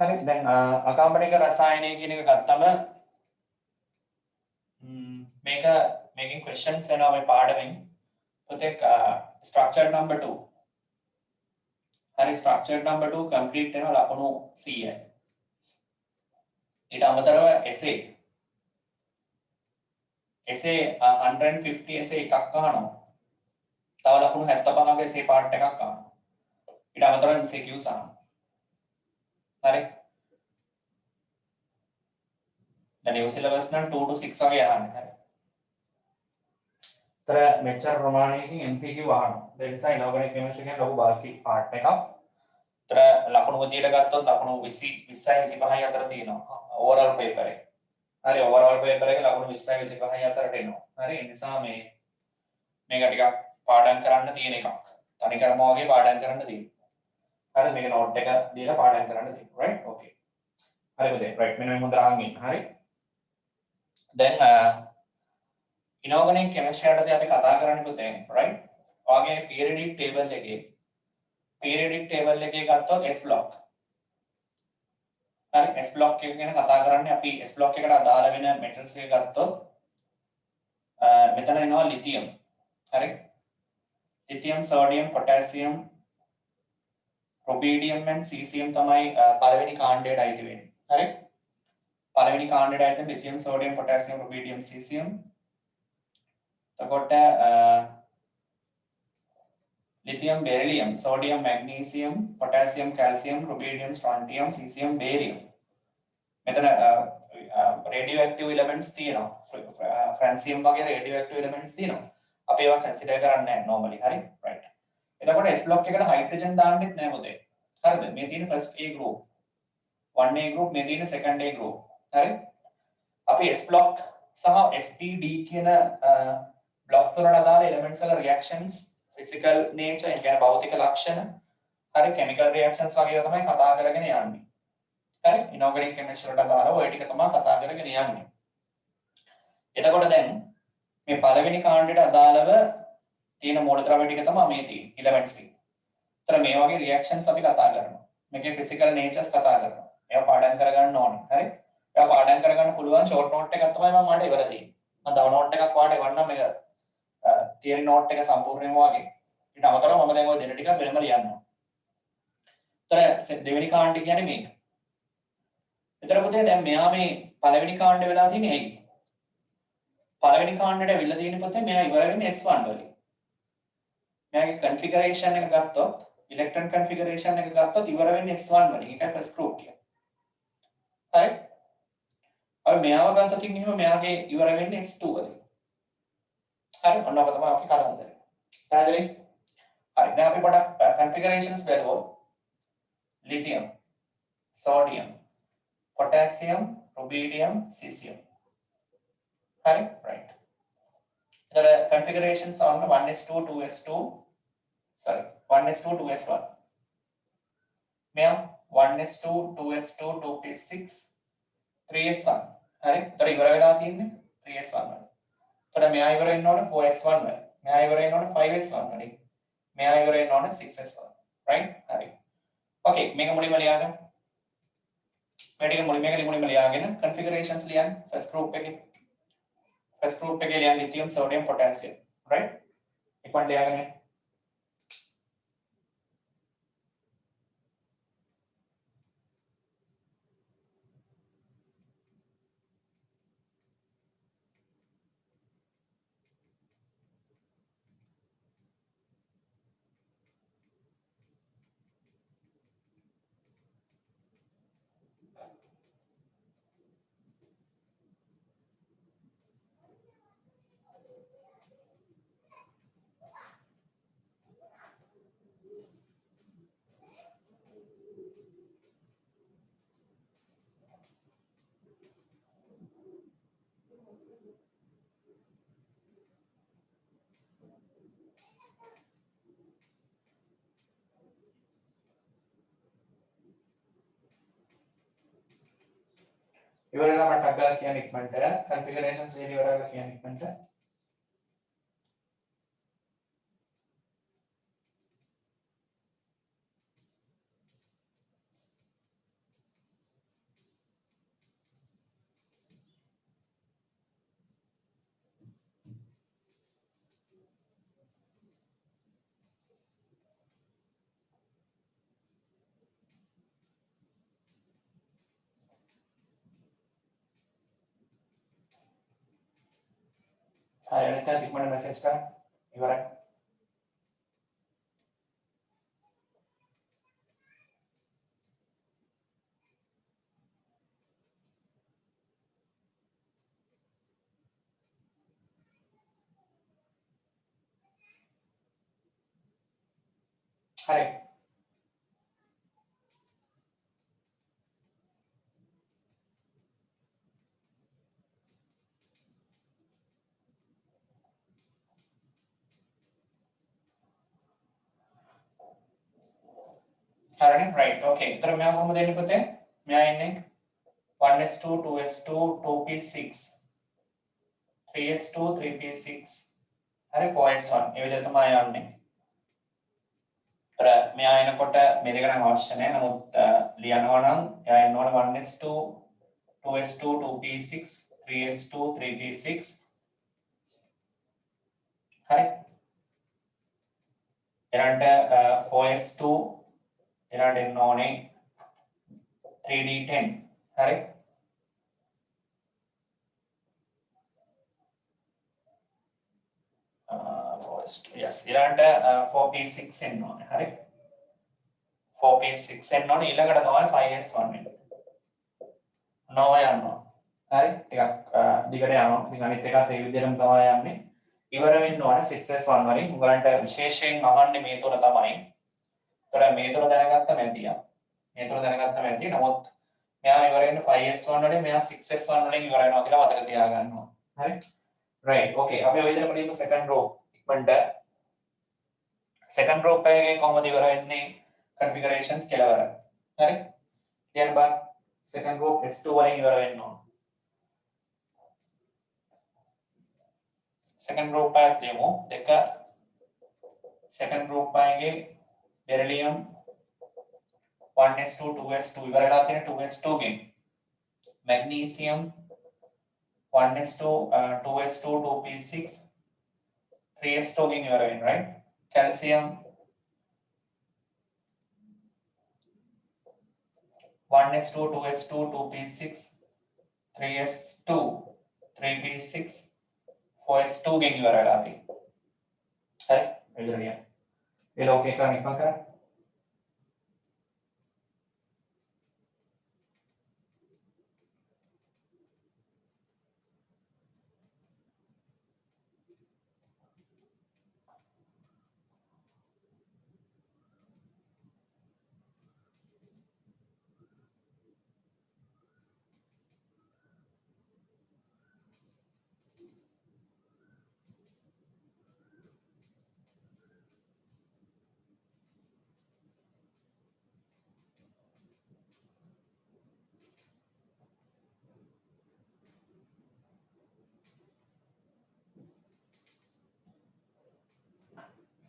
හරි දැන් අකාම්පනික රසායනය කියන එක ගත්තම මේකෙන් questions එනවා මේ පාඩමෙන් පුතේ structure number 2 හරි structure number 2 complete වෙනවා ලකුණු 100යි ඊට අමතරව essay 150 essay එකක් අහනවා තව ලකුණු 75ක essay part එකක් අහනවා ඊට අමතරව MCQs අහනවා හරි දැන් new syllabus නම් 2 to 6 වගේ අහන්නේ හරි තර මෙච්චර ප්‍රමාණයකින් MCQ අහනවා ඒ නිසා inorganic chemistry කියන ලොකු bulky part එකක් තර ලකුණු විදියට ගත්තොත් ලකුණු 20 20යි 25යි අතර තියෙනවා overall paper එක හරි overall paper එක ලකුණු 20යි 25යි අතරට එනවා හරි ඒ නිසා මේක ටිකක් පාඩම් කරන්න තියෙන එකක් තනි කරම වගේ පාඩම් කරන්න තියෙනවා හරි මේක note එක දීලා පාඩම් කරන්න තියෙනවා right okay හරි පුතේ right මෙන්න මේ හොඳ අහන් ඉන්න හරි දැන් inorganic chemistry යටදී අපි කතා කරන්නේ පුතේ right ඔයගේ periodic table එකේ ගත්තොත් S block හරි S block එක ගැන කතා කරන්නේ අපි S block එකට අදාළ වෙන metals එක ගත්තොත් මෙතන එනවා lithium හරි lithium sodium potassium rubidium and cesium තමයි පළවෙනි කාණ්ඩයට අයිති වෙන්නේ හරි පළවෙනි කාණ්ඩයට අයිති lithium sodium potassium rubidium cesium එතකොට lithium beryllium sodium magnesium potassium calcium rubidium strontium cesium barium මෙතන radioactive elements තියෙනවා francium වගේ radioactive elements තියෙනවා අපි ඒවා consider කරන්නේ නැහැ normally හරි right එතකොට S block එකට hydrogen දාන්නෙත් නැහැ පොතේ හරිද මේ තියෙන first A group 1A group මේ තියෙන second A group හරි අපි S block සහ SPD කියන blocks වලට අදාළ elements වල reactions physical nature ඒ කියන්නේ භෞතික ලක්ෂණ හරි chemical reactions වගේ තමයි කතා කරගෙන යන්නේ හරි inorganic chemistry වලට අදාළ ඔය ටික තමයි කතා කරගෙන යන්නේ එතකොට දැන් මේ පළවෙනි කාණ්ඩයට අදාළව තියෙන මූලද්‍රව්‍ය ටික තමයි මේ තියෙන elements ටික. ඒතර මේ වගේ reactions අපි කතා කරනවා. මේකේ physical natures කතා කරනවා. ඒවා පාඩම් කරගන්න ඕනේ. හරි? ඒවා පාඩම් කරගන්න පුළුවන් short note එකක් තමයි මම මට ඉවර තියෙන්නේ. මම තව note එකක් වාට එවන්නම් මේක theory note එක සම්පූර්ණයෙන්ම වගේ. ඊට අමතරව මම දැන් ඔය දෙන ටික වෙනම ලියන්නවා. ඒතර දෙවෙනි කාණ්ඩය කියන්නේ මේක. ඒතර පුතේ දැන් මෙයා මේ පළවෙනි කාණ්ඩය වෙලා තියෙන්නේ ඇයි? පළවෙනි කාණ්ඩයට අවිල්ල තියෙන පුතේ මෙයා ඉවර වෙන්නේ S1 වලින්. මෙයාගේ configuration එක ගත්තොත් electron configuration එක ගත්තොත් ඉවර වෙන්නේ S1 වලින්. ඒකයි first group කියන්නේ. හරි? අපි මෙයාව ගත්තොත් එහෙනම් මෙයාගේ ඉවර වෙන්නේ S2 වලින්. හරි? ඔන්න ඔක තමයි අපි කතාන්දරේ. පැහැදිලි? හරි. දැන් අපි පොඩක් configurations බලමු. lithium, sodium, potassium, rubidium, cesium. Hurry, right. The configurations on 1s2, 2s2, sorry, 1s2, 2s1. May 1s2, 2s2, 2p6, 3s1. Hurry, the river 3s1. So may I ever in order 4s1, may I ever in order 5s1, may I ever in order 6s1, right? Hurry. Okay, make a multimaliaga. Make a multimaliaga configurations lian first group again. First group पे के लिए lithium, sodium, potassium, right? एक point लिया गया है. ඉවරලා මට අග්ගා කියන ඉක්මනට configurations වල ඉවරලා කියන ඉක්මනට හරි අනිත් ටිකමඩ මැසේජ් කරා ඉවරයි හරි හරිනේ right okay ඒතර මෙයා කොහොමද එන්නේ පුතේ මෙයා එන්නේ 1s2 2s2 2p6 3s2 3p6 හරි 4s1 ඒ විදිහට තමයි යන්නේ ඒතර මෙයා එනකොට මේ දෙක නම් අවශ්‍ය නැහැ නමුත් ලියනවා නම් එයා එන්න ඕන 1s2 2s2 2p6 3s2 3p6 හරි ඊළඟට 4s2 ඊළඟට එන්න ඕනේ 3d10 හරි yes ඊළඟට 4p6 එන්න ඕනේ හරි 4p6 එන්න ඕනේ ඊළඟට තමයි 5s1 එන්නේ නෝ යනවා හරි ටිකක් දිගට යනවා ඉතින් අනිත් එකත් ඒ විදිහටම තමයි යන්නේ ඉවර වෙන්න ඕනේ 6s1 වලින් උගලන්ට විශේෂයෙන් අහන්නේ මේ තුන තමයි ඒතර මේ තුන දැනගත්ත මැදියා මේ තුන දැනගත්ත මැදිය නමුත් මෙයා ඉවර වෙන්නේ 5s1 වලින් මෙයා 6s1 වලින් ඉවර වෙනවා කියලා මතක තියාගන්න ඕනේ හරි right okay අපි ඔය විදිහටම ලියමු second row ඉක්මනට second row එකේ කොහොමද ඉවර වෙන්නේ configurations කෙලවර හරි ලියන්න බා second row s2 වලින් ඉවර වෙන්න ඕන second row එකත් ලියමු දෙක second row එකේ beryllium 1s2 2s2 ඉවර වෙලා තියෙන 2s2 ගෙන් magnesium 1s2 2s2 2p6 3s2 ගෙන් ඉවර වෙන්නේ right calcium 1s2 2s2 2p6 3s2 3p6 4s2 ගෙන් ඉවර වෙලා තියෙන්නේ හරි එළිය ඒ ලෝකේ කරන්නේ මොකක්ද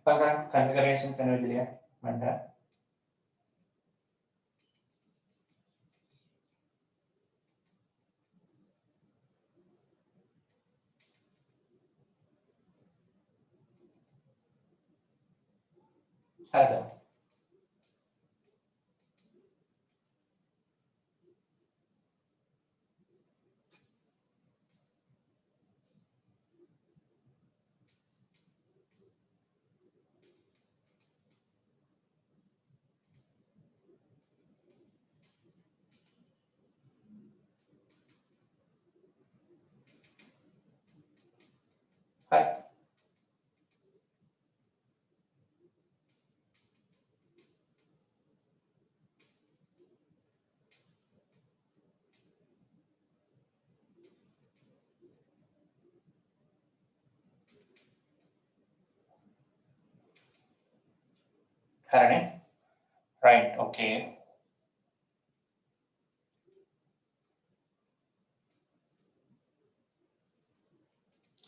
configurations and with Manda. Hello. Hi. Right, okay.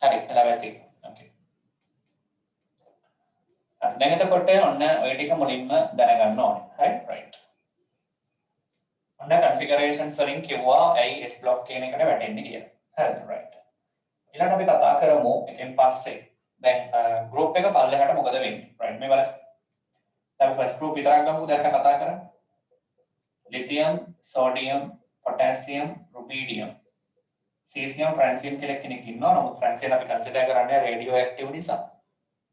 හරි එළවෙති. Okay. දැන් එතකොට ඔන්න ඔය ටික මුලින්ම දැනගන්න ඕනේ. හරි? Right. ඔන්න configurations වලින් කිව්වා ඇයි S block කියන එකට වැටෙන්නේ කියලා. හරිද? Right. ඊළඟට අපි කතා කරමු එකෙන් පස්සේ. දැන් group එක පල්ලෙහාට මොකද වෙන්නේ? Right. මේ බලන්න. දැන් first group විතරක් ගමුකෝ දැන් කතා කරමු. lithium, sodium, potassium, rubidium. cesium francium කියලා කෙනෙක් ඉන්නවා. නමුත් francium අපි කන්සිඩර් කරන්නේ රේඩියෝ ඇක්ටිව් නිසා.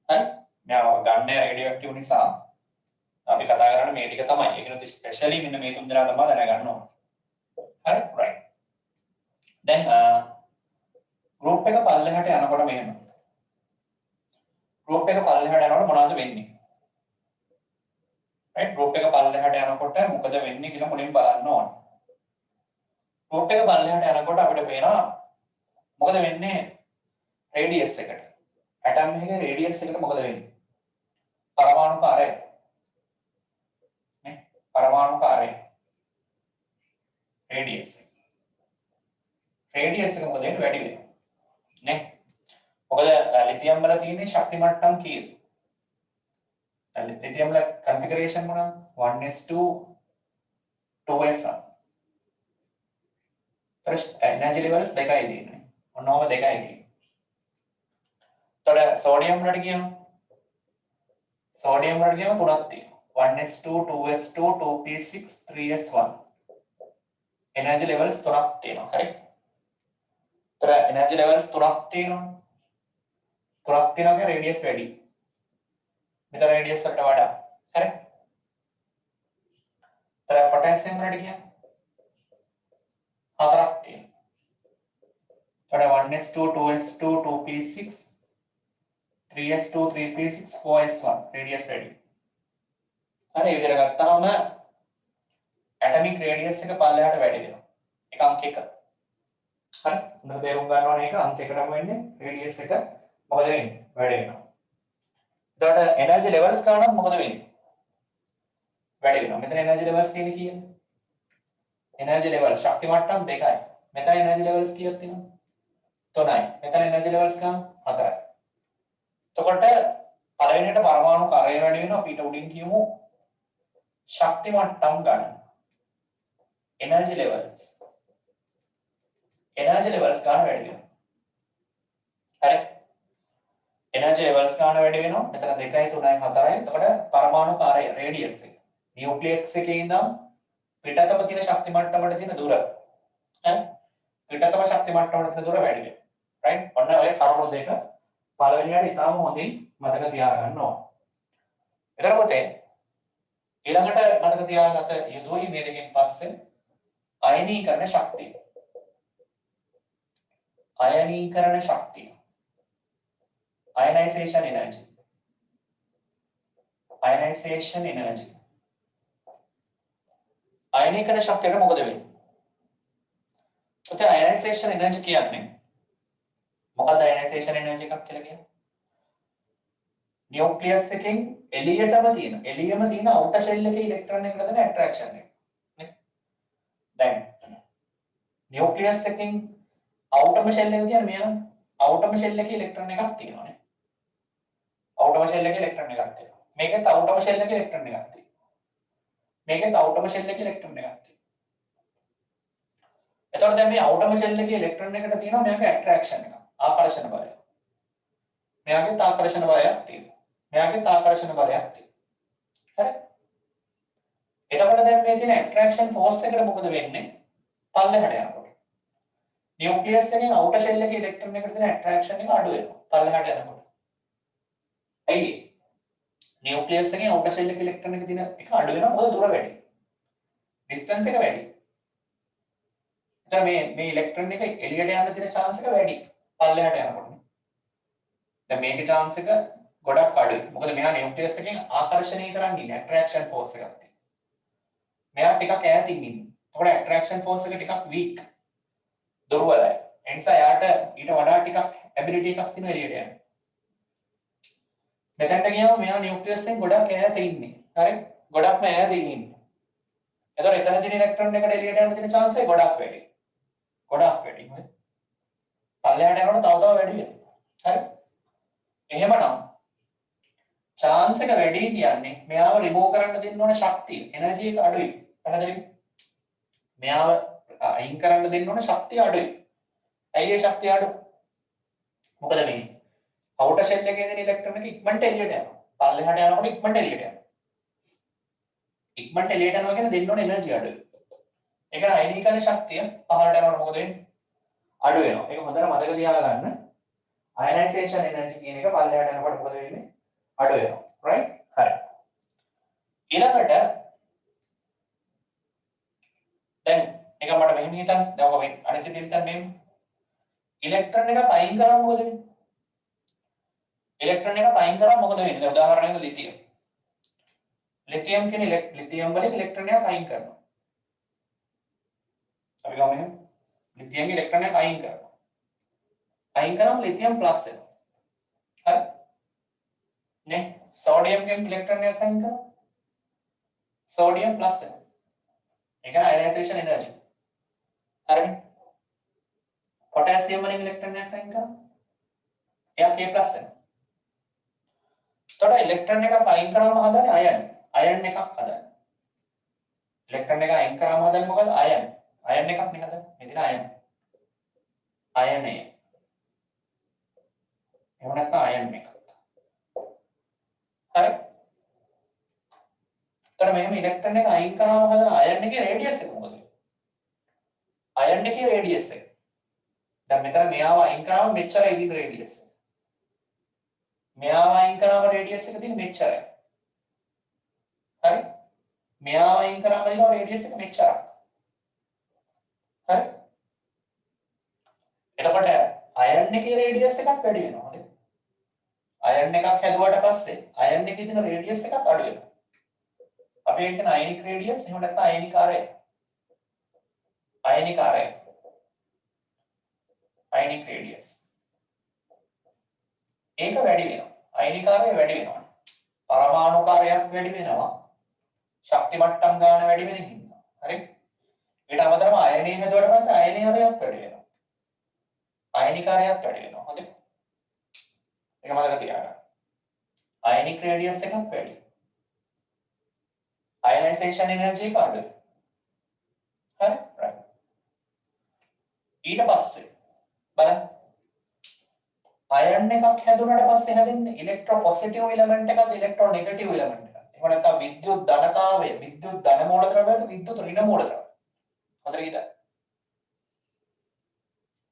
හරි? මෙයා ගන්න රේඩියෝ ඇක්ටිව් නිසා අපි කතා කරන්නේ මේ ටික තමයි. ඒකිනුත් ස්පෙෂලි මෙන්න මේ තුන් දෙනා තමයි දැනගන්න ඕන. හරි? right. දැන් group එක පල්ලෙහාට යනකොට මෙහෙම. group එක පල්ලෙහාට යනකොට මොනවද වෙන්නේ? right? group එක පල්ලෙහාට යනකොට මොකද වෙන්නේ කියලා මුලින් බලන්න ඕන. group එක පල්ලෙහාට යනකොට අපිට පේනවා මොකද වෙන්නේ radius එකට. atom එකේ radius එකට මොකද වෙන්නේ? පරමාණු කාර්යය. නේ? පරමාණු කාර්යය. radius එක. radius එක මොකද වෙන්නේ? වැඩි වෙනවා. නේ? මොකද ලිතියම් වල තියෙන ශක්ති මට්ටම් කීයද? ලිතියම් වල configuration මොනවද? 1s2 2s1. energy levels දෙකයි තියෙන්නේ. ඔන්නෝම දෙකයි තියෙන්නේ. එතකොට සෝඩියම් වලට ගියම තුනක් තියෙනවා. 1s2 2s2 2p6 3s1. energy levels තුනක් තියෙනවා. හරි? එතකොට energy levels තුනක් තියෙනවා. තුනක් තියෙනවා රේඩියස් වැඩි. මෙතන රේඩියස් වලට වඩා. හරි? එතකොට පොටෑසියම් වලට ගියම හතරක් තියෙනවා. එතකොට 1s2 2s2 2p6 3s2 3p6 4s1 radius වැඩි. හරි ඒ විදිහට ගත්තාම atomic radius එක පල්ලෙහාට වැඩි වෙනවා. එක අංක 1. හරි. හොඳට තේරුම් ගන්න ඕනේ ඒක අංක 1ටම වෙන්නේ radius එක මොකද වෙන්නේ? වැඩි වෙනවා. එතකොට energy levels ගන්නත් මොකද වෙන්නේ? වැඩි වෙනවා. මෙතන energy levels තියෙන්නේ කීයද? energy levels ශක්ති මට්ටම් 2යි. මෙතන energy levels කීයක් තියෙනවද? 3යි. මෙතන energy levels ගන්න 4යි. එතකොට පළවෙනියට පරමාණු කාර්යය වැඩි වෙනවා. අපිට උඩින් කියමු ශක්ති මට්ටම් ගන්න. energy levels ගන්න වැඩි වෙනවා. හරි. energy levels ගන්න වැඩි වෙනවා. මෙතන 2යි 3යි 4යි. එතකොට පරමාණු කාර්යය radius එක. නියුක්ලියස් එකේ ඉඳන් පිටතම තියෙන ශක්ති මට්ටමට තියෙන දුර. හරි. පිටතම ශක්ති මට්ටමට තියෙන දුර වැඩි වෙනවා. right? ඔන්න ඔය කරුණු දෙක පළවෙනියට ඉතාම හොඳින් මතක තියාගන්න ඕන. එතකොට ඊළඟට මතක තියාගත යුතුයි මේ දෙකෙන් පස්සේ අයනීකරණ ශක්තිය. අයනීකරණ ශක්තිය. ionization energy. ionization energy. අයනීකරණ ශක්තියට මොකද වෙන්නේ? ඔතන ionization energy කියන්නේ මොකක්ද ionization energy එකක් කියලා කියන්නේ? නියුක්ලියස් එකෙන් එළියටම තියෙන outer shell එකේ ඉලෙක්ට්‍රෝන එකකට දෙන attraction එක. නේ? දැන් නියුක්ලියස් එකෙන් outer shell එක කියන්නේ මෙයා outer shell එකේ ඉලෙක්ට්‍රෝන එකක් තියෙනවා නේ. outer shell එකේ ඉලෙක්ට්‍රෝන එකක් තියෙනවා. මේකෙත් outer shell එකේ ඉලෙක්ට්‍රෝන එකක් තියෙනවා. මේකෙත් outer shell එකේ ඉලෙක්ට්‍රෝන එකක් තියෙනවා. එතකොට දැන් මේ outer shell එකේ ඉලෙක්ට්‍රෝන එකට තියෙනවා මෙයාගේ attraction එක. ආකර්ෂණ බලය. මෙයාගේ ආකර්ෂණ බලයක් තියෙනවා. මෙයාගේ ආකර්ෂණ බලයක් තියෙනවා. හරි? එතකොට දැන් මේ තියෙන attraction force එකට මොකද වෙන්නේ? පල්ලෙහාට යනකොට. නියුක්ලියස් එකෙන් outer shell එකේ ඉලෙක්ට්‍රෝන එකට තියෙන attraction එක අඩු වෙනවා. පල්ලෙහාට යනකොට. ඇයි? නියුක්ලියස් එකෙන් outer shell එකේ ඉලෙක්ට්‍රෝන එක තියෙන එක අඩු වෙනවා මොකද දුර වැඩි. distance එක වැඩි. එතන මේ ඉලෙක්ට්‍රෝන එක එළියට යන්න තියෙන chance එක වැඩි. පල්ලෙහාට යනකොට. දැන් මේකේ chance එක ගොඩක් අඩුයි. මොකද මෙයා නියුක්ලියස් එකෙන් ආකර්ෂණය කරන්නේ ඉන්නේ attraction force එකක් තියෙනවා. මෙයා ටිකක් ඈතින් ඉන්නේ. එතකොට attraction force එක ටිකක් weak. දුර්වලයි. ඒ නිසා යාට ඊට වඩා ටිකක් ability එකක් තියෙනවා එළියට යන්න. මෙතනට ගියාම මෙයා නියුක්ලියස් එකෙන් ගොඩක් ඈත ඉන්නේ. හරි? ගොඩක්ම ඈතින් ඉන්නේ. එතකොට එතන තියෙන ඉලෙක්ට්‍රෝන එකට එළියට යන්න තියෙන chance එක ගොඩක් වැඩි. ගොඩක් වැඩි. හරි? පල්ලෙහාට යනකොට තව වැඩි වෙනවා. හරි? එහෙමනම් chance එක වැඩි කියන්නේ මෙයාව රිමූව් කරන්න දෙන්න ඕන ශක්තිය එනර්ජි එක අඩුයි. පැහැදිලිද? මෙයාව අයින් කරන්න දෙන්න ඕන ශක්තිය අඩුයි. ඇයි ඒ ශක්තිය අඩු? මොකද මේ outer shell එකේ තියෙන ඉලෙක්ට්‍රෝන එක ඉක්මනට එළියට යනවා. පල්ලෙහාට යනකොට ඉක්මනට එළියට යනවා. ඉක්මනට එළියට යනවා කියන්නේ දෙන්න ඕන එනර්ජි අඩුයි. ඒක අයිනීකරණ ශක්තිය පහළට යනකොට මොකද වෙන්නේ? අඩු වෙනවා. ඒක හොඳට මතක තියාගන්න. අයනයිසේෂන් එනර්ජි කියන එක පල්ලෙහාට යනකොට මොකද වෙන්නේ? අඩු වෙනවා. right? හරි. ඊළඟට දැන් එක මට මෙහෙම හිතන්න. දැන් ඔක අනිත් විදිහට හිතන්න මෙහෙම. ඉලෙක්ට්‍රෝන එකක් අයින් කරාම මොකද වෙන්නේ? ඉලෙක්ට්‍රෝන එකක් අයින් කරාම මොකද වෙන්නේ? දැන් උදාහරණයක් ලිතියම්. ලිතියම් කියන ලිතියම් වලින් ඉලෙක්ට්‍රෝන එකක් අයින් කරනවා. අපි ගමු එහෙනම්. ලිතියම් ඉලෙක්ට්‍රෝන එකක් අයින් කරනවා. අයින් කරාම ලිතියම් ප්ලස් වෙනවා. හරි? නේ? සෝඩියම් ගෙන් ඉලෙක්ට්‍රෝන එකක් අයින් කරනවා. සෝඩියම් ප්ලස් වෙනවා. ඒක අයනයිසේෂන් එනර්ජි. හරිනේ? पोटेशियम වලින් ඉලෙක්ට්‍රෝන එකක් අයින් කරනවා. එයා K+ වෙනවා. එතකොට ඉලෙක්ට්‍රෝන එකක් අයින් කරාම හදන්නේ අයන්. අයන් එකක් හදන්නේ. ඉලෙක්ට්‍රෝන එක අයින් කරාම හදන්නේ මොකද? අයන්. අයන් එකක් නේ හදන්නේ. මෙතන අයන්. අයනය. එහෙම නැත්නම් අයන් එකක්. හරි? එතකොට මෙහෙම ඉලෙක්ට්‍රෝන එක අයින් කරාම හදන අයන් එකේ රේඩියස් එක මොකද? අයන් එකේ රේඩියස් එක. දැන් මෙතන මෙයාව අයින් කරාම මෙච්චරයි ඉතින් රේඩියස් එක. මෙයාව අයින් කරාම රේඩියස් එක තියෙන්නේ මෙච්චරයි. හරි? මෙයාව අයින් කරාම තියෙන රේඩියස් එක මෙච්චරයි. හරි? එතකොට අයන් එකේ රේඩියස් එකක් වැඩි වෙනවා. හරි? අයන් එකක් හැදුවට පස්සේ අයන් එකේ තියෙන රේඩියස් එකත් අඩු වෙනවා. අපි ඒක කියන අයනික් රේඩියස් එහෙම නැත්නම් අයනික ආරය. අයනික ආරය. අයනික් රේඩියස්. ඒක වැඩි වෙනවා. අයනික ආරය වැඩි වෙනවා. පරමාණු කාර්යයක් වැඩි වෙනවා. ශක්ති මට්ටම් ගන්න වැඩි වෙන හින්දා. හරි? ඊට අමතරව අයනීය හැදුවට පස්සේ අයනීය ආරයත් වැඩි වෙනවා. අයනික ආරයත් වැඩි වෙනවා. හොඳයි. ඒක මතක තියාගන්න. අයනික් රේඩියස් එකක් වැඩි. අයනයිසේෂන් එනර්ජි එක අඩුයි. හරි? right. ඊට පස්සේ බලන්න. අයන් එකක් හැදුනට පස්සේ හැදෙන්නේ ඉලෙක්ට්‍රෝපොසිටිව් එලිමන්ට් එකක්ද ඉලෙක්ට්‍රෝනෙගටිව් එලිමන්ට් එකක්ද? එහෙම නැත්නම් විද්‍යුත් ධනතාවය, විද්‍යුත් ධන මූලද්‍රව්‍යද විද්‍යුත් ඍණ මූලද්‍රව්‍ය? හොඳට හිතන්න.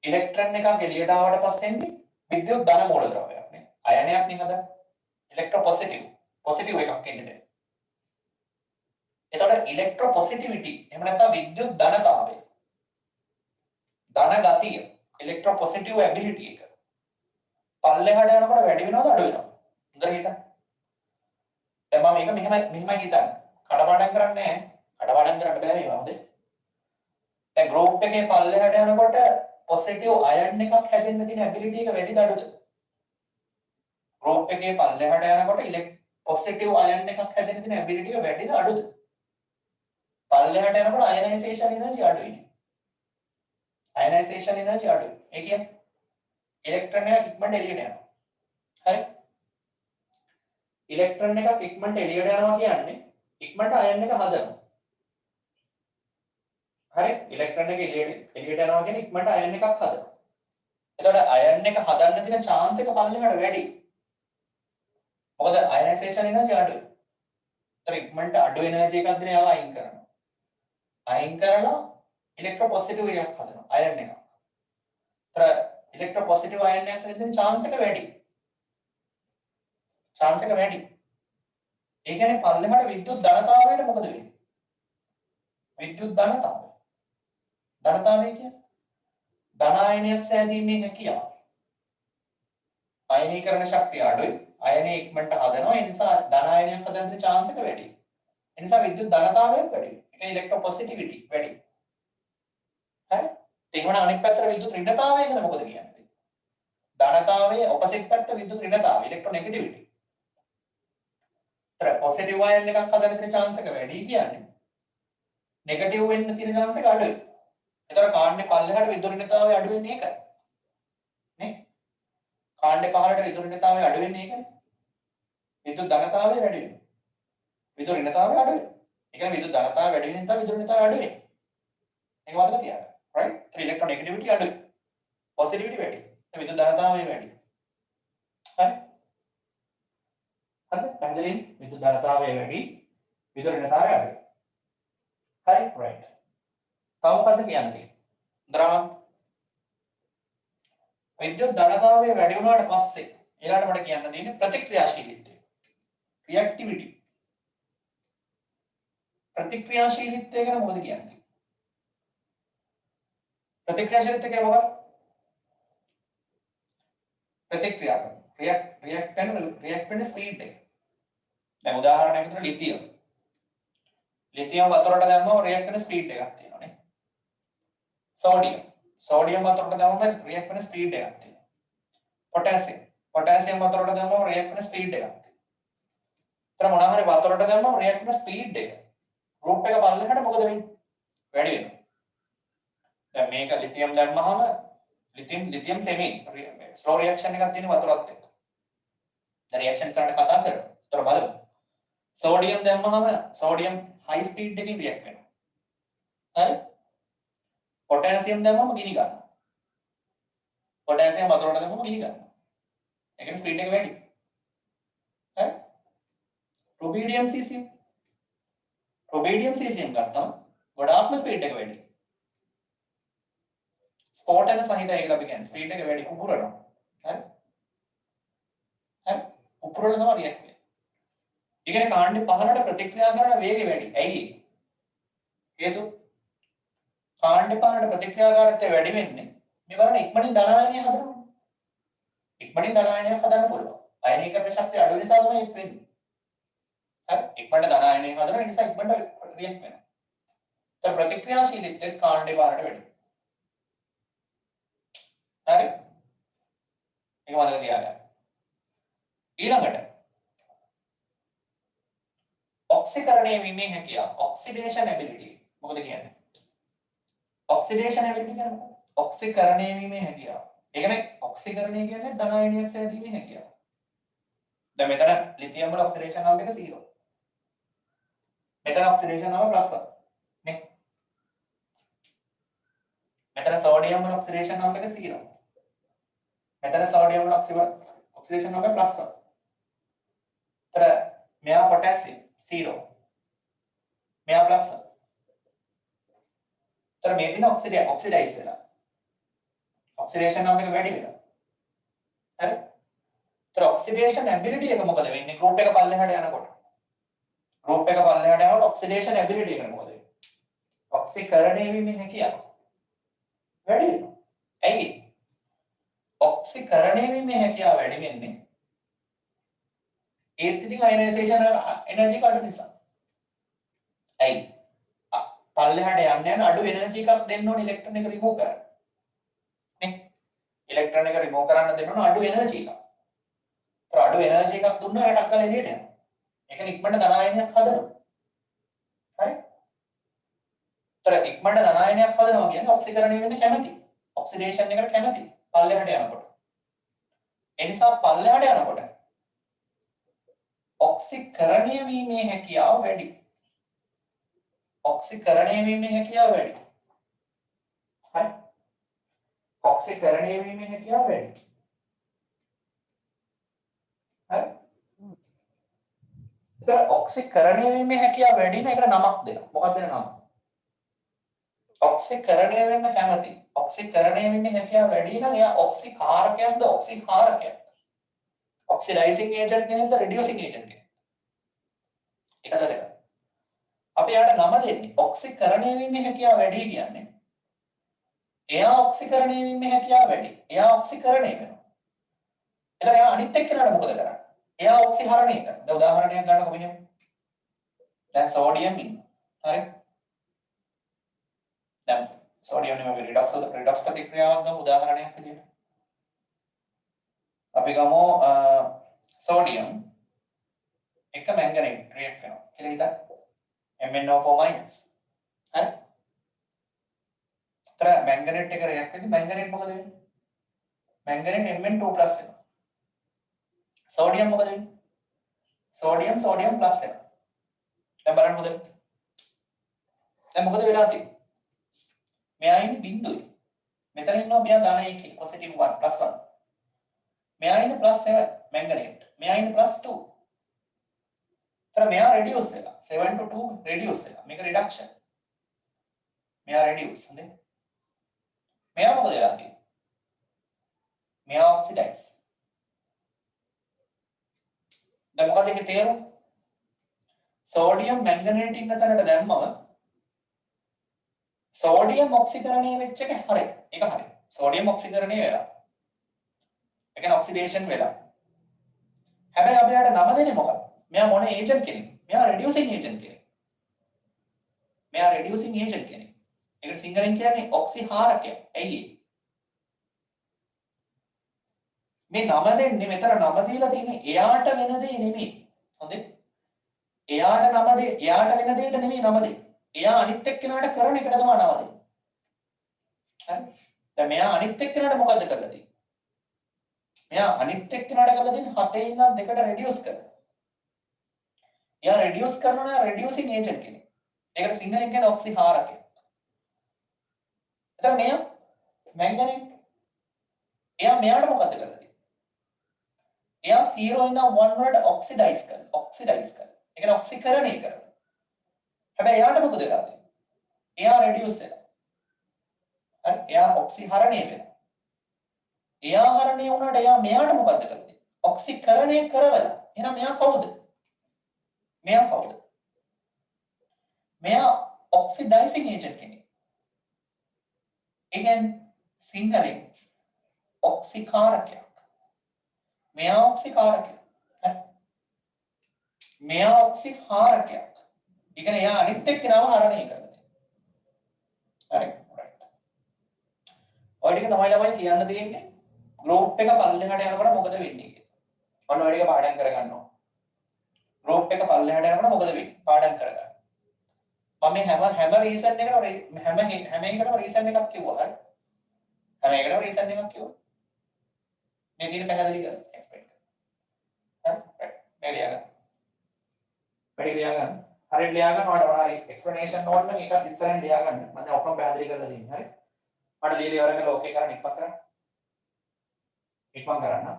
ඉලෙක්ට්‍රෝන එකක් එළියට ආවට පස්සේ එන්නේ විද්‍යුත් ධන මූලද්‍රව්‍යයක් නේ. අයනයක් නේ හදන්නේ. ඉලෙක්ට්‍රෝපොසිටිව්. පොසිටිව් එකක් එන්නේ දැන්. එතකොට ඉලෙක්ට්‍රෝපොසිටිවිටි එහෙම නැත්නම් විද්‍යුත් ධනතාවය. ධන ගතිය, ඉලෙක්ට්‍රෝපොසිටිව් ඇබිලිටි එක. පල්ලෙහාට යනකොට වැඩි වෙනවද අඩු වෙනවද? හොඳට හිතන්න. දැන් මම මේක මෙහෙමයි හිතන්නේ. කඩපාඩම් කරන්නේ නැහැ. කඩපාඩම් කරන්න බෑ මේවා හොඳේ. දැන් ගෲප් එකේ පල්ලෙහාට යනකොට පොසිටිව් අයන් එකක් හැදෙන්න තියෙන ඇබිලිටි එක වැඩිද අඩුද? ගෲප් එකේ පල්ලෙහාට යනකොට පොසිටිව් අයන් එකක් හැදෙන්න තියෙන ඇබිලිටි එක වැඩිද අඩුද? පල්ලෙහාට යනකොට අයනයිසේෂන් එනර්ජි අඩුයි. අයනයිසේෂන් එනර්ජි අඩුයි. ඒ කියන්නේ ඉලෙක්ට්‍රෝන එක ඉක්මනට එළියට යනවා. හරි? ඉලෙක්ට්‍රෝන එකක් ඉක්මනට එළියට යනවා කියන්නේ ඉක්මනට අයන් එක හදනවා. හරි? ඉලෙක්ට්‍රෝන එක එළියට යනවා කියන්නේ ඉක්මනට අයන් එකක් හදනවා. එතකොට අයන් එක හදන්න තියෙන chance එක පල්ලෙහාට වැඩි. මොකද අයනයිසේෂන් එනර්ජි අඩුයි. ඒතර ඉක්මනට අඩු එනර්ජි එකක් දෙන ඒවා අයින් කරනවා. අයින් කරලා ඉලෙක්ට්‍රෝපොසිටිව් එකක් හදනවා අයන් එකක්. ඒතර ඉලෙක්ට්‍රෝපොසිටිව් අයන් එකක් හදන්න chance එක වැඩි. chance එක වැඩි. ඒ කියන්නේ පල්ලෙහාට විද්‍යුත් ධනතාවයට මොකද වෙන්නේ? විද්‍යුත් ධනතාවය. ධනතාවය කියන්නේ ධන ආයනයක් සෑදීමේ හැකියාව. අයනීකරණ ශක්තිය අඩුයි. අයනේ ඉක්මනට හදනවා. ඒ නිසා ධන ආයනයක් හදන්න තියෙන chance එක වැඩි. ඒ නිසා විද්‍යුත් ධනතාවයත් වැඩි. ඒක ඉලෙක්ට්‍රෝපොසිටිවිටි වැඩි. හරි? එහෙනම් අනිත් පැත්තට විද්‍යුත් ඍණතාවය ගැන මොකද කියන්නේ? ධනතාවයේ ඔපොසිට් පැත්ත විද්‍යුත් ඍණතාවය ඉලෙක්ට්‍රෝනෙගටිවිටි. ඒතර පොසිටිව් අයන් එකක් හදන්න තියෙන chance එක වැඩි කියන්නේ නෙගටිව් වෙන්න තියෙන chance එක අඩුයි. ඒතර කාණ්ඩේ පල්ලෙහාට විද්‍යුත් ඍණතාවය අඩු වෙන්නේ ඒකයි. නේ? කාණ්ඩේ පහළට විද්‍යුත් ඍණතාවය අඩු වෙන්නේ ඒකයි. විද්‍යුත් ධනතාවය වැඩි වෙනවා. විද්‍යුත් ඍණතාවය අඩු වෙනවා. ඒ කියන්නේ විද්‍යුත් ධනතාවය වැඩි වෙන නිසා විද්‍යුත් ඍණතාවය අඩු වෙනවා. මේක මතක තියාගන්න. right? ඉලෙක්ට්‍රෝනෙගටිවිටි අඩුයි. පොසිටිවිටි වැඩි. විද්‍යුත් ධනතාවය වැඩි. හරි? හරිද? පැහැදිලි? විද්‍යුත් ධනතාවය වැඩි, විද්‍යුත් ඍණතාවය අඩුයි. හරි? right. තව මොකද්ද කියන්නේ? ද්‍රවණ විද්‍යුත් ධනතාවය වැඩි වුණාට පස්සේ ඊළඟට මට කියන්න තියෙන්නේ ප්‍රතික්‍රියාශීලීත්වය. රියැක්ටිවිටි. ප්‍රතික්‍රියාශීලීත්වය ගැන මොකද කියන්නේ? ප්‍රතික්‍රියාශීලීත්වය කියන්නේ මොකක්ද? ප්‍රතික්‍රියා රියැක්ට් වෙන ස්පීඩ් එක. දැන් උදාහරණයක් විදිහට ලිතියම්. ලිතියම් වතුරට දැම්මම රියැක්ට් වෙන ස්පීඩ් එකක් තියෙනවා නේ. සෝඩියම් වතුරට දැම්මම රියැක්ට් වෙන ස්පීඩ් එකක් තියෙනවා. පොටෑසියම් වතුරට දැම්මම රියැක්ට් වෙන ස්පීඩ් එකක් තියෙනවා. ඒතර මොනවා හරි වතුරට දැම්මම රියැක්ට් වෙන ස්පීඩ් එක ගෲප් එක පල්ලෙහාට මොකද වෙන්නේ? වැඩි වෙනවා. දැන් මේක lithium දැම්මහම lithium semi slow reaction එකක් තියෙන වතුරත් එක්ක. දැන් රියැක්ෂන් ඉස්සරහට කතා කරමු. ඒතර බලමු. සෝඩියම් දැම්මහම සෝඩියම් හයි ස්පීඩ් එකකින් රියැක්ට් වෙනවා. හරි? පොටෑසියම් දැම්මම ගිනි ගන්නවා. පොටෑසියම් වතුරට දැම්මම ගිනි ගන්නවා. ඒ කියන්නේ ස්පීඩ් එක වැඩි. හරි? රුබීඩියම් සීසියම් ගත්තම ගොඩාක්ම ස්පීඩ් එක වැඩි. ස්පෝටන සහිතයි කියලා අපි කියන්නේ ස්පීඩ් එක වැඩි පුපුරනවා. හරි? හරි? පුපුරන තමයි රියැක්ට් වෙන්නේ. ඒ කියන්නේ කාණ්ඩේ පහළට ප්‍රතික්‍රියා කරන වේගය වැඩි. ඇයි? හේතුව කාණ්ඩේ පහළට ප්‍රතික්‍රියාකාරීත්වය වැඩි වෙන්නේ මේ බලන්න ඉක්මනින් ධන ආයනය හදනවා. ඉක්මනින් ධන ආයනයක් හදන්න පුළුවන්. අයනීකරණ ශක්තිය අඩු නිසා තමයි ඒක වෙන්නේ. හරි? ඉක්මනට ධන ආයනය හදනවා ඒ නිසා ඉක්මනට රියැක්ට් වෙනවා. ඒතර ප්‍රතික්‍රියාශීලීත්වය කාණ්ඩේ පහළට වැඩි. හරි? ඒක මතක තියාගන්න. ඊළඟට ඔක්සිකරණය වීමේ හැකියාව ඔක්සිඩේෂන් ඇබිලිටි මොකද කියන්නේ? ඔක්සිඩේෂන් ඇබිලිටි කියන්නේ මොකක්ද? ඔක්සිකරණය වීමේ හැකියාව. ඒ කියන්නේ ඔක්සිකරණය කියන්නේ ධන ආයනයක් සෑදීමේ හැකියාව. දැන් මෙතන ලිතියම් වල ඔක්සිඩේෂන් නම්බර එක 0. මෙතන ඔක්සිඩේෂන් නම්බර +1 නේ. මෙතන සෝඩියම් වල ඔක්සිඩේෂන් නම්බර එක 0. මෙතන සෝඩියම් වල ඔක්සිඩේෂන් නම්බර +1. තර මෙයා පොටෑසියම් 0. මෙයා +1. තර මේ තියෙන ඔක්සිඩයිස් වෙලා. ඔක්සිඩේෂන් නම්බර එක වැඩි වෙනවා. හරි? තර ඔක්සිඩේෂන් ඇබිලිටි එක මොකද වෙන්නේ? ගෲප් එක පල්ලෙහාට යනකොට. ගෲප් එක පල්ලෙහාට යනකොට ඔක්සිඩේෂන් ඇබිලිටි එක මොකද වෙන්නේ? ඔක්සිකරණය වීමේ හැකියාව වැඩි වෙනවා. ඇයි? ඔක්සිකරණය වීමේ හැකියාව වැඩි වෙන්නේ ඒත් ඉතින් අයනයිසේෂන් එනර්ජි එක අඩු නිසා. ඇයි? පල්ලෙහාට යන්න අඩු එනර්ජි එකක් දෙන්න ඕනේ ඉලෙක්ට්‍රෝන එක රිමූව් කරන්න. නේ? ඉලෙක්ට්‍රෝන එක රිමූව් කරන්න දෙන්න ඕන අඩු එනර්ජි එකක්. ඒතර අඩු එනර්ජි එකක් දුන්නා එයාට අක්කල එළියට යනවා. ඒක ඉක්මනට ධන ආයනයක් හදනවා. හරි? ඒතර ඉක්මනට ධන ආයනයක් හදනවා කියන්නේ ඔක්සිකරණය වෙන්න කැමති. ඔක්සිඩේෂන් එකට කැමති. පල්ලෙහාට යනකොට. ඒ නිසා පල්ලෙහාට යනකොට ඔක්සිකරණය වීමේ හැකියාව වැඩි. ඔක්සිකරණය වීමේ හැකියාව වැඩි. හරි? ඔක්සිකරණය වීමේ හැකියාව වැඩි. හරි? ඒතර ඔක්සිකරණය වීමේ හැකියාව වැඩි නම් ඒකට නමක් දෙනවා. මොකක්ද දෙන නම? ඔක්සිකරණය වෙන්න කැමති. ඔක්සිකරණය වෙන්නේ හැකියාව වැඩි නම් එයා ඔක්සිකාරකයක්ද ඔක්සිකාරකයක්ද? ඔක්සිඩයිසිං ඒජන්ට් කෙනෙක්ද රිඩියුසිං ඒජන්ට් කෙනෙක්ද? එකද දෙක. අපි යාට නම දෙන්නේ ඔක්සිකරණය වීමේ හැකියාව වැඩි කියන්නේ. එයා ඔක්සිකරණය වීමේ හැකියාව වැඩි. එයා ඔක්සිකරණය වෙනවා. එතකොට එයා අනිත් එක්කෙනාට මොකද කරන්නේ? එයා ඔක්සිහරණය කරනවා. දැන් උදාහරණයක් ගන්නකො මෙහෙම. දැන් සෝඩියම් ඉන්නවා. හරි? දැන් සෝඩියම් නෙමෙයි රිඩොක්ස් ප්‍රතික්‍රියාවක් ගමු උදාහරණයක් විදියට. අපි ගමු සෝඩියම් එක මැංගනේට් රියැක්ට් වෙනවා කියලා හිතන්න. MnO4-. හරි? තර මැංගනේට් එක රියැක්ට් වෙද්දී මැංගනේට් මොකද වෙන්නේ? මැංගනේට් Mn2+ වෙනවා. සෝඩියම් මොකද වෙන්නේ? සෝඩියම් ප්ලස් වෙනවා. දැන් බලන්න හොඳට. දැන් මොකද වෙලා තියෙන්නේ? මෙයා ඉන්නේ බිඳුවේ. මෙතන ඉන්නවා මෙයා ධන 1 positive 1 +1. මෙයා ඉන්නේ +7 මැංගනේට්. මෙයා ඉන්නේ +2. තර මෙයා reduce වෙලා 7 to 2 reduce වෙලා. මේක reduction. මෙයා reduce හරි. මෙයා මොකද වෙලා තියෙන්නේ? මෙයා ඔක්සිඩයිස්. දැන් මොකද ඒකේ තේරුම? සෝඩියම් මැංගනේට් ඉන්න තැනට දැම්මම සෝඩියම් ඔක්සිකරණය වෙච්ච එක හරි. ඒක හරි. සෝඩියම් ඔක්සිකරණය වෙලා. ඒ කියන්නේ ඔක්සිඩේෂන් වෙලා. හැබැයි අපි යාට නම දෙන්නේ මොකක්ද? මෙයා මොන ඒජන්ට් කෙනෙක්? මෙයා රිඩියුසින් ඒජන්ට් කෙනෙක්. මෙයා රිඩියුසින් ඒජන්ට් කෙනෙක්. ඒකට සිංහලෙන් කියන්නේ ඔක්සිහාරකය. ඇයි ඒ? මේ නම දෙන්නේ මෙතන නම දීලා තියෙන්නේ එයාට වෙන දේ නෙමෙයි. හොඳේ? එයාට වෙන දෙයට නෙමෙයි නම දෙන්නේ. එයා අනිත් එක්කෙනාට කරන එකට තමයි නම දෙන්නේ. හරි? දැන් මෙයා අනිත් එක්කෙනාට මොකද්ද කරලා තියෙන්නේ? මෙයා අනිත් එක්කෙනාට කරලා තියෙන්නේ 7 ඉඳන් 2ට රෙඩියුස් කරනවා. එයා රෙඩියුස් කරනවා නම් රෙඩියුසින් ඒජන්ට් කෙනෙක්. ඒකට සිංහලෙන් කියන්නේ ඔක්සිහාරකය. එතන මෙයා මැංගනේට්. එයා මෙයාට මොකද්ද කරලා තියෙන්නේ? එයා 0 ඉඳන් 1 වලට ඔක්සිඩයිස් කරනවා. ඒ කියන්නේ ඔක්සිකරණය කරනවා. හැබැයි එයාට මොකද වෙලා තියෙන්නේ? එයා රෙඩියුස් වෙනවා. හරි? එයා ඔක්සිහරණය වෙනවා. එයා හරණය වුණාට එයා මෙයාට මොකද්ද කරන්නේ? ඔක්සිකරණය කරවලා. එහෙනම් මෙයා කවුද? මෙයා ඔක්සිඩයිසිං ඒජන්ට් කෙනෙක්. ඒ කියන්නේ සිංහලෙන් ඔක්සිකාරකයක්. මෙයා ඔක්සිකාරකයක්. හරි? මෙයා ඔක්සිහාරකයක්. ඒ කියන්නේ එයා අනිත් එක්කෙනාව හරණය කරනවා. හරි? රයිට්. ඔය ටික තමයි ළමයි කියන්න තියෙන්නේ. ගෲප් එක පල්ලෙහාට යනකොට මොකද වෙන්නේ කියලා. ඔන්න ඔය ටික පාඩම් කරගන්න ඕන. ගෲප් එක පල්ලෙහාට යනකොට මොකද වෙන්නේ? පාඩම් කරගන්න. මම මේ හැම රීසන් එකකම හැම එකකටම රීසන් එකක් කිව්වා. හරි? හැම එකකටම රීසන් එකක් කිව්වා. මේ තියෙන පැහැදිලි කරලා එක්ස්ප්ලেইন කරන්න. හරි? රයිට්. මේ ලියගන්න. වැඩි ලියගන්න. හරියට ලියගන්න ඔයාලට මොනවා හරි එක්ස්ප්ලනේෂන් ඕන නම් ඒකත් ඉස්සරහින් ලියගන්න. මම දැන් ඔක්කොම පැහැදිලි කරලා දෙන්නේ. හරි? මට ලියලා ඉවර කරලා ඕකේ කරන්න ඉක්මන් කරන්න. ඉක්මන් කරන්න.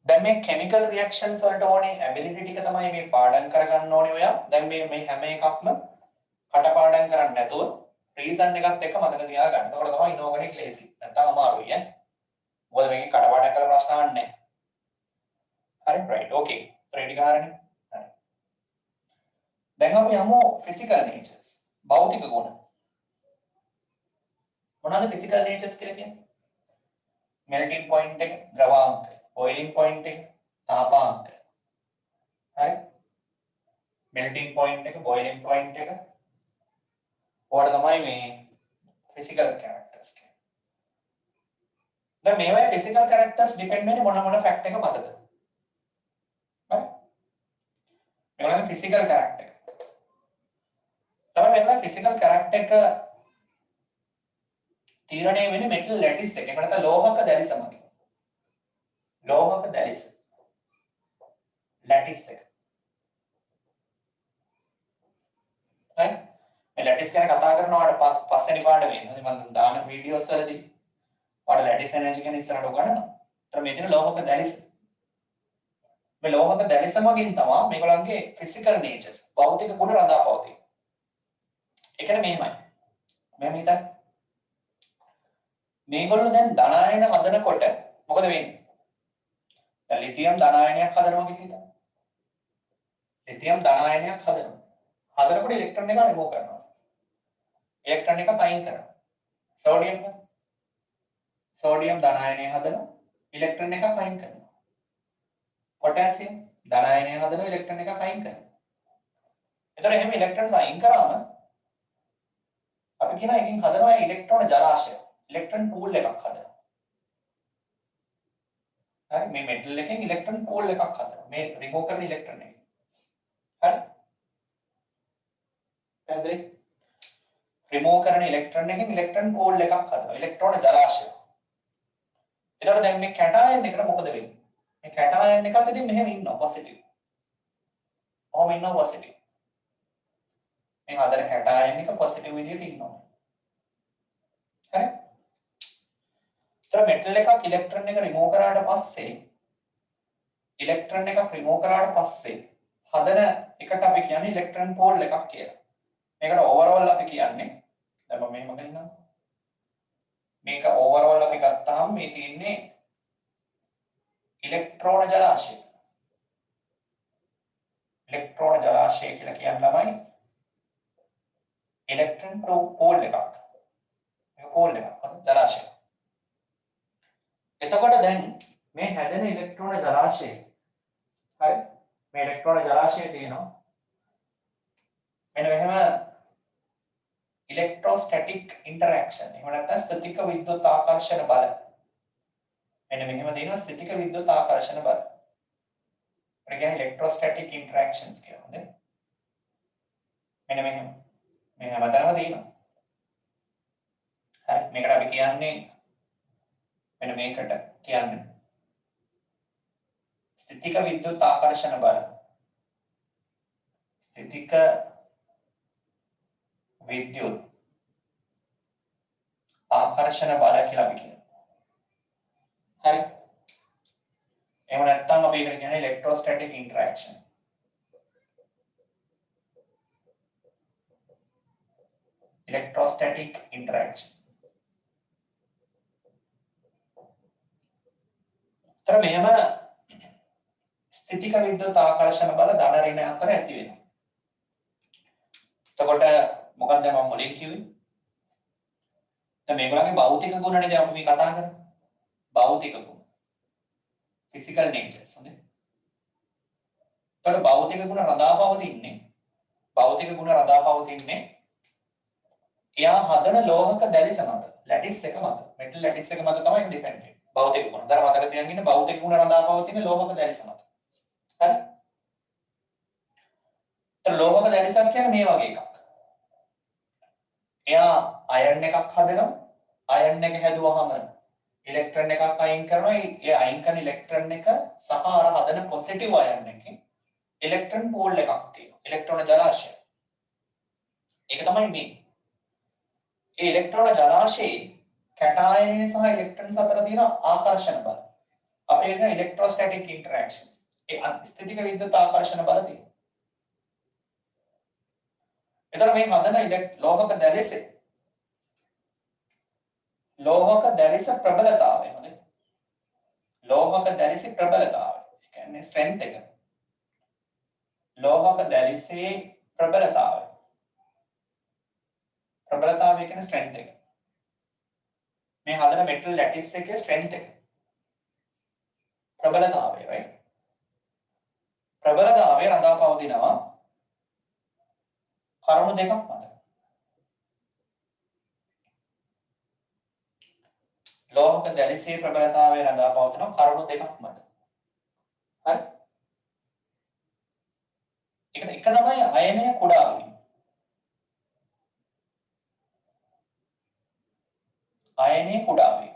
දැන් මේ කෙමිකල් රියැක්ෂන්ස් වලට ඕනේ ඇබිලිටි ටික තමයි මේ පාඩම් කරගන්න ඕනේ ඔයා. දැන් මේ හැම එකක්ම කටපාඩම් කරන්නේ නැතුව රීසන් එකත් එක්ක මතක තියාගන්න. එතකොට තමයි ඉනෝගනික් ලේසි. නැත්නම් අමාරුයි ඈ. මොකද මේකේ කටපාඩම් කරලා ප්‍රශ්න අහන්නේ නැහැ. හරි රයිට් ඕකේ. රෙඩි ගහරනේ. හරි. දැන් අපි යමු ෆිසිකල් නේචර්ස්. භෞතික ගුණ. මොනවාද ෆිසිකල් නේචර්ස් කියලා කියන්නේ? මෙල්ටිං පොයින්ට් එක, ද්‍රවාංක, boiling point එක, තාපාංක. හරි? melting point එක, boiling point එක. ඔයාලා තමයි මේ physical characters කියන්නේ. දැන් මේවායේ physical characters depend වෙන්නේ මොන fact එක මතද? හරි? මේවායේ physical character. තමයි මේවායේ physical character එක තීරණය වෙන්නේ metal lattice එක. ඒකට තමයි ලෝහක දැලිස මගින්. ලෝහක දැලිස ලැටිස් එක. හරි? මේ ලැටිස් ගැන කතා කරනවාට පස්වෙනි පාඩමේ මම දාන වීඩියෝස් වලදී ඔයාලා ලැටිස් එනර්ජි ගැන ඉස්සරහට උගන්වනවා. ඒතර මේ තියෙන ලෝහක දැලිස. මේ ලෝහක දැලිස මගින් තමයි මේගොල්ලන්ගේ ෆිසිකල් නේචර්ස් භෞතික ගුණ රඳාපවතින. ඒ කියන්නේ මෙහෙමයි. මෙහෙම හිතන්න. මේගොල්ලෝ දැන් ධනායන හදනකොට මොකද වෙන්නේ? ලිතියම් ධනායනයක් හදනවා කියලා හිතන්න. ලිතියම් ධනායනයක් හදනවා. හදනකොට ඉලෙක්ට්‍රෝන එක රිමූව් කරනවා. ඉලෙක්ට්‍රෝන එක පයින් කරනවා. සෝඩියම් ධනායනය හදනවා. ඉලෙක්ට්‍රෝන එක පයින් කරනවා. පොටෑසියම් ධනායනය හදනවා. ඉලෙක්ට්‍රෝන එක පයින් කරනවා. එතකොට එහෙම ඉලෙක්ට්‍රෝන්ස් අයින් කරාම අපි කියනවා එකකින් හදනවා ඉලෙක්ට්‍රෝන ජලාශය. ඉලෙක්ට්‍රෝන පූල් එකක් හදනවා. හරි මේ මෙටල් එකෙන් ඉලෙක්ට්‍රෝන පූල් එකක් හදනවා. මේ රිමූව් කරන ඉලෙක්ට්‍රෝන එක. හරි? පැහැදිලි? රිමූව් කරන ඉලෙක්ට්‍රෝන එකෙන් ඉලෙක්ට්‍රෝන පූල් එකක් හදනවා. ඉලෙක්ට්‍රෝන ජලාශය. එතකොට දැන් මේ කැටායන් එකට මොකද වෙන්නේ? මේ කැටායන් එකත් ඉතින් මෙහෙම ඉන්නවා පොසිටිව්. ඔහොම ඉන්නවා පොසිටිව්. මේ හදන කැටායන් එක පොසිටිව් විදියට ඉන්නවා. හරි? මෙටල් එකක් ඉලෙක්ට්‍රෝන එක රිමූව් කරාට පස්සේ හදන එකට අපි කියන්නේ ඉලෙක්ට්‍රෝන පෝල් එකක් කියලා. මේකට ඕවරෝල් අපි කියන්නේ දැන් මම මෙහෙම කියන්නම්. මේක ඕවරෝල් අපි ගත්තාම මේ තියෙන්නේ ඉලෙක්ට්‍රෝන ජලාශය. ඉලෙක්ට්‍රෝන ජලාශය කියලා කියන ළමයි ඉලෙක්ට්‍රෝන පෝල් එකක්. මේක පෝල් එකක්. ජලාශය. එතකොට දැන් මේ හැදෙන ඉලෙක්ට්‍රෝන ජලාශය හරි මේ ඉලෙක්ට්‍රෝන ජලාශය තියෙනවා මෙන්න මෙහෙම ඉලෙක්ට්‍රෝස්ටැටික් ඉන්ටරැක්ෂන් එහෙම නැත්නම් ස්ථිතික විද්‍යුත් ආකර්ෂණ බල මෙන්න මෙහෙම දෙනවා ස්ථිතික විද්‍යුත් ආකර්ෂණ බල ඒ කියන්නේ ඉලෙක්ට්‍රෝස්ටැටික් ඉන්ටරැක්ෂන්ස් කියලා හොඳේ මෙන්න මෙහෙම මේ හැමතැනම තියෙනවා හරි මේකට අපි කියන්නේ මෙන්න මේකට කියන්නේ ස්ථිතික විද්‍යුත් ආකර්ෂණ බල ස්ථිතික විද්‍යුත් ආකර්ෂණ බල කියලා අපි කියනවා. හරි. එහෙම නැත්නම් අපි ඒකට කියන්නේ ඉලෙක්ට්‍රෝස්ටැටික් ඉන්ටරැක්ෂන්. ඉලෙක්ට්‍රෝස්ටැටික් ඉන්ටරැක්ෂන්. තර මෙහෙම ස්ථිතික විද්‍යුත් ආකර්ෂණ බල ධන ඍණ අතර ඇති වෙනවා. එතකොට මොකක්ද මම මුලින් කිව්වේ? දැන් මේගොල්ලන්ගේ භෞතික ගුණනේ දැන් අපි මේ කතා කරන්නේ. භෞතික ගුණ. physical natures හොඳේ. එතකොට භෞතික ගුණ රඳාපවතින්නේ භෞතික ගුණ රඳාපවතින්නේ එයා හදන ලෝහක දැලිස මත ලැටිස් එක මත මෙටල් ලැටිස් එක මත තමයි ඩිපෙන්ඩ් වෙන්නේ. භෞතික ගුණ. දර මතක තියාගෙන ඉන්න භෞතික ගුණ රඳාපවතින ලෝහක දැලිස මත. හරි. ඒත් ලෝහක දැලිසක් කියන්නේ මේ වගේ එකක්. එයා අයර්න් එකක් හදනවා. අයර්න් එක හැදුවහම ඉලෙක්ට්‍රෝන එකක් අයින් කරනවා. ඒ අයින් කරන ඉලෙක්ට්‍රෝන එක සහ අර හදන පොසිටිව් අයර්න් එකේ ඉලෙක්ට්‍රෝන පෝල් එකක් තියෙනවා. ඉලෙක්ට්‍රෝන ජලාශය. ඒක තමයි මේ. ඒ ඉලෙක්ට්‍රෝන ජලාශයේ කැටායනය සහ ඉලෙක්ට්‍රෝන්ස් අතර තියෙන ආකර්ෂණ බල. අපේ කියන ඉලෙක්ට්‍රෝස්ටැටික් ඉන්ටරැක්ෂන්ස්. ඒ ස්ථිතික විද්‍යුත් ආකර්ෂණ බල තියෙනවා. එතන මේ හදන ලෝහක දැලිස ප්‍රබලතාවය හොඳයි. ලෝහක දැලිසි ප්‍රබලතාවය. ඒ කියන්නේ ස්ට්‍රෙන්ත් එක. ලෝහක දැලිසේ ප්‍රබලතාවය. ප්‍රබලතාවය කියන්නේ ස්ට්‍රෙන්ත් එක. මේ හදන මෙටල් ලැටිස් එකේ ස්ට්‍රෙන්ත් එක. ප්‍රබලතාවය right. ප්‍රබලතාවය රඳාපවතිනවා කරුණු දෙකක් මත. ලෝහක දැලිසේ ප්‍රබලතාවය රඳාපවතින කරුණු දෙකක් මත. හරි. එක තමයි අයනය කුඩා වීම. අයනය කුඩා වීම.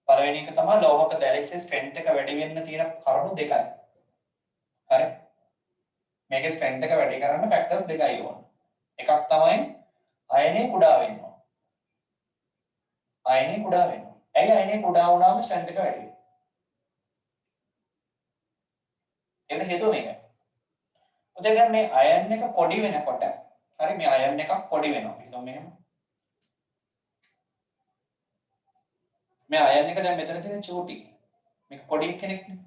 පළවෙනි එක තමයි ලෝහක දැලිසේ ස්ට්‍රෙන්ත් එක වැඩි වෙන්න තියෙන කරුණු දෙකයි. හරි. මේකේ ස්ට්‍රෙන්ත් එක වැඩි කරන්න ෆැක්ටර්ස් දෙකයි ඕන. එකක් තමයි අයනය කුඩා වෙන්න ඕන. අයනය කුඩා වෙනවා. ඇයි අයනය කුඩා වුණාම ස්ට්‍රෙන්ත් එක වැඩි වෙන්නේ? ඒකට හේතුව මේකයි. පුතේ දැන් මේ අයන් එක පොඩි වෙනකොට හරි මේ අයන් එකක් පොඩි වෙනවා. හිතමු මෙහෙම. මේ අයන් එක දැන් මෙතන තියෙන චූටි. මේක පොඩි කෙනෙක් නේ.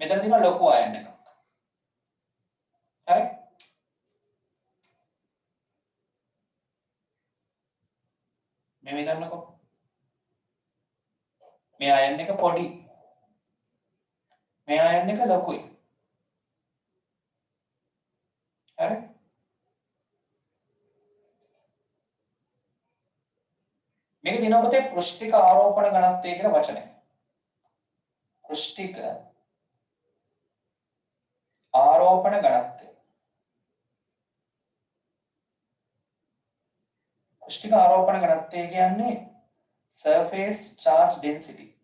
මෙතන තියෙන ලොකු අයන් එකක්. හරි? මේ හිතන්නකෝ. මේ අයන් එක පොඩි. මේ අයන් එක ලොකුයි. හරි? මේක දිනන පොතේ පෘෂ්ඨික ආරෝපණ ඝනත්වය කියන වචනය. පෘෂ්ඨික ආරෝපණ ඝනත්වය. පෘෂ්ඨික ආරෝපණ ඝනත්වය කියන්නේ surface charge density.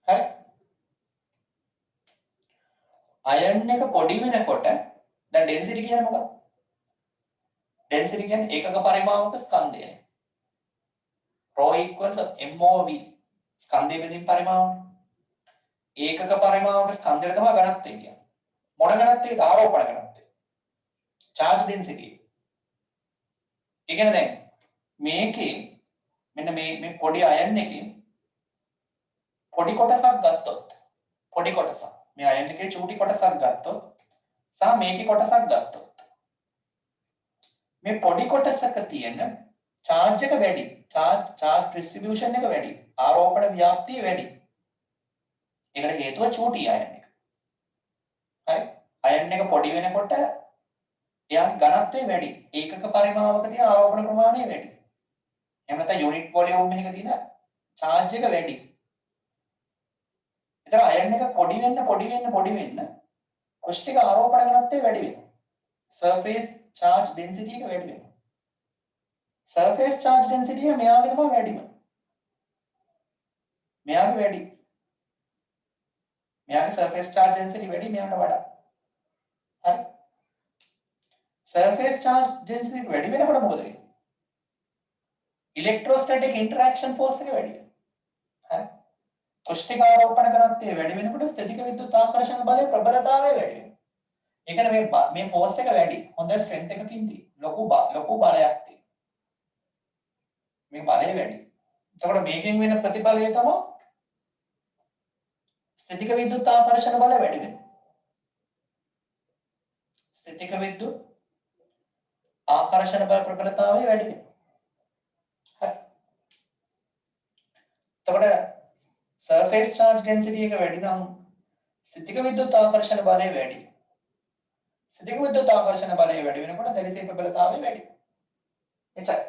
හරි. අයන් එක පොඩි වෙනකොට දැන් density කියන්නේ මොකක්ද? density කියන්නේ ඒකක පරිමාවක ස්කන්ධය. Rho equals MOV ස්කන්ධය බෙදීම් පරිමාවනේ. ඒකක පරිමාවක ස්කන්ධයට තමයි ඝනත්වය කියන්නේ. මොන ඝනත්වයද? ආරෝපණ ඝනත්වය. charge density. ඒ කියන්නේ දැන් මේකේ මෙන්න මේ පොඩි අයන් එකේ පොඩි කොටසක් ගත්තොත් පොඩි කොටසක් මේ අයන් එකේ චූටි කොටසක් ගත්තොත් සහ මේකේ කොටසක් ගත්තොත් මේ පොඩි කොටසක තියෙන charge එක වැඩි. charge distribution එක වැඩි. ආරෝපණ ව්‍යාප්තිය වැඩි. ඒකට හේතුව චූටි අයන් එක. හරි. අයන් එක පොඩි වෙනකොට එයාගේ ඝනත්වය වැඩි. ඒකක පරිමාවක තියෙන ආරෝපණ ප්‍රමාණය වැඩි. එහෙම නැත්නම් යුනිට් වොලියුම් එකක තියෙන charge එක වැඩි. ඒතර අයන් එක පොඩි වෙන්න කුෂ්ඨික ආරෝපණ ඝනත්වය වැඩි වෙනවා. surface charge density එක වැඩි වෙනවා. surface charge density එක මෙයාගේ තමයි වැඩිම. මෙයාගේ වැඩි. මෙයාගේ surface charge density වැඩි මෙයාට වඩා. හරි. surface charge density වැඩි වෙනකොට මොකද වෙන්නේ? electrostatic interaction force එක වැඩි වෙනවා. හරි. කුෂ්ඨික ආරෝපණ ඝනත්වය වැඩි වෙනකොට ස්ථිතික විද්‍යුත් ආකර්ෂණ බලයේ ප්‍රබලතාවය වැඩි වෙනවා. ඒ කියන්නේ මේ force එක වැඩි. හොඳ strength එකකින් තියෙනවා. ලොකු බලයක් තියෙනවා. මේ බලය වැඩි. එතකොට මේකෙන් වෙන ප්‍රතිඵලය තමයි ස්ථිතික විද්‍යුත් ආකර්ෂණ බලය වැඩි වෙනවා. ස්ථිතික විද්‍යුත් ආකර්ෂණ බල ප්‍රබලතාවය වැඩි වෙනවා. හරි. එතකොට surface charge density එක වැඩි නම් ස්ථිතික විද්‍යුත් ආකර්ෂණ බලය වැඩි. ස්ථිතික විද්‍යුත් ආකර්ෂණ බලය වැඩි වෙනකොට දැඩිසේ ප්‍රබලතාවය වැඩි. එච්චරයි.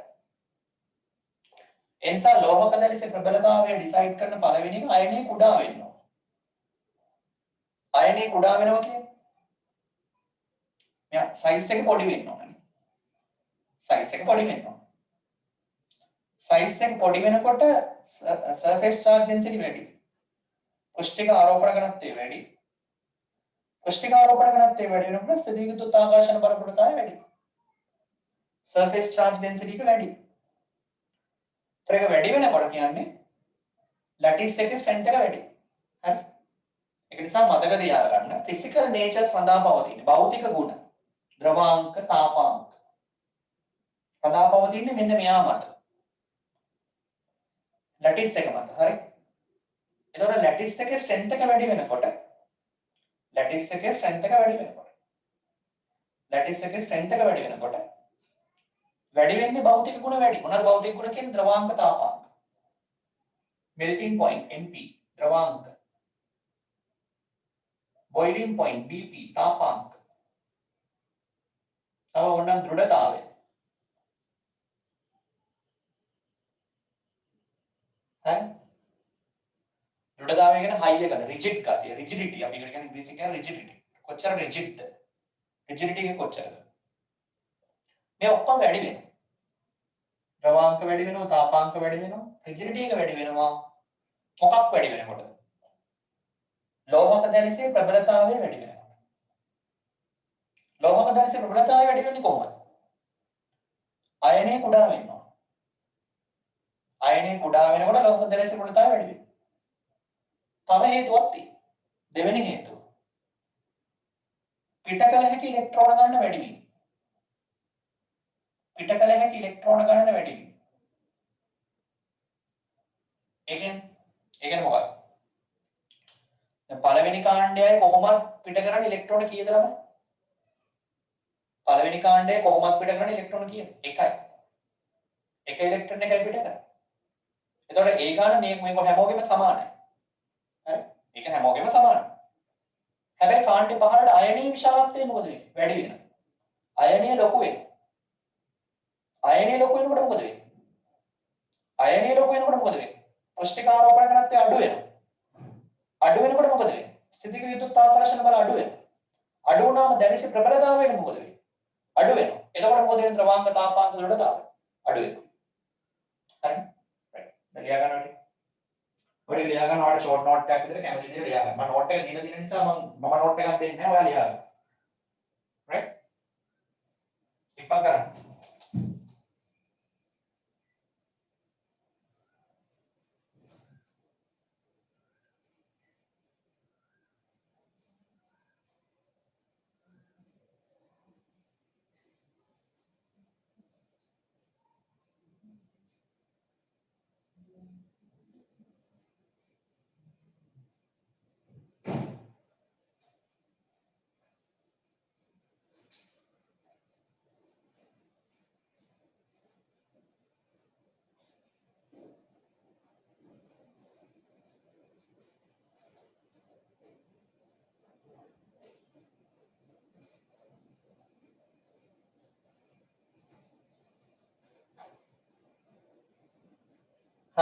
එනිසා ලෝහක දැඩිසේ ප්‍රබලතාවය ඩිසයිඩ් කරන පළවෙනි එක අයනය කුඩා වෙන්න ඕන. අයනය කුඩා වෙනවා කියන්නේ මෙයා සයිස් එක පොඩි වෙන්න ඕනේ. සයිස් එක පොඩි වෙන්න ඕනේ. සයිස් එක පොඩි වෙනකොට surface charge density වැඩි. කුෂ්ඨික ආරෝපණ ඝනත්වය වැඩි. කුෂ්ඨික ආරෝපණ ඝනත්වය වැඩි වෙනකොට ස්ථිතික විද්‍යුත් ආකර්ෂණ බල ප්‍රබලතාවය වැඩි. surface charge density එක වැඩි. ඒක වැඩි වෙනකොට කියන්නේ ලැටිස් එකේ ස්ට්‍රෙන්ත් එක වැඩි. හරි. ඒක නිසා මතක තියාගන්න ෆිසිකල් නේචර් සඳහා පවතින භෞතික ගුණ ද්‍රවාංක තාපාංක සඳහා පවතින්නේ මෙන්න මෙයා මත. ලැටිස් එක මත. හරි. එතකොට ලැටිස් එකේ ස්ට්‍රෙන්ත් එක වැඩි වෙනකොට ලැටිස් එකේ ස්ට්‍රෙන්ත් එක වැඩි වෙනකොට වැඩි වෙන්නේ භෞතික ගුණ වැඩි. මොනවාද භෞතික ගුණ කියන්නේ? ද්‍රවාංක තාපාංක. melting point Np ද්‍රවාංක. boiling point Bp තාපාංක. තව ඕනනම් දෘಢතාවය. හරි. දෘಢතාවය කියන්නේ high එකද? rigid ගතිය. rigidity අපි කියන්නේ ඉංග්‍රීසියෙන් කියන rigidity. කොච්චර rigidද? rigidity එක කොච්චරද? මේ ඔක්කොම වැඩි වෙනවා. ද්‍රවාංක වැඩි වෙනවා, තාපාංක වැඩි වෙනවා, rigidity එක වැඩි වෙනවා. මොකක් වැඩි වෙනකොටද? ලෝහක දැලිසේ ප්‍රබලතාවය වැඩි වෙනවා. ලෝහක දැලිසේ ප්‍රබලතාවය වැඩි වෙන්නේ කොහොමද? අයනය කුඩා වෙනවා. අයනය කුඩා වෙනකොට ලෝහක දැලිසේ ප්‍රබලතාවය වැඩි වෙනවා. තව හේතුවක් තියෙනවා. දෙවෙනි හේතුව. පිටකල හැකි ඉලෙක්ට්‍රෝන ගණන වැඩි වීම. පිටකල හැකි ඉලෙක්ට්‍රෝන ගණන වැඩි වීම. ඒ කියන්නේ මොකක්ද? දැන් පළවෙනි කාණ්ඩයයි කොහොමද පිට කරන්නේ ඉලෙක්ට්‍රෝන කීයද ළමයි? පළවෙනි කාණ්ඩයේ කොහොමද පිට කරන්නේ ඉලෙක්ට්‍රෝන කීයද? 1යි. 1 ඉලෙක්ට්‍රෝන එකයි පිට කරන්නේ. එතකොට ඒ ගාන මේක හැමෝගෙම සමානයි. හරි? ඒක හැමෝගෙම සමානයි. හැබැයි කාණ්ඩේ පහළට අයනීය විශාලත්වය මොකද වෙන්නේ? වැඩි වෙනවා. අයනීය ලොකු වෙනවා. අයනීය ලොකු වෙනකොට මොකද වෙන්නේ? අයනීය ලොකු වෙනකොට මොකද වෙන්නේ? කුෂ්ඨික ආරෝපණ ඝනත්වය අඩු වෙනවා. අඩු වෙනකොට මොකද වෙන්නේ? ස්ථිතික විද්‍යුත් ආකර්ෂණ බල අඩු වෙනවා. අඩු වුණාම දැඩිසේ ප්‍රබලතාවය වෙන මොකද වෙන්නේ? අඩු වෙනවා. එතකොට මොකද වෙන්නේ? ද්‍රවාංක තාපාංක දෘಢතාවය අඩු වෙනවා. හරි? රයිට්. දැන් ලියා ගන්න ඕනේ. ඔය ලියා ගන්න ඔයාලට ෂෝට් නෝට් එකක් විතර කැමති විදිහට ලියා ගන්න. මම නෝට් එක දීලා තියෙන නිසා මම නෝට් එකක් දෙන්නේ නැහැ. ඔයා ලියා ගන්න. රයිට්? ඉක්මන් කරන්න.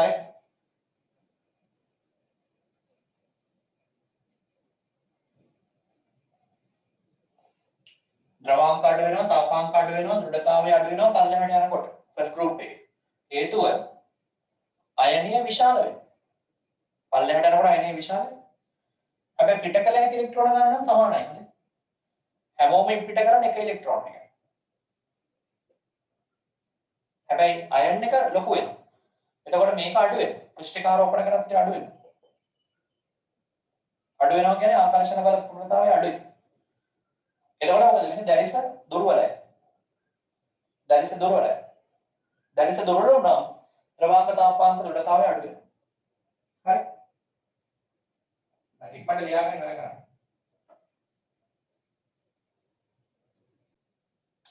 හරි ද්‍රවාංක අඩු වෙනවා තාපාංක අඩු වෙනවා දෘಢතාවය අඩු වෙනවා පල්ලෙහාට යනකොට ෆස්ට් ගෲප් එකේ හේතුව අයනිය විශාල වෙනවා පල්ලෙහාට යනකොට අයනිය විශාල වෙනවා හැබැයි පිට කළ හැකි ඉලෙක්ට්‍රෝන ගන්න නම් සමානයි නේද හැමෝම පිට කරන එක ඉලෙක්ට්‍රෝන එකයි හැබැයි අයන් එක ලොකු වෙනවා එතකොට මේක අඩු වෙනවා කුෂ්ඨිකාරෝපණ කරත් අඩු වෙනවා කියන්නේ ආකර්ෂණ බල පූර්ණතාවය අඩුයි එතකොට මොකද වෙන්නේ දැරිස දුර්වලයි දැරිස දුර්වල වුණා ද්‍රවාංක තාපාංක දෘಢතාවය අඩු වෙනවා හරි ඉක්මනට ලියාගෙන ඉවර කරන්න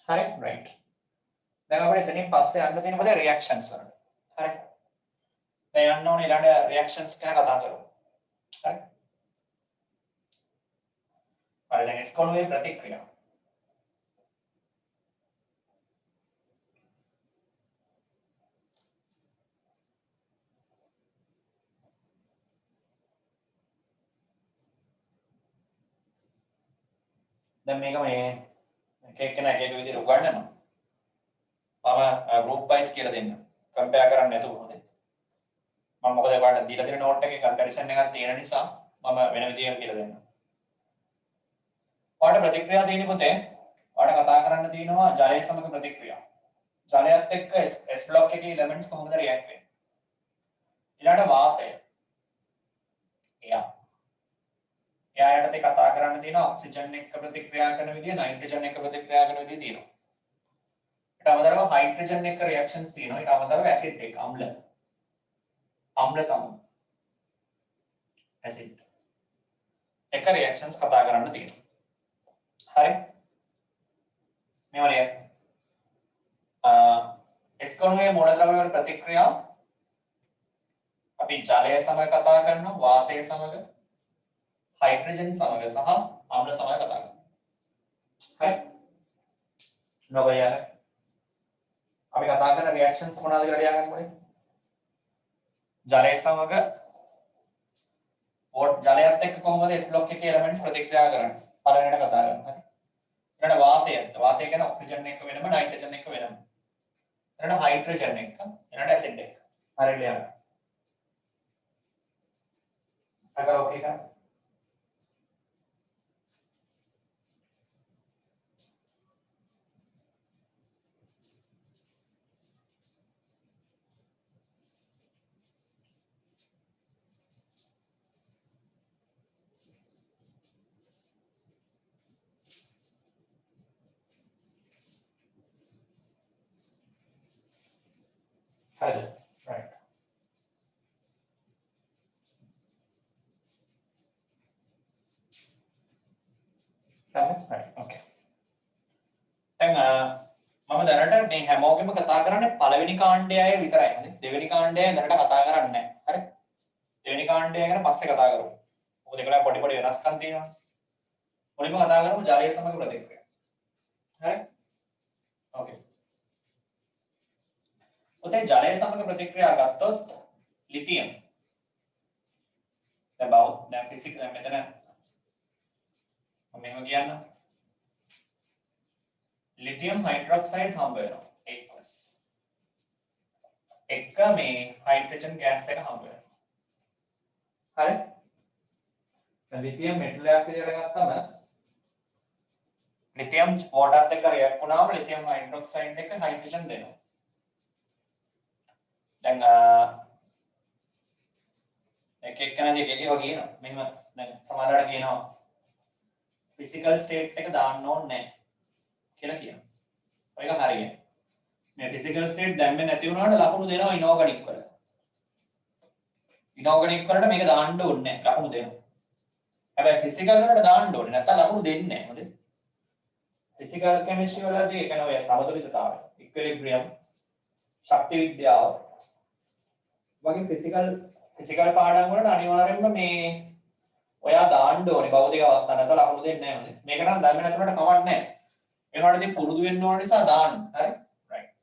හරි රයිට් දැන් අපිට එතනින් පස්සේ යන්න තියෙන මොකද රියැක්ෂන්ස් වලට හරි දැන් යන්න ඕනේ ඊළඟ රියැක්ෂන්ස් ගැන කතා කරමු හරි හරි දැන් ස්කොනුවේ ප්‍රතික්‍රියා දැන් මේක මේ එක එක විදිහට උගන්වනවා මම group wise කියලා දෙන්න කම්පෙයාර් කරන්න නැතුව හොඳයි මම මොකද ඔයාලට දීලා තියෙන නෝට් එකේ කම්පැරිසන් එකක් තියෙන නිසා මම වෙන විදිහකට කියලා දෙන්නම් ඔයාලට ප්‍රතික්‍රියා තියෙන පොතේ ඔයාලට කතා කරන්න තියෙනවා ජලය සමග ප්‍රතික්‍රියා ජලයත් එක්ක S block එකේ elements කොහොමද react වෙන්නේ ඊළඟට වාතය එයාට කතා කරන්න තියෙනවා ඔක්සිජන් එක්ක ප්‍රතික්‍රියා කරන විදිය නයිට්‍රජන් එක්ක ප්‍රතික්‍රියා කරන විදිය තියෙනවා ඊට අමතරව හයිඩ්‍රජන් එක්ක රියැක්ෂන්ස් තියෙනවා ඊට අමතරව ඇසිඩ් එක්ක අම්ල සම ඇසිඩ් එක්ක රියැක්ෂන්ස් කතා කරන්න තියෙනවා හරි මේ වගේ එස්කොනුවේ මූලද්‍රව්‍ය වල ප්‍රතික්‍රියා අපි ජලය සමග කතා කරනවා වාතය සමග हाइड्रोजन समग्र सह आम्ल समग्र कथा है नो भैया अभी कथा करना रिएक्शंस මොනවාද කියලා ලියා ගන්න ඕනේ ජලය සමග ජලයත් එක්ක කොහොමද S block එකේ elements ප්‍රතික්‍රියා කරන්නේ පළවෙනිට කතා කරමු හරි ඊළඟ වාතය කියන්නේ ඔක්සිජන් එක්ක වෙනම නයිට්‍රජන් එක්ක වෙනම ඊළඟ හයිඩ්‍රජන් එක්ක ඊළඟ ඇසිඩ් එක්ක හරි ලියා ගන්න අර ඕකේ का right okay දැන් මම දැනට මේ හැමෝගෙම කතා කරන්නේ පළවෙනි කාණ්ඩය අය විතරයි හරි දෙවෙනි කාණ්ඩය දැනට කතා කරන්නේ නැහැ හරි දෙවෙනි කාණ්ඩය ගැන පස්සේ කතා කරමු මොකද ඒකලා පොඩි වෙනස්කම් තියෙනවා මුලින්ම කතා කරමු ජලය සමග ප්‍රතික්‍රියා හරි okay උතේ ජලය සමග ප්‍රතික්‍රියා ගත්තොත් ලිතියම් දැන් ෆිසික්ස් මෙතන මම එහෙම කියන්න ලිතියම් හයිඩ්‍රොක්සයිඩ් හම්බ වෙනවා 8+ එක මේ හයිඩ්‍රජන් ගෑස් එක හම්බ වෙනවා හරි දැන් ලිතියම් මෙටල් එකක් විදිහට ගත්තම ලිතියම් වෝටර් එක්ක රියැක්ට් වුණාම ලිතියම් හයිඩ්‍රොක්සයිඩ් එක හයිඩ්‍රජන් දෙනවා දැන් එක කෙනාගේ එක කියනවා මෙහෙම දැන් සමහරවිට කියනවා ෆිසිකල් ස්ටේට් එක දාන්න ඕනේ නැහැ කියලා කියනවා. ඒක හරියයි. මේ ෆිසිකල් ස්ටේට් දැම්මේ නැති වුණාට ලකුණු දෙනවා ඉනෝගනික් වල. ඉනෝගනික් වලට මේක දාන්න ඕනේ නැහැ ලකුණු දෙනවා. හැබැයි ෆිසිකල් වලට දාන්න ඕනේ නැත්නම් ලකුණු දෙන්නේ නැහැ. හොඳේ. ෆිසිකල් කෙමිස්ට්‍රි වලදී ඒක නෝ සමතුලිතතාවය, ඉක්විලිබ්‍රියම්, ශක්ති විද්‍යාව වගේ ෆිසිකල් පාඩම් වලට අනිවාර්යයෙන්ම මේ ඔයා දාන්න ඕනේ භෞතික අවස්ථා නැත්නම් ලකුණු දෙන්නේ නැහැ. මේක නම් දැම්මේ නැතුනට කමක් නැහැ. ඒකට ඉතින් පුරුදු වෙන්න ඕන නිසා දාන්න. හරි? රයිට්.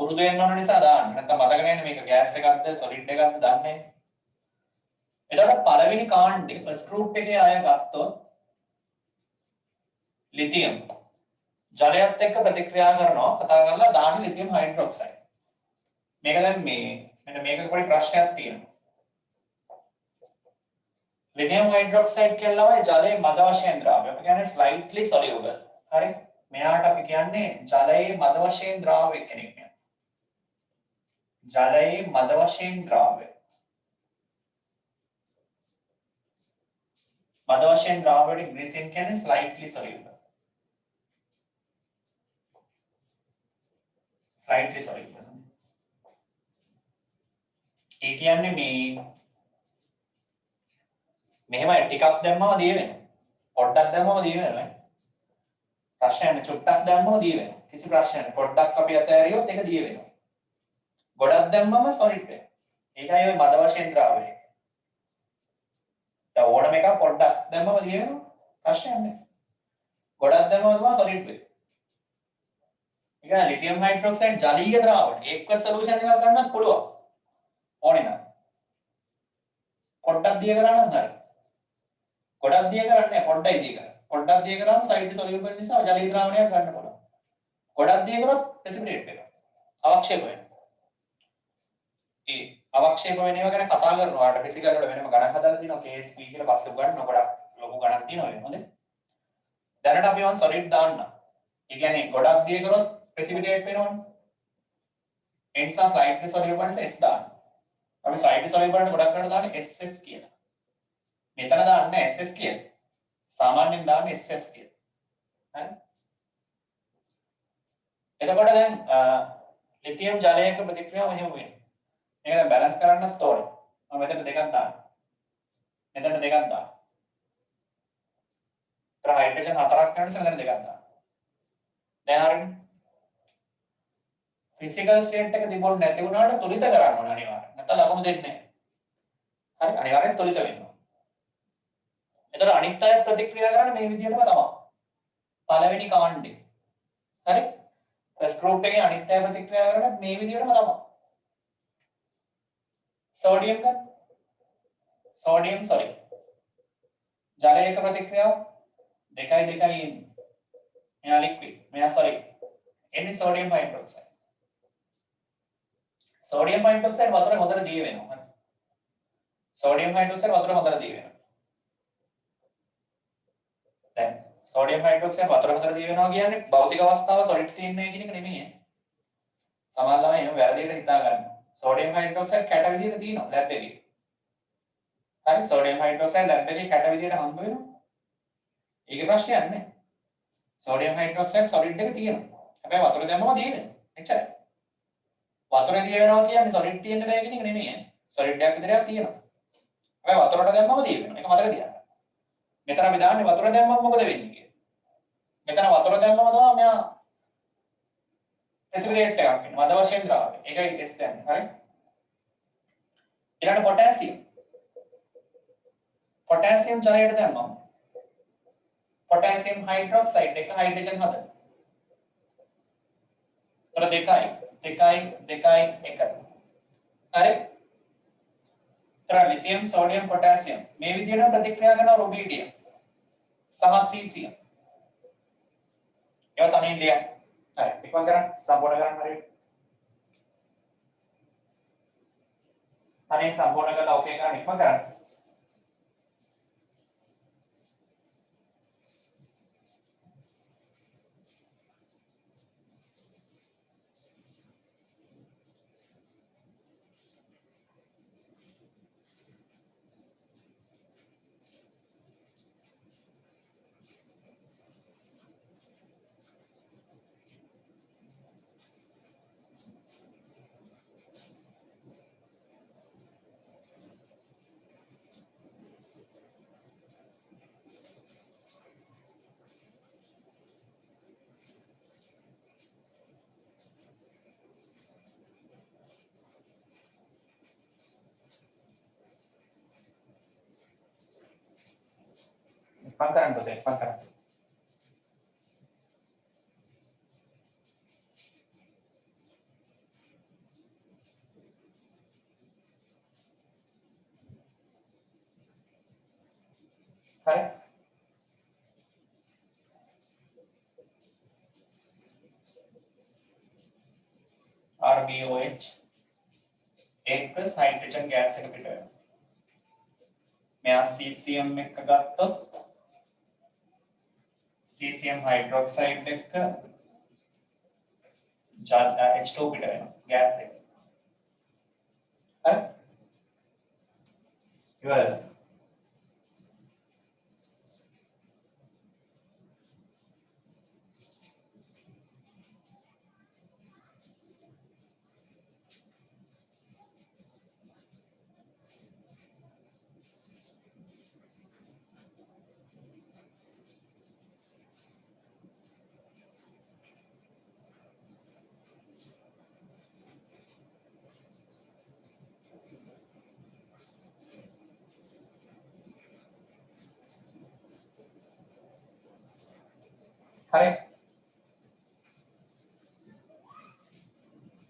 පුරුදු වෙන්න ඕන නිසා දාන්න. නැත්නම් මතක නැහැ මේක ගෑස් එකක්ද සොලිඩ් එකක්ද දන්නේ නැහැ. එතකොට පළවෙනි කාණ්ඩේ ෆස්ට් ගෲප් එකේ අය ගත්තොත් ලිතියම් ජලයත් එක්ක ප්‍රතික්‍රියා කරනවා කතා කරලා දාන ලිතියම් හයිඩ්‍රොක්සයිඩ්. මේක දැන් මෙන්න මේක පොඩි ප්‍රශ්නයක් තියෙනවා. ලිතියම් හයිඩ්‍රොක්සයිඩ් කියලා තමයි ජලයේ මද වශයෙන් ද්‍රව්‍ය. අපි කියන්නේ ස්ලයිට්ලි සොලියුබල්. හරි? මෙයාට අපි කියන්නේ ජලයේ මද වශයෙන් ද්‍රව්‍ය කෙනෙක් නේ. ජලයේ මද වශයෙන් ද්‍රව්‍ය. මද වශයෙන් ද්‍රව්‍යයට ඉංග්‍රීසියෙන් කියන්නේ ස්ලයිට්ලි සොලියුබල්. ස්ලයිට්ලි සොලියුබල්. ඒ කියන්නේ මෙහෙමයි ටිකක් දැම්මම දිය වෙනවා. පොඩ්ඩක් දැම්මම දිය වෙනවා. ප්‍රශ්නයක් නේ චුට්ටක් දැම්මම දිය වෙනවා. කිසි ප්‍රශ්නයක් නැහැ. පොඩ්ඩක් අපි අතෑරියොත් ඒක දිය වෙනවා. ගොඩක් දැම්මම සොලිඩ් වෙනවා. ඒකයි ඔය මද වශයෙන් ද්‍රව්‍ය. දැන් ඕනම එකක් පොඩ්ඩක් දැම්මම දිය වෙනවා. ප්‍රශ්නයක් නැහැ. ගොඩක් දැම්මම තමයි සොලිඩ් වෙන්නේ. ඒක ලිතියම් හයිඩ්‍රොක්සයිඩ් ජලීය ද්‍රාවණ. ඒක්වස් සොලියුෂන් එකක් ගන්නත් පුළුවන්. ඕනේ නම්. පොඩ්ඩක් දිය කරා නම් හරි. ගොඩක් දිය කරන්නේ පොඩ්ඩයි දිය කරන්නේ. පොඩ්ඩක් දිය කරාම සයිඩ් සොලියුබල් නිසා ජලීය ද්‍රාවණයක් ගන්න පුළුවන්. ගොඩක් දිය කරොත් ප්‍රෙසිපිටේට් වෙනවා. අවක්ෂේප වෙනවා. ඒ අවක්ෂේප වෙන ඒවා ගැන කතා කරනවා. ආට ෆිසිකල් වල වෙනම ගණන් හදලා තියෙනවා. KSP කියලා පස්සේ උගන්වනවා. ගොඩක් ලොකු ගණන් තියෙනවා ඒක. හොඳේ. දැනට අපි වන් සොලිඩ් දාන්න. ඒ කියන්නේ ගොඩක් දිය කරොත් ප්‍රෙසිපිටේට් වෙනවනේ. ඒ නිසා සයිඩ් සොලියුබල් නිසා S දාන්න. අපි සයිඩ් සොලියුබල් වලට ගොඩක් කරලා දාන්නේ SS කියලා. මෙතන දාන්නේ SS කියලා. සාමාන්‍යයෙන් දාන්නේ SS කියලා. හරි? එතකොට දැන් ලිතියම් ජලයක ප්‍රතික්‍රියාව මෙහෙම වෙනවා. මේක දැන් බැලන්ස් කරන්නත් ඕනේ. මම මෙතන දෙකක් දාන්න. මෙතන දෙකක් දාන්න. ඒතර හයිඩ්‍රජන් හතරක් යන නිසා මෙතන දෙකක් දාන්න. දැන් හරිනේ. ෆිසිකල් ස්ටේට් එක තිබුණ නැති වුණාට තුලිත කරන්න ඕනේ අනිවාර්යෙන්. නැත්නම් ලකුණු දෙන්නේ නැහැ. හරි අනිවාර්යෙන් තුලිත වෙන්න ඕනේ. එතකොට අනිත් අය ප්‍රතික්‍රියා කරන්නේ මේ විදිහටම තමයි. පළවෙනි කාණ්ඩේ. හරි? ෆස්ට් ගෲප් එකේ අනිත් අය ප්‍රතික්‍රියා කරන්නේ මේ විදිහටම තමයි. සෝඩියම් ගන්න. Sodium sorry. ජලයක ප්‍රතික්‍රියාව 2යි 2යි එන්නේ. මෙයා ලික්විඩ්. මෙයා සෝරි. එන්නේ සෝඩියම් හයිඩ්‍රොක්සයිඩ්. සෝඩියම් හයිඩ්‍රොක්සයිඩ් වතුර හොඳට දිය වෙනවා. හරි. සෝඩියම් හයිඩ්‍රොක්සයිඩ් වතුර හොඳට දිය වෙනවා. දැන් සෝඩියම් හයිඩ්‍රොක්සයිඩ් වතුර හොඳට දිය වෙනවා කියන්නේ භෞතික අවස්ථාව සොලිඩ් තියෙන්නේ කියන එක නෙමෙයි. සමහර ළමයි එහෙම වැරදියට හිතා ගන්නවා. සෝඩියම් හයිඩ්‍රොක්සයිඩ් කැට විදියට තියෙනවා ලැබ් එකේ. හරි සෝඩියම් හයිඩ්‍රොක්සයිඩ් ලැබ් එකේ කැට විදියට හම්බ වෙනවා. ඒක ප්‍රශ්නයක් නෑ. සෝඩියම් හයිඩ්‍රොක්සයිඩ් සොලිඩ් එක තියෙනවා. හැබැයි වතුර දැම්මම දිය වෙනවා. එච්චරයි. වතුර දිය වෙනවා කියන්නේ සොලිඩ් තියෙන්න බෑ කියන එක නෙමෙයි. සොලිඩ් එකක් විතරක් තියෙනවා. හැබැයි වතුරට දැම්මම දිය වෙනවා. ඒක මතක තියාගන්න. මෙතන අපි දාන්නේ වතුර දැම්මම මොකද වෙන්නේ කියලා. මෙතන වතුර දැම්මම තමයි මෙයා ප්‍රෙසිපිටේට් එකක් වෙන්නේ. මද වශයෙන් ද්‍රව්‍ය. ඒකයි S දැම්මේ. හරි? ඊළඟ පොටෑසියම්. පොටෑසියම් ජලයට දැම්මම පොටෑසියම් හයිඩ්‍රොක්සයිඩ් එක හයිඩ්‍රජන් හදන. තර 2යි 1. හරි? තර ලිතියම් සෝඩියම් පොටෑසියම් මේ විදිහට ප්‍රතික්‍රියා කරන රුබීඩියම් සහ සීසියම්. ඒවා තමයි ලියන්න. හරි. ඉක්මන් කරන්න සම්පූර්ණ කරන්න හරියට. අනේ සම්පූර්ණ කරලා ඕකේ කරන්න ඉක්මන් කරන්න. Pangkaran tuh deh, pangkaran. හරි RbOH एक हाइड्रोजन गैस එක පිට වෙනවා මෙයා cesium එක ගත්තොත් cesium hydroxide එක H2 පිට වෙනවා ගෑස් එක හරි ඉවරද හරි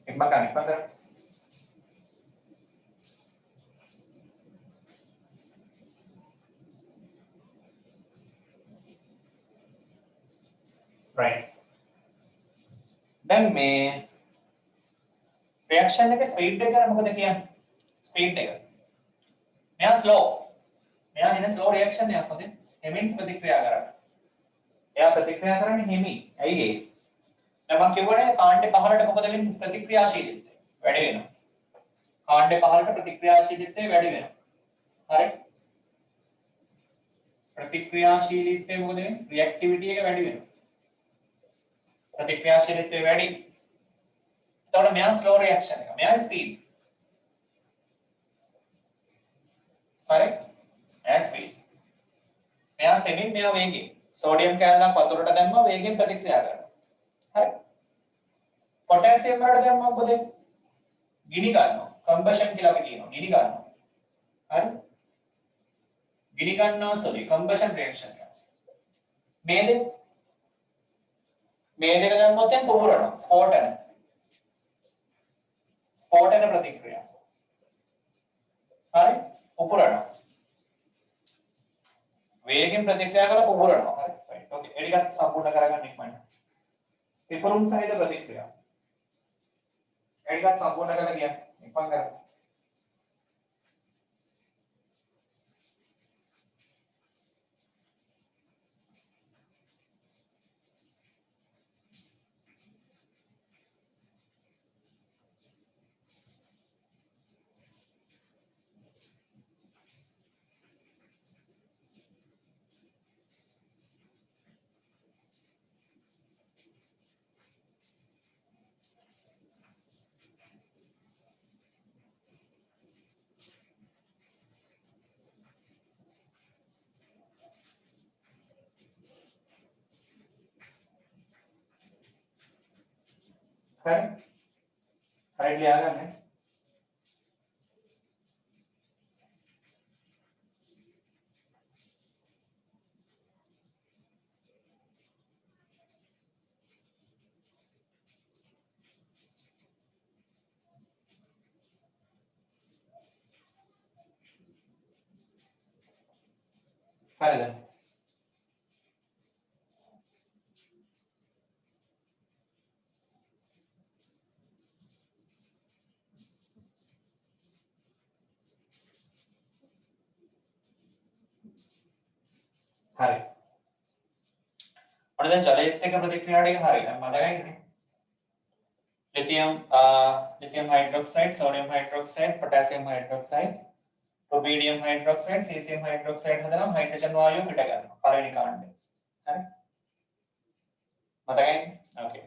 ඉක්මනට right දැන් මේ reaction එක speed එක ගැන මොකද කියන්නේ speed එක මෙයා slow මෙයා එන slow reaction එකක් හොඳේ හෙමින් ප්‍රතික්‍රියා කරන්නේ එයා ප්‍රතික්‍රියා කරන්නේ හිමි. ඇයි ඒ? දැන් මම කියවනේ කාණ්ඩේ පහළට මොකද වෙන්නේ? ප්‍රතික්‍රියාශීලීත්වය වැඩි වෙනවා. කාණ්ඩේ පහළට ප්‍රතික්‍රියාශීලීත්වය වැඩි වෙනවා. හරි? ප්‍රතික්‍රියාශීලීත්වය මොකද වෙන්නේ? රියැක්ටිවිටි එක වැඩි වෙනවා. ප්‍රතික්‍රියාශීලීත්වය වැඩි. එතකොට මෙයා ස්ලෝ රියැක්ෂන් එක. මෙයා ස්පීඩ්. හරි? මෙයා ස්පීඩ්. මෙයා සෙමින් මෙයා වේගයෙන්. सोडियम කැලලක් වතුරට දැම්මම වේගෙන් ප්‍රතික්‍රියා කරනවා. හරි. පොටෑසියම් වලට දැම්මම මොකද? ගිනි ගන්නවා. කම්බෂන් කියලා අපි කියනවා. ගිනි ගන්නවා. හරි. ගිනි ගන්නවා සෝරි කම්බෂන් රියැක්ෂන් එක. මේ දෙක දැම්මොත් දැන් පුපුරනවා. ස්ෆෝටන. ස්ෆෝටන ප්‍රතික්‍රියා. හරි. පුපුරනවා. වේගෙන් ප්‍රතික්‍රියා කරලා පුපුරනවා. හරි. රයිට්. ඕකේ. ඒ ටිකත් සම්පූර්ණ කරගන්න ඉක්මනට. පිපුරුම් සහිත ප්‍රතික්‍රියා. ඒ ටිකත් සම්පූර්ණ කරලා ගියා. ඉක්මන් කරගන්න. හරි හරියට ලියාගන්න හරිද හරි. ඔන්න දැන් ජලයේත් එක්ක ප්‍රතික්‍රියාවට එක හරියි. දැන් මතකයිනේ. lithium hydroxide, sodium hydroxide, potassium hydroxide, rubidium hydroxide, cesium hydroxide හදනම් හයිඩ්‍රජන් වායුව පිට ගන්නවා. පළවෙනි කාණ්ඩේ. හරි. මතකයිනේ? ඕකේ.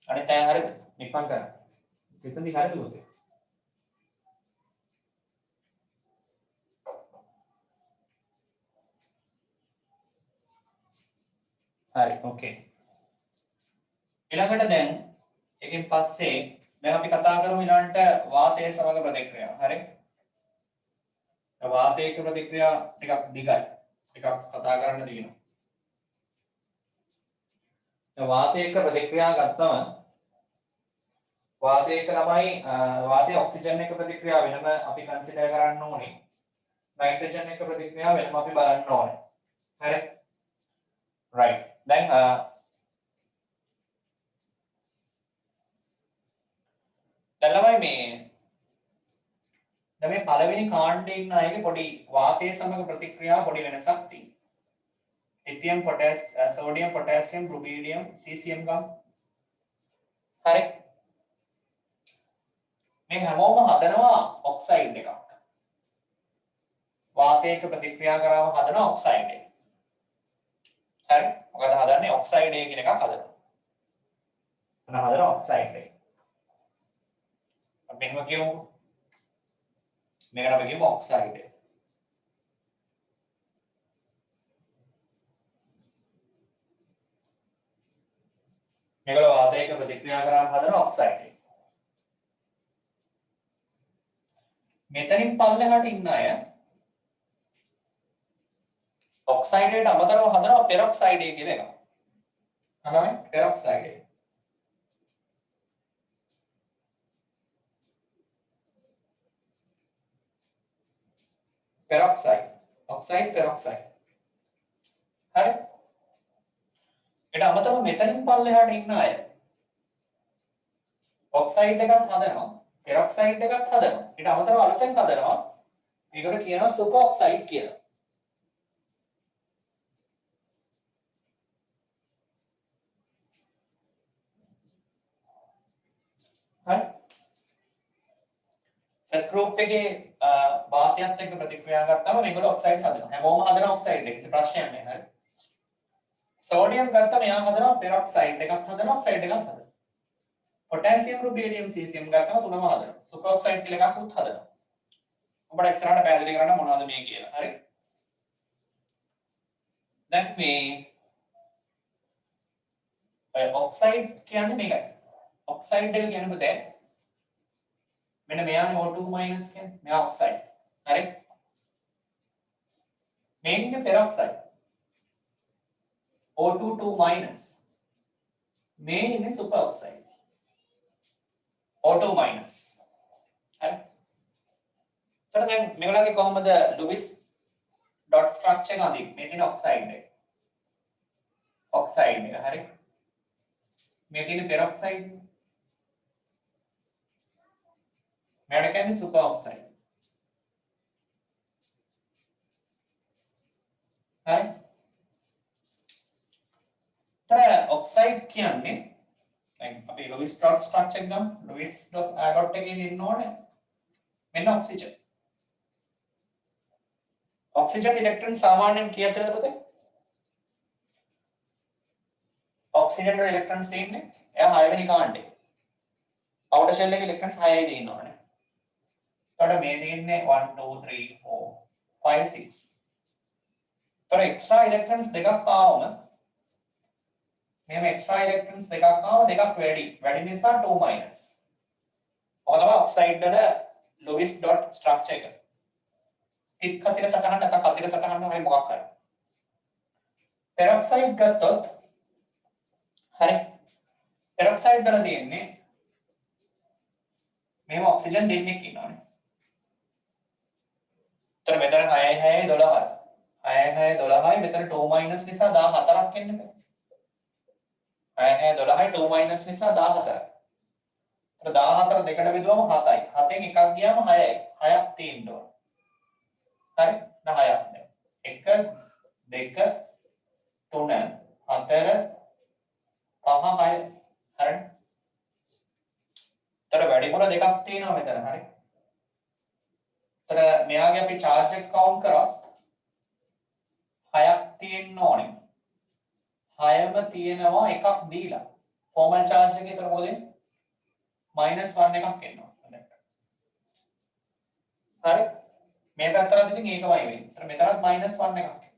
අනිත් අය හරිද? නිකන් කරන්න. කිසිම හරිද උදේ? හරි ඕකේ ඊළඟට දැන් එකෙන් පස්සේ දැන් අපි කතා කරමු ඊළඟට වාතයේ සමග ප්‍රතික්‍රියාව හරි වාතයේ එක්ක ප්‍රතික්‍රියා ටිකක් දිගයි ටිකක් කතා කරන්න තියෙනවා දැන් වාතයේ එක්ක ප්‍රතික්‍රියා ගත්තම වාතයේ එක්ක තමයි වාතයේ ඔක්සිජන් එක්ක ප්‍රතික්‍රියාව වෙනම අපි කන්සිඩර් කරන්න ඕනේ nitrogen එක ප්‍රතික්‍රියාව වෙනම අපි බලන්න ඕනේ. හරි. right. දැන් ළමයි මේ දැන් මේ පළවෙනි කාණ්ඩේ ඉන්න අයගේ පොඩි වාතයේ සමග ප්‍රතික්‍රියාව පොඩි වෙනසක් තියෙනවා. lithium sodium potassium rubidium cesium ගම්. හරි. මේ හැමෝම හදනවා ඔක්සයිඩ් එකක්. වාතයක ප්‍රතික්‍රියා කරාම හදන ඔක්සයිඩ් එක. හරි. මොකද හදන්නේ ඔක්සයිඩ් එක කියන එකක් හදනවා. හදන ඔක්සයිඩ් එක. අපි මෙහෙම කියමු. මේකට අපි කියමු ඔක්සයිඩ් එක. මේගොල්ලෝ වාතයක ප්‍රතික්‍රියා කරාම හදන ඔක්සයිඩ් එක. මෙතනින් පල්ලෙහාට ඉන්න අය ඔක්සයිඩ් එකට අමතරව හදනවා පෙරොක්සයිඩ් එක කියලා එකක්. හරිද? පෙරොක්සයිඩ් එක. peroxide oxide peroxide හරි ඊට අමතරව මෙතනින් පල්ලෙහාට ඉන්න අය ඔක්සයිඩ් එකක් හදනවා peroxide එකක් හදනවා ඊට අමතරව අලුතෙන් හදනවා මේකට කියනවා සුපර් ඔක්සයිඩ් කියලා හරි ෆස්ට් ගෲප් එකේ වාතයත් එක්ක ප්‍රතික්‍රියා කරද්දී මේගොල්ලෝ ඔක්සයිඩ්ස් හදනවා. හැමෝම හදන ඔක්සයිඩ් එක. කිසි ප්‍රශ්නයක් නැහැ. හරි. සෝඩියම් ගත්තම එයා හදනවා පෙරොක්සයිඩ් එකක් හදනවා ඔක්සයිඩ් එකක් හදනවා. පොටෑසියම් රුබිඩියම් සීසියම් ගත්තම තුනම හදනවා. සුපර් ඔක්සයිඩ් කියලා එකක් උත් හදනවා. ඔබට ඉස්සරහට පැහැදිලි කරන්න මොනවද මේ කියලා. හරි. දැන් මේ ඔක්සයිඩ් කියන්නේ මේකයි. ඔක්සයිඩ් එක කියන්නේ පුතේ මෙන්න මෙයානේ O2 මයිනස් කියන්නේ මෙයා ඔක්සයිඩ්. හරි. මේකේ පෙරොක්සයිඩ්. O2 2 minus. මේ ඉන්නේ සුපර් ඔක්සයිඩ්. O2 minus. හරි. එතකොට දැන් මේගොල්ලන්ගේ කොහොමද ලුයිස් ඩොට් ස්ට්‍රක්චර් එක අඳින්නේ? මේ තියෙන ඔක්සයිඩ් එක. ඔක්සයිඩ් එක හරි. මේ තියෙන පෙරොක්සයිඩ් මේකට කියන්නේ සුපර් ඔක්සයිඩ්. හරි. තර ඔක්සයිඩ් කියන්නේ දැන් අපි ලුයිස් ඩොට් ස්ට්‍රක්චර් එක ගමු. ලුයිස් ඩොට් එකේ ඉන්න ඕනේ. මෙන්න ඔක්සිජන්. ඔක්සිජන් ඉලෙක්ට්‍රෝන සාමාන්‍යයෙන් කීයටද පුතේ? ඔක්සිජන් වල ඉලෙක්ට්‍රෝන්ස් තියෙන්නේ එයා 6 වෙනි කාණ්ඩේ. outer shell එකේ ඉලෙක්ට්‍රෝන්ස් 6යි තියෙනවානේ. එතකොට මේ තියෙන්නේ 1 2 3 4 5 6. එතකොට එක්ස්ට්‍රා ඉලෙක්ට්‍රෝන්ස් දෙකක් ආවම මෙහෙම එක්ස්ට්‍රා ඉලෙක්ට්‍රෝන්ස් දෙකක් ආව දෙකක් වැඩි නිසා 2 මයිනස්. ඔක තමයි ඔක්සයිඩ් වල ලුයිස් ඩොට් ස්ට්‍රක්චර් එක. තිත් කතිර සටහන නැත්නම් කතිර සටහන හරි මොකක් හරි. පෙරොක්සයිඩ් ගත්තොත් හරි. පෙරොක්සයිඩ් වල තියෙන්නේ මෙහෙම ඔක්සිජන් දෙන්නෙක් ඉන්නවනේ. එතන මෙතන 6 6 12යි. 6 6 12යි මෙතන 2 මයිනස් නිසා 14ක් එන්න බෑ. 6 6 12යි 2 මයිනස් නිසා 14යි. එතන 14 දෙකට බෙදුවම 7යි. 7න් එකක් ගියාම 6යි. 6ක් තියෙන්න ඕන. හරි? 9ක් දැන්. 1 2 3 4 5 6 හරි. එතන වැඩිපුර දෙකක් තියෙනවා මෙතන හරි. එතන මෙයාගේ අපි charge එක count කරා 6ක් තියෙන්න ඕනේ. 6ම තියෙනවා එකක් දීලා. formal charge එකේ එතන මොකද? -1 එකක් එනවා. හරි. මේ පැත්තට ඉතින් ඒකමයි වෙන්නේ. එතන මෙතනත් -1 එකක් එනවා.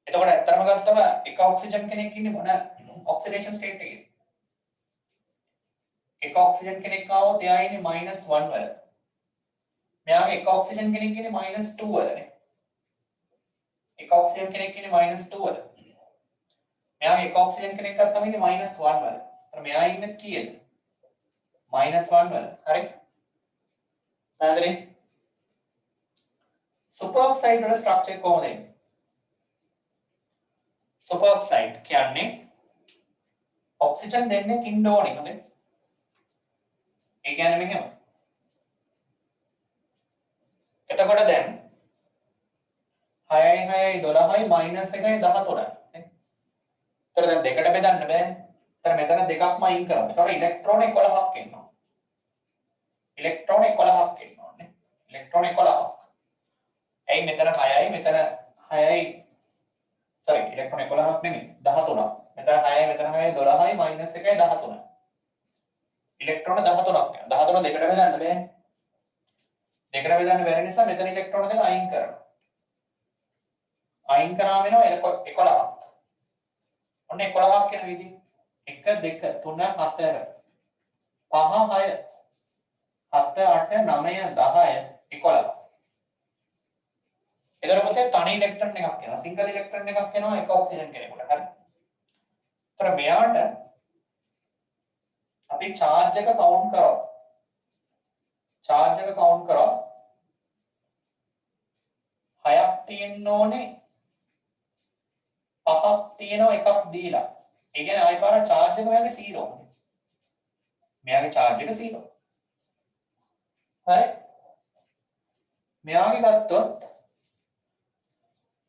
එතකොට ඇත්තටම ගත්තම එක ඔක්සිජන් කෙනෙක් ඉන්නේ මොන ඔක්සිඩේෂන් ස්ටේට් එකේ? එක ඔක්සිජන් කෙනෙක් ආවොත් එයා ඉන්නේ -1 වල. මෙයාගේ එක ඔක්සිජන් කෙනෙක් ඉන්නේ -2 වලනේ. එක ඔක්සිජන් කෙනෙක් ඉන්නේ -2 වල. මෙයාගේ එක ඔක්සිජන් කෙනෙක් ගත්තම ඉන්නේ -1 වල. ඒතර මෙයා ඉන්නේ කීයද? -1 වල. හරි? හරිද? සුපර්ऑक्साइड වල ස්ට්‍රක්චර් එක කොහොමද එන්නේ? සුපර්ऑक्साइड කියන්නේ ඔක්සිජන් දෙන්නේ ඉන්න ඕනේ හොඳේ. ඒ කියන්නේ මෙහෙම. එතකොට දැන් 6යි 6යි 12යි -1යි 13යි. ඒතර දැන් දෙකට බෙදන්න බෑනේ. ඒතර මෙතන දෙකක්ම අයින් කරමු. ඒතකොට ඉලෙක්ට්‍රෝන 11ක් එනවා. ඉලෙක්ට්‍රෝන 11ක් එනවා නේ. ඉලෙක්ට්‍රෝන 11ක්. එයි මෙතන 6යි මෙතන 6යි sorry ඉලෙක්ට්‍රෝන 11ක් නෙමෙයි 13ක්. මෙතන 6යි මෙතන 6යි 12යි -1යි 13යි. ඉලෙක්ට්‍රෝන 13ක් යනවා. 13 දෙකට බෙදන්න බෑනේ. දෙකට බෙදන්න බැරි නිසා මෙතන ඉලෙක්ට්‍රෝන දෙක අයින් කරනවා. අයින් කරාම වෙනවා 11ක්. ඔන්න 11ක් වෙන විදිහ 1 2 3 4 5 6 7 8 9 10 11. එතකොට පස්සේ තනි ඉලෙක්ට්‍රෝන එකක් එනවා. සිංගල් ඉලෙක්ට්‍රෝන එකක් එනවා එක ඔක්සිජන් කෙනෙකුට. හරි. ඒතර මෙයාට අපි charge එක කවුන්ට් කරා. charge එක කවුන්ට් කරා 6ක් තියෙන්න ඕනේ. 5ක් තියෙනවා එකක් දීලා. ඒ කියන්නේ ආයෙ පාර charge එක මෙයාගේ 0. මෙයාගේ charge එක 0. හරි. මෙයාගේ ගත්තොත්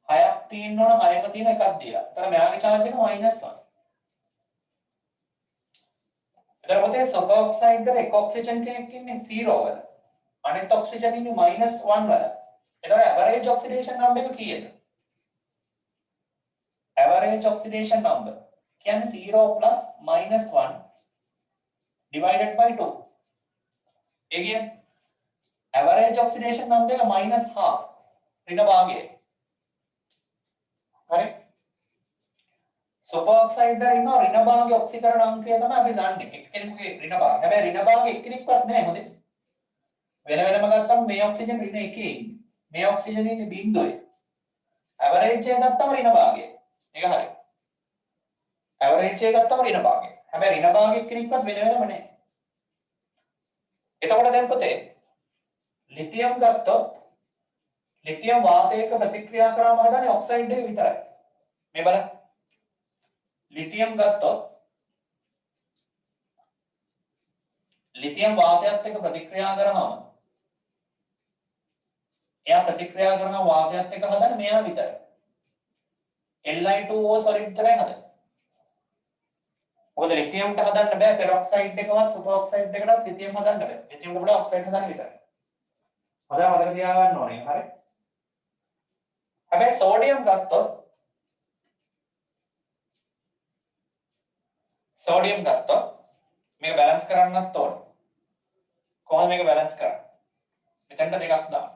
6ක් තියෙන්න ඕන 6ක තියෙන එකක් දීලා. ඒතර මෙයාගේ charge එක -1. ඒතර පොතේ සුපර් ඔක්සයිඩ් වල එක ඔක්සිජන් කෙනෙක් ඉන්නේ 0 වල. අනිත් ඔක්සිජන් ඉන්නේ -1 වල. එතකොට ඇවරේජ් ඔක්සිඩේෂන් නම්බර් එක කීයද? Average oxidation number කියන්නේ 0 plus -1 divided by 2. ඒ කියන්නේ average oxidation number එක -half ඍණ භාගය. හරි. සුපර් ඔක්සයිඩ් වල ඉන්න ඍණ භාගයේ ඔක්සිකරණ අංකය තමයි අපි දන්නේ. එක්කෙනෙකුගේ ඍණ භාගය. හැබැයි ඍණ භාගය එක්කෙනෙක්වත් නැහැ හොඳේ. වෙන වෙනම ගත්තම මේ ඔක්සිජන් ඍණ 1 ඉන්නේ. මේ ඔක්සිජන් ඉන්නේ බිංදුවේ. average එක ගත්තම ඍණ භාගය. ඒක හරි. ඇවරේජ් එක ගත්තම ඍණ භාගය. හැබැයි ඍණ භාගයක් කෙනෙක්වත් වෙන වෙනම නැහැ. එතකොට දැන් පුතේ ලිතියම් ගත්තොත් ලිතියම් වාතයක ප්‍රතික්‍රියා කරාම හදන්නේ ඔක්සයිඩ් එක විතරයි. මේ බලන්න. ලිතියම් ගත්තොත් ලිතියම් වාතයත් එක්ක ප්‍රතික්‍රියා කරාම එයා ප්‍රතික්‍රියා කරන වාතයත් එක්ක හදන්නේ මෙයා විතරයි. Li2O solid විතරයි හදන්නේ. මොකද ලිතියම්ට හදන්න බෑ පෙරොක්සයිඩ් එකවත් සුපර් ඔක්සයිඩ් එකකට ලිතියම් හදන්න බෑ. ලිතියම්ට පුළුවන් ඔක්සයිඩ් හදන්න විතරයි. හොඳට මතක තියාගන්න ඕනේ. හරි. හැබැයි සෝඩියම් ගත්තොත් මේක බැලන්ස් කරන්නත් ඕනේ. කොහොමද මේක බැලන්ස් කරන්නේ? මෙතනට දෙකක් දාන්න.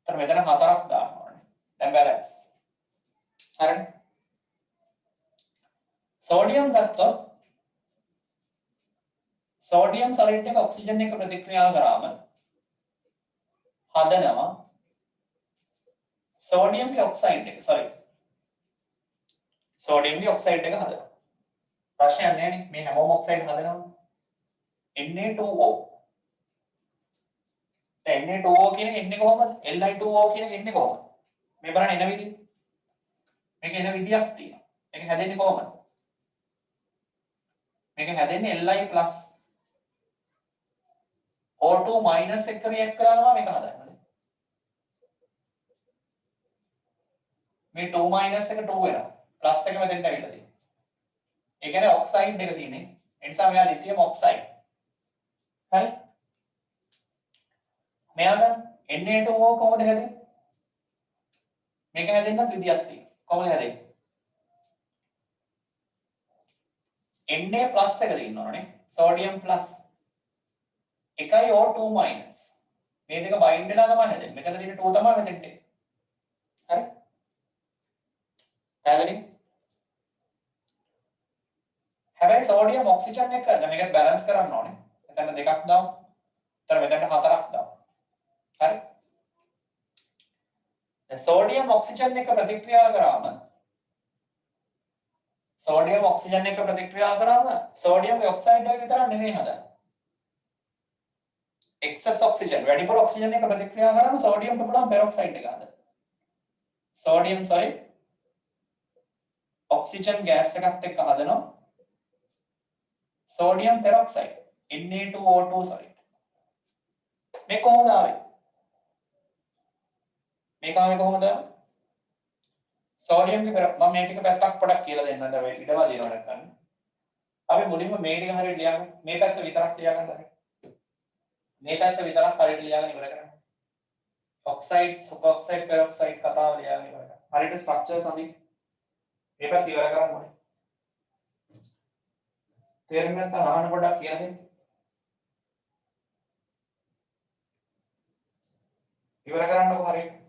එතන මෙතන හතරක් දාන්න ඕනේ. දැන් බැලන්ස්. හරිනේ. සෝඩියම් ගත්තොත් සෝඩියම් සොලිඩ් එක ඔක්සිජන් එක ප්‍රතික්‍රියා කරාම හදනවා සෝඩියම්ගේ ඔක්සයිඩ් එක සෝඩියම්ගේ ඔක්සයිඩ් එක හදනවා. ප්‍රශ්නයක් නැහැ නේ. මේ හැමෝම ඔක්සයිඩ් හදනවා. Na2O. දැන් Na2O කියන එක එන්නේ කොහොමද? Li2O කියන එක එන්නේ කොහොමද? මේ බලන්න එන විදිහ. මේක එන විදියක් තියෙනවා. මේක හැදෙන්නේ කොහොමද? මේක හැදෙන්නේ Li plus O2 minus එක රියැක්ට් කරනවා මේක හදන්නේ. මේ 2 minus එක 2 වෙනවා. plus එක මෙතෙන්ට ඇවිල්ලා තියෙනවා. ඒ කියන්නේ ඔක්සයිඩ් එක තියෙන්නේ. ඒ නිසා මෙයා ලිතියම් ඔක්සයිඩ්. හරි. මෙයා ගන්න Na2O කොහොමද හැදෙන්නේ? මේක හැදෙන්නත් විදියක් තියෙනවා. කොහොමද හැදෙන්නේ? Na plus එක තියෙනවනේ. සෝඩියම් plus එකයි O2 minus. මේ දෙක බයින්ඩ් වෙලා තමයි හැදෙන්නේ. මෙතන තියෙන 2 තමයි මෙතෙන්ට එන්නේ. හරි? පැහැදිලි? හැබැයි සෝඩියම් ඔක්සිජන් එක දැන් මේක බැලන්ස් කරන්න ඕනේ. මෙතන දෙකක් දාමු. මෙතන හතරක් දාමු. හරි? දැන් සෝඩියම් ඔක්සිජන් එක ප්‍රතික්‍රියා කරාම සෝඩියම් ඔක්සිජන් එක ප්‍රතික්‍රියා කරාම සෝඩියම් ඔක්සයිඩ් එක විතර නෙමෙයි හදන්නේ. excess oxygen වැඩිපුර ඔක්සිජන් එක ප්‍රතික්‍රියා කරාම සෝඩියම්ට පුළුවන් පෙරොක්සයිඩ් එක හදන්න. sodium soil oxygen gas එකත් එක්ක හදනවා sodium peroxide Na2O2 solid. මේ කොහොමද ආවේ? මේක ආවේ කොහොමද? sodium ගේ මම මේ ටික පැත්තක් පොඩක් කියලා දෙන්නම්. දැන් ඔය ඉඩම දිනව නැත්තම්. අපි මුලින්ම මේ ටික හරියට ලියගමු. මේ පැත්ත විතරක් ලියගන්න හරියට. මේ පැත්ත විතරක් හරියට ලියගන්න ඉවර කරන්න. oxide superoxide peroxide කතාව ලියගන්න ඉවර කරන්න. හරියට ස්ට්‍රක්චර්ස් අඳි මේ පැත්ත ඉවර කරන්න ඕනේ. තේරුම් නැත්නම් අහන්න පොඩ්ඩක් කියලා දෙන්න. ඉවර කරන්නකො හරියට.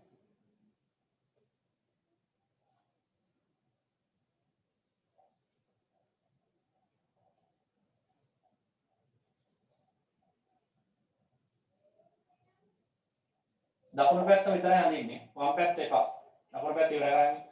දකුණු පැත්ත විතරයි අඳින්නේ. වම් පැත්ත එපා. දකුණු පැත්ත ඉවර කරගන්න.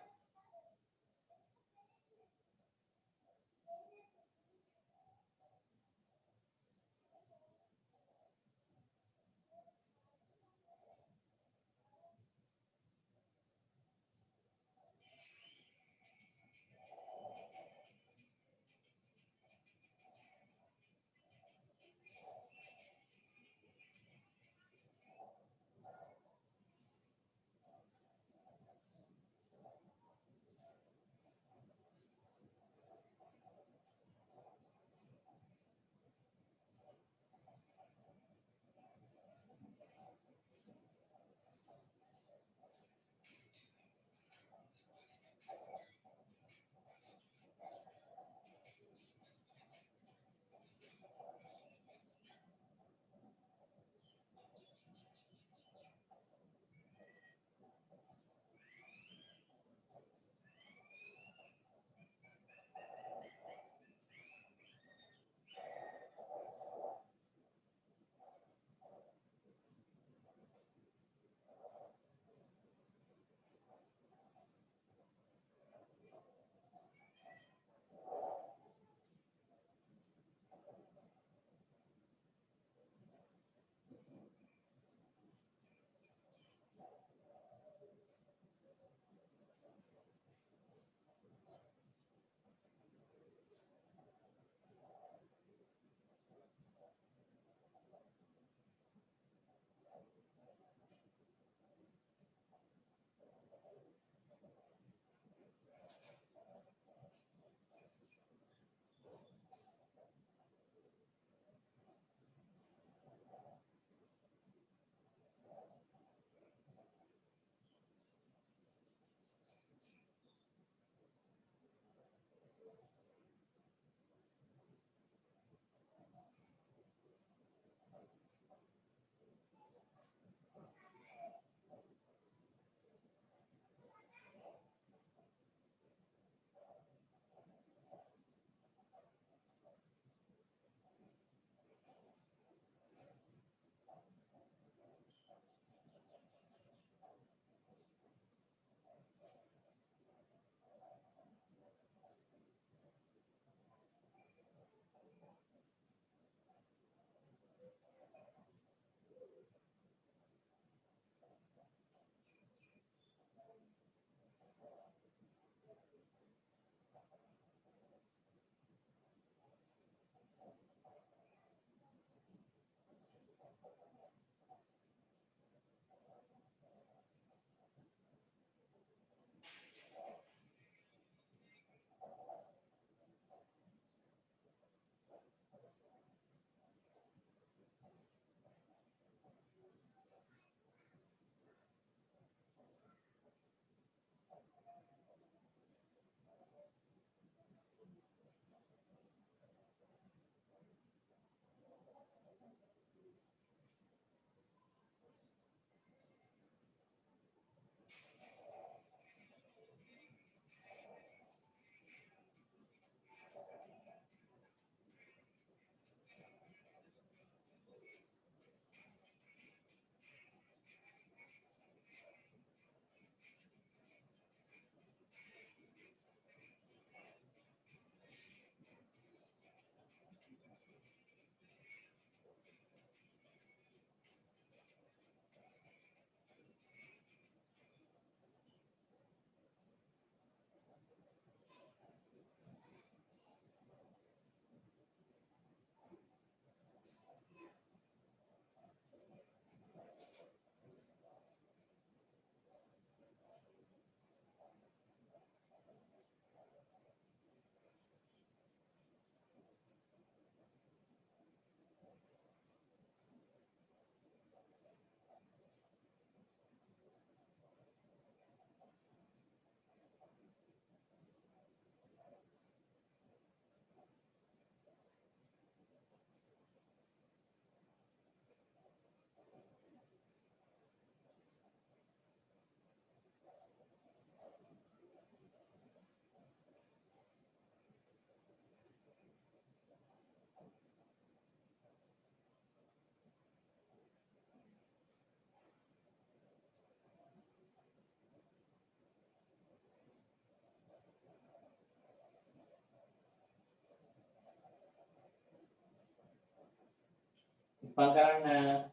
මම කරන්න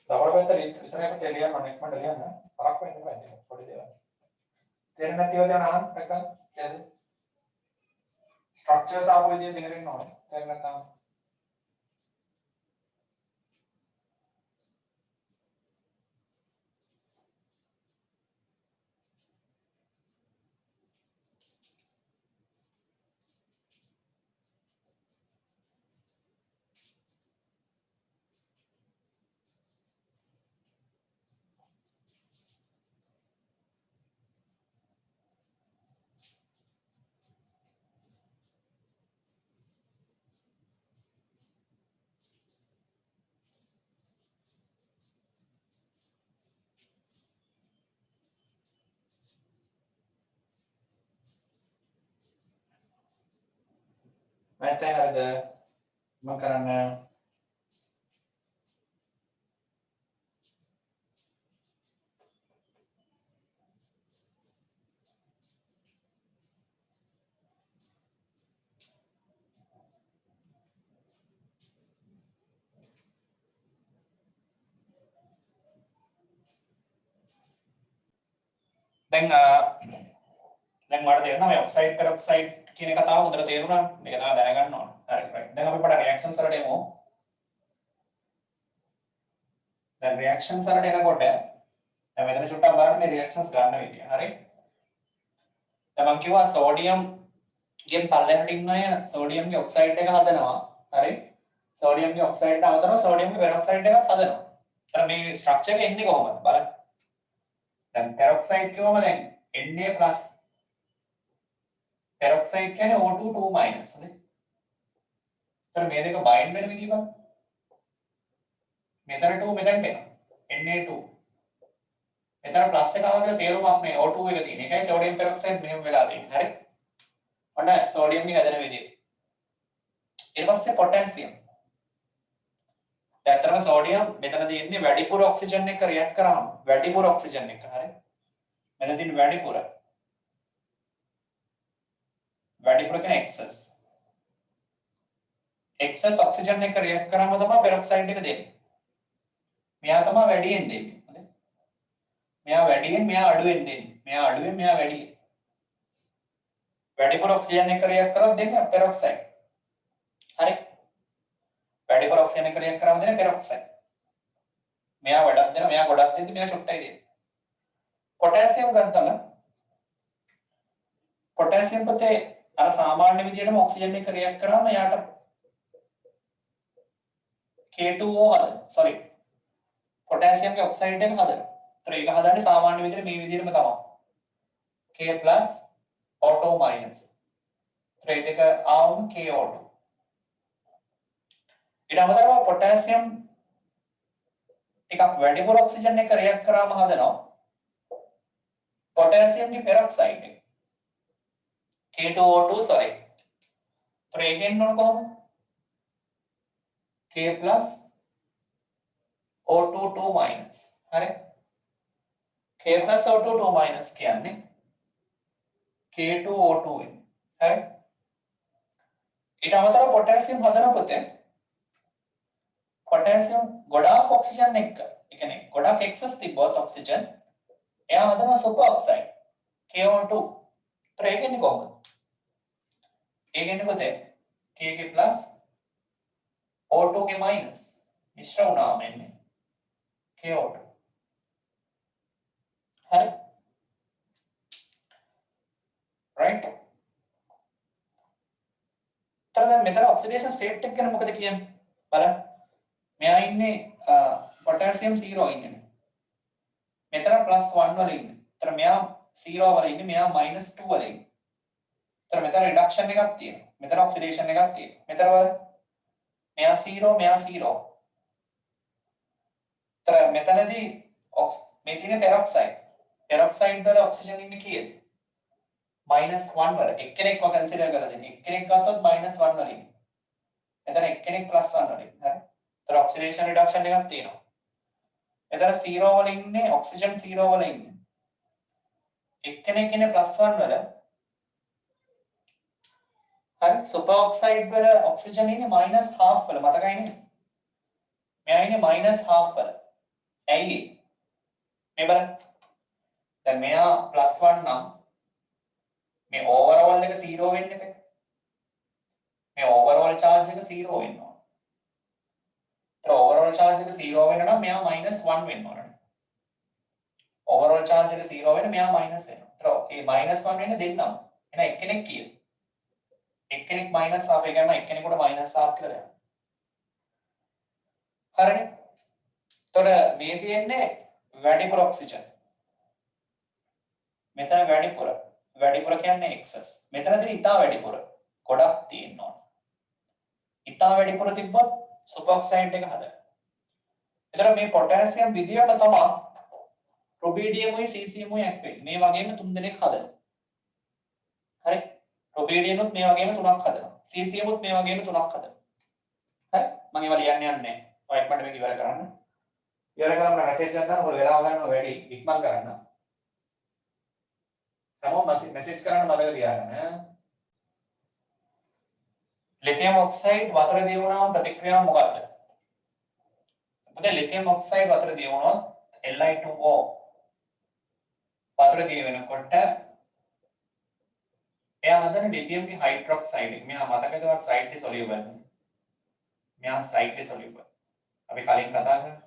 තවරකට විතරක් තේලියම අනෙක් මඩ ලියන්න පරක් වෙන්න බෑ පොඩි දේවල් තේරෙන්නේ නැතිව යන අහන්න එකක් නේද ස්ට්‍රක්චර්ස් ආපු විදිය තේරෙන්න ඕනේ තේරෙන්නේ නැත්නම් නැත්නම් අද මම කරන්නේ දැන් ඔයාලට තේරෙනවා මේ ඔක්සයිඩ් පෙරොක්සයිඩ් කියන කතාව හොඳට තේරුණා මේක තමයි දැනගන්න ඕන හරි රයිට් දැන් අපි පොඩ්ඩක් රියැක්ෂන්ස් වලට එමු දැන් රියැක්ෂන්ස් වලට එනකොට දැන් මෙතන චුට්ටක් බලන්න මේ රියැක්ෂන්ස් ගන්න විදිය හරි දැන් මම කිව්වා සෝඩියම් ගෙන් පල්ලෙහාට ඉන්න අය සෝඩියම්ගේ ඔක්සයිඩ් එක හදනවා හරි සෝඩියම්ගේ ඔක්සයිඩ් එක හදනවා සෝඩියම්ගේ පෙරොක්සයිඩ් එකත් හදනවා දැන් මේ ස්ට්‍රක්චර් එක එන්නේ කොහොමද බලන්න දැන් පෙරොක්සයිඩ් කිව්වම දැන් Na+ peroxide කියන්නේ O2 2- නේ. ඒතර මේ දෙක බයින්ඩ් වෙන විදිහ බලන්න. මෙතන 2 මෙතනට එනවා. Na2. මෙතන ප්ලස් එක ආව කියලා තේරුමක් මේ O2 එක තියෙන. ඒකයි සෝඩියම් පෙරොක්සයිඩ් මෙහෙම වෙලා තියෙන්නේ. හරි? ඔන්න සෝඩියම් එක හැදෙන විදිහ. ඊට පස්සේ පොටෑසියම්. ඇත්තටම සෝඩියම් මෙතන තියෙන්නේ වැඩිපුර ඔක්සිජන් එක රියැක්ට් කරාම වැඩිපුර ඔක්සිජන් එක. හරි? මෙතන තියෙන වැඩිපුර කියන්නේ excess oxygen එක react කරාම තමයි peroxide එක දෙන්නේ. මෙයා තමයි වැඩියෙන් දෙන්නේ. හරි? මෙයා වැඩියෙන් මෙයා අඩුවෙන් දෙන්නේ. මෙයා අඩුවෙන් මෙයා වැඩියෙන්. වැඩිපුර oxygen එක react කරොත් දෙන්නේ peroxide. හරි? වැඩිපුර ඔක්සිජන් එක රියැක්ට් කරාම දෙන පෙරොක්සයිඩ්. මෙයා වඩක් දෙනවා මෙයා ගොඩක් දෙද්දි මෙයා චුට්ටයි දෙන්නේ. පොටෑසියම් ගත්තම පොටෑසියම් පොතේ අර සාමාන්‍ය විදිහටම ඔක්සිජන් එක රියැක්ට් කරාම යාට K2O හදන. sorry. පොටෑසියම් ගේ ඔක්සයිඩ් එක හදනවා. ඒතර ඒක හදන්නේ සාමාන්‍ය විදිහට මේ විදිහටම තමයි. K+ O2-. ඒතර ඒක ආවම KO2. ඊට අමතරව පොටෑසියම් ටිකක් වැඩිපුර ඔක්සිජන් එක රියැක්ට් කරාම හදනවා පොටෑසියම් ගේ පෙරොක්සයිඩ් එක. K2O2 sorry. ඒතර ඒකෙන් උන කොහොමද? K+ O2 2-. හරි. K+ O2 2- කියන්නේ K2O2 වෙන්නේ. හරි. ඊට අමතරව පොටෑසියම් හදන පොතේ පොටෑසියම් ගොඩාක් ඔක්සිජන් එක්ක, ඒ කියන්නේ ගොඩාක් එක්සස් තිබ්බොත් ඔක්සිජන් එයා හදන සුපර් ඔක්සයිඩ් KO2. ඒතර ඒකෙන්නේ කොහොමද? ඒකෙන්නේ පොතේ K+ O2 ගේ මයිනස් මිශ්‍ර වුණාම එන්නේ KO2. හරි. right. දැන් මෙතන ඔක්සිඩේෂන් ස්ටේට් එක ගැන මොකද කියන්නේ? බලන්න. මෙයා ඉන්නේ පොටෑසියම් 0 ඉන්නේ. මෙතන +1 වල ඉන්නේ. ඒතර මෙයා 0 වල ඉන්නේ, මෙයා -2 වල ඉන්නේ. ඒතර මෙතන රිඩක්ෂන් එකක් තියෙනවා. මෙතන ඔක්සිඩේෂන් එකක් තියෙනවා. මෙතන වල මෙයා 0 මෙයා 0. ඒතර මෙතනදී මේ තියෙන පෙරොක්සයිඩ්. පෙරොක්සයිඩ් වල ඔක්සිජන් ඉන්නේ කීයද? -1 වල. එක්කෙනෙක්ව කන්සිඩර් කරලා දෙන්න. එක්කෙනෙක් ගත්තොත් -1 වල ඉන්නේ. මෙතන එක්කෙනෙක් +1 වල ඉන්නේ. හරි. ඒතර ඔක්සිඩේෂන් රිඩක්ෂන් එකක් තියෙනවා. මෙතන 0 වල ඉන්නේ ඔක්සිජන් 0 වල ඉන්නේ. එක්කෙනෙක් ඉන්නේ +1 වල. හරි. සුපර් ඔක්සයිඩ් වල ඔක්සිජන් ඉන්නේ -½ වල. මතකයි නේද? මෙයා ඉන්නේ -½ වල. ඇයි? මේ බලන්න. දැන් මෙයා +1 නම් මේ ඕවරෝල් එක 0 වෙන්න බෑ. මේ ඕවරෝල් charge එක 0 වෙන්න ඕන. ඒතර ඕවරෝල් charge එක 0 වෙන්න නම් මෙයා -1 වෙන්න ඕන. ඕවරෝල් charge එක 0 වෙන්න මෙයා මයිනස් වෙනවා. ඒතර මේ -1 වෙන්න දෙන්නම්. එහෙනම් එක්කෙනෙක් කීයද? එක්කෙනෙක් -½ ඒ කියන්නේ එක්කෙනෙකුට -½ කියලා දෙනවා. හරිනේ. එතකොට මේ තියෙන්නේ වැඩිපුර ඔක්සිජන්. මෙතන වැඩිපුර කියන්නේ එක්සස්. මෙතනදී ඉතා වැඩිපුර ගොඩක් තියෙනවා. ඉතා වැඩිපුර තිබ්බොත් සුපර් ඔක්සයිඩ් එක හදනවා. එතකොට මේ පොටෑසියම් විදියට තමයි රුබීඩියමුයි සීසියමුයි ඇක් වෙන්නේ. මේ වගේම තුන් දෙනෙක් හදනවා. හරි. රුබීඩියමුත් මේ වගේම තුනක් හදනවා. සීසියමුත් මේ වගේම තුනක් හදනවා. හරි. මම ඒවා ලියන්න යන්නේ. ඔයත් මට මේක ඉවර කරන්න. ඉවර කරලා මම මැසේජ් එකක් දාන්න. ඔය වෙලාව ගන්නවා වැඩි. ඉක්මන් කරන්න. හැමෝම මැසේජ් කරන්න මතක තියාගන්න. ලිතියම් ඔක්සයිඩ් වතුර දී වුණාම ප්‍රතික්‍රියාව මොකක්ද? අපිට ලිතියම් ඔක්සයිඩ් වතුර දී වුණොත් Li2O වතුර දී වෙනකොට එයා හදන ලිතියම් ගේ හයිඩ්‍රොක්සයිඩ් එක. මෙයා මතකද වට ස්ලයිඩ්ලි සොලියබල්. මෙයා ස්ලයිඩ්ලි සොලියබල්. අපි කලින් කතා කරා.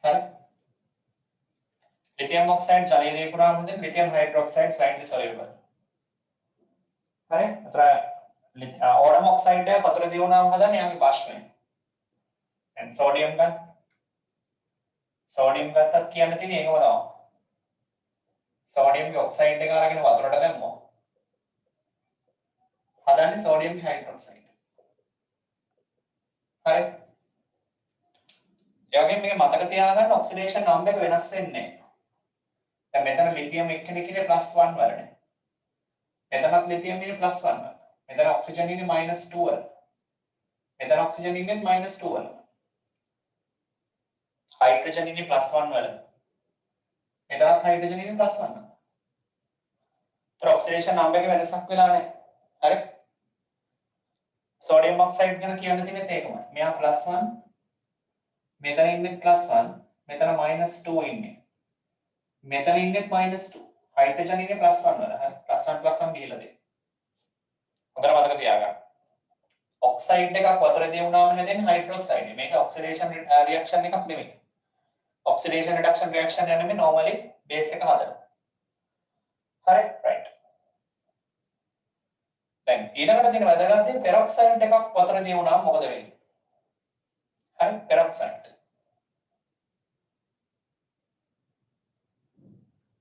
හරි. ලිතියම් ඔක්සයිඩ් ජලයේ දී පුරාම හදන ලිතියම් හයිඩ්‍රොක්සයිඩ් ස්ලයිඩ්ලි සොලියබල්. හරි. අතර ඕඩම් ඔක්සයිඩ් එක වතුර දී වුණාම හදන්නේ යාගේ බාෂ්පයෙන්. දැන් සෝඩියම් ගන්න. සෝඩියම් ගත්තත් කියන්න තියෙන්නේ ඒකම තමයි. සෝඩියම් ගේ ඔක්සයිඩ් එක අරගෙන වතුරට දැම්මොත් හදන්නේ සෝඩියම් හයිඩ්‍රොක්සයිඩ්. හරි. එයාගෙන් මේක මතක තියාගන්න ඔක්සිඩේෂන් නම්බර් එක වෙනස් වෙන්නේ නැහැ. දැන් මෙතන ලිතියම් එක්කෙනෙක් ඉන්නේ +1 වලනේ. මෙතනත් ලිතියම් ඉන්නේ +1 වල. මෙතන ඔක්සිජන් ඉන්නේ -2 වල. මෙතන ඔක්සිජන් ඉන්නේ -2 වල. හයිඩ්‍රජන් ඉන්නේ +1 වල. මෙතනත් හයිඩ්‍රජන් ඉන්නේ +1 වල. ඒතර ඔක්සිඩේෂන් නම්බර් එක වෙනසක් වෙලා නැහැ. හරි. සෝඩියම් ඔක්සයිඩ් ගැන කියන්න තියෙන්නේ ඒකමයි. මෙයා +1 මෙතන ඉන්නේ +1 මෙතන -2 ඉන්නේ. මෙතන ඉන්නේ -2. හයිඩ්‍රජන් ඉන්නේ +1 වල. හරි. +1 +1 ගිහලා දෙන්න. හොඳට මතක තියාගන්න. ඔක්සයිඩ් එකක් වතුරේ වුණාම හැදෙන හයිඩ්‍රොක්සයිඩ්. මේක ඔක්සිඩේෂන් රියැක්ෂන් එකක් නෙමෙයි. ඔක්සිඩේෂන් රිඩක්ෂන් රියැක්ෂන් යන්නේ normally බේස් එක හදනවා. හරි right. දැන් ඊළඟට තියෙන වැදගත් දේ පෙරොක්සයිඩ් එකක් වතුරේ වුණාම මොකද වෙන්නේ? හරි පෙරොක්සයිඩ්.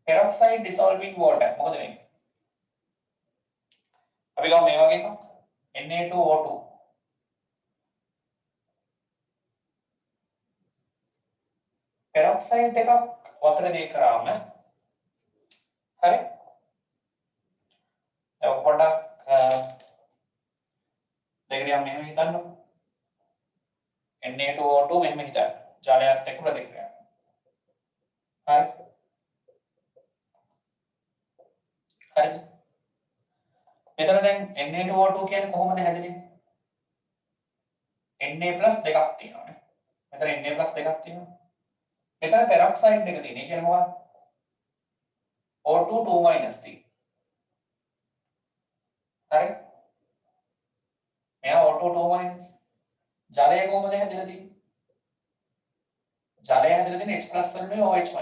peroxide dissolving water මොකද වෙන්නේ? අපි ගමු මේ වගේ එකක් Na2O2 peroxide එකක් වතුර දී කරාම හරි දැන් පොඩ්ඩක් දෙකලියම් මෙහෙම හිතන්නකො Na2O2 මෙහෙම හිතන්න ජලයත් එක්ක ප්‍රතික්‍රියා හරි හරිද මෙතන දැන් Na2O2 කියන්නේ කොහොමද හැදෙන්නේ Na+ දෙකක් තියෙනවානේ මෙතන Na+ දෙකක් තියෙනවා මෙතන peroxide එක තියෙන. ඒ කියන්නේ මොකක්ද? O2 2- තියෙන. හරි? මෙයා O2 2-. ජලය කොහොමද හැදලා තියෙන්නේ? ජලය හැදලා තියෙන්නේ H+ වලින් OH-.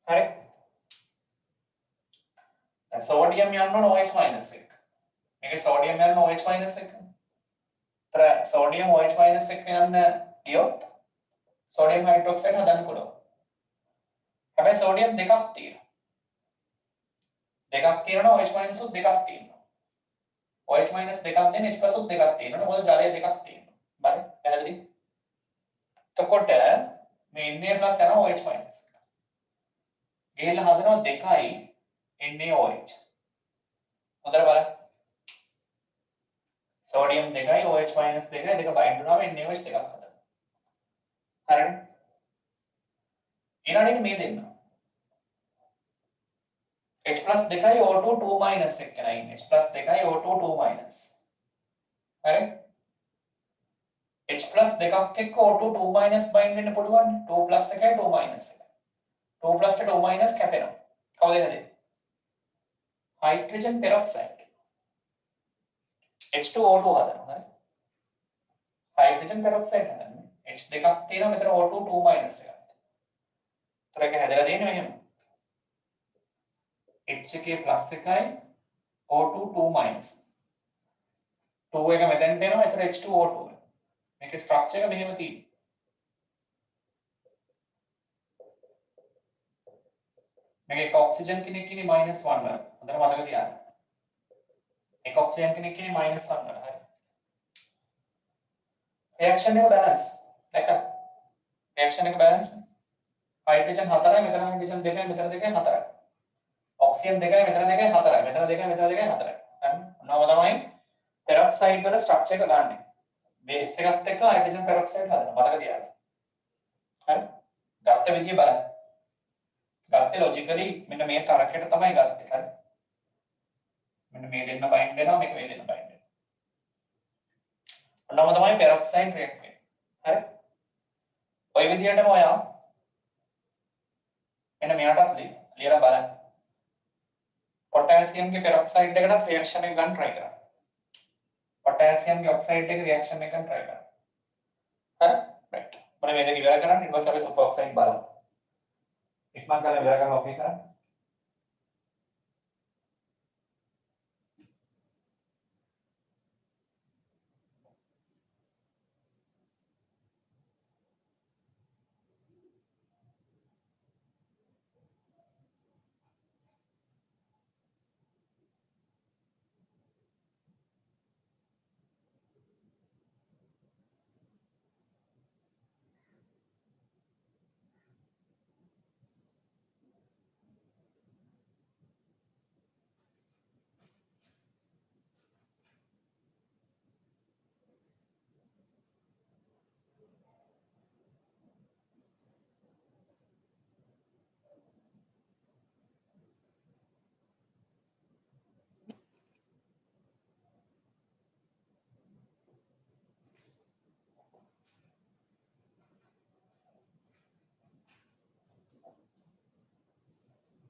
හරි? දැන් සෝඩියම් යන්න ඕන OH- එක. මේකේ සෝඩියම් යන්න OH- එක. තර සෝඩියම් OH- එක යන්න ගියොත් සෝඩියම් හයිඩ්‍රොක්සයිඩ් හදන්න පුළුවන්. හැබැයි සෝඩියම් දෙකක් තියෙනවා. දෙකක් තියෙනවා OH- උත් දෙකක් තියෙනවා. OH- දෙකක් දෙන H+ උත් දෙකක් තියෙනවා. මොකද ජලය දෙකක් තියෙනවා. බරි පැහැදිලි? එතකොට මේ Na+ යනවා OH-. ගිහලා හදනවා 2යි NaOH. හොඳට බලන්න. සෝඩියම් 2යි OH- 2යි දෙක බයින්ඩ් වුණාම NaOH දෙකක් හදනවා. හරිනේ? ඊළඟට මේ දෙන්න. H+ 2යි O2 2- එක නයි ඉන්නේ. H+ 2යි O2 2-. හරි? H+ දෙකක් එක්ක O2 2- බයින්ඩ් වෙන්න පුළුවන්. 2+ එකයි 2- එක. 2+ ට 2- කැපෙනවා. කවුද හැදෙන්නේ? Hydrogen peroxide. H2O2 හදනවා. හරි? හයිඩ්‍රජන් පෙරොක්සයිඩ් හදන්නේ. H දෙකක් තියෙනවා මෙතන O2 2- එකක්. ඒතර එක හැදලා තියෙන්නේ මෙහෙම. H එකේ ප්ලස් එකයි O2 2-. 2 එක මෙතෙන්ට එනවා ඒතර H2O2. මේකේ ස්ට්‍රක්චර් එක මෙහෙම තියෙනවා. මේක ඔක්සිජන් කෙනෙක් ඉන්නේ -1 වල. හොඳට මතක තියාගන්න. එක ඔක්සිජන් කෙනෙක් ඉන්නේ -1 වල. හරි. රියැක්ෂන් එක බැලන්ස්. දැක්කද? රියැක්ෂන් එක බැලන්ස්. හයිඩ්‍රජන් 4යි මෙතන හයිඩ්‍රජන් 2යි මෙතන 2යි 4යි. ඔක්සිජන් 2යි මෙතන 2යි 4යි. මෙතන 2යි මෙතන 2යි 4යි. හරි. මොනවද තමයි පෙරොක්සයිඩ් වල ස්ට්‍රක්චර් එක ගන්න. බේස් එකත් එක්ක හයිඩ්‍රජන් පෙරොක්සයිඩ් හදනවා. මතක තියාගන්න. හරි. ගත්ත විදිය බලන්න. ගත්තේ ලොජිකලි මෙන්න මේ තරකයට තමයි ගත්තේ. හරි. මෙන්න මේ දෙන්න බයින්ඩ් වෙනවා මේක මේ දෙන්න බයින්ඩ් වෙනවා. ඔන්නම තමයි පෙරොක්සයිඩ් රියැක්ට් වෙන්නේ. හරි. ඔය විදියටම ඔයා මෙන්න මෙයාටත් ලියලා බලන්න. පොටෑසියම්ගේ පෙරොක්සයිඩ් එකටත් රියැක්ෂන් එක ගන්න try කරන්න. පොටෑසියම්ගේ ඔක්සයිඩ් එක රියැක්ෂන් එක ගන්න try කරන්න. හරි. right. මම මේ දෙක ඉවර කරන් ඊට පස්සේ අපි සුපර් ඔක්සයිඩ් බලමු. ඉක්මන් කරලා ඉවර කරලා ඔකේ කරන්න.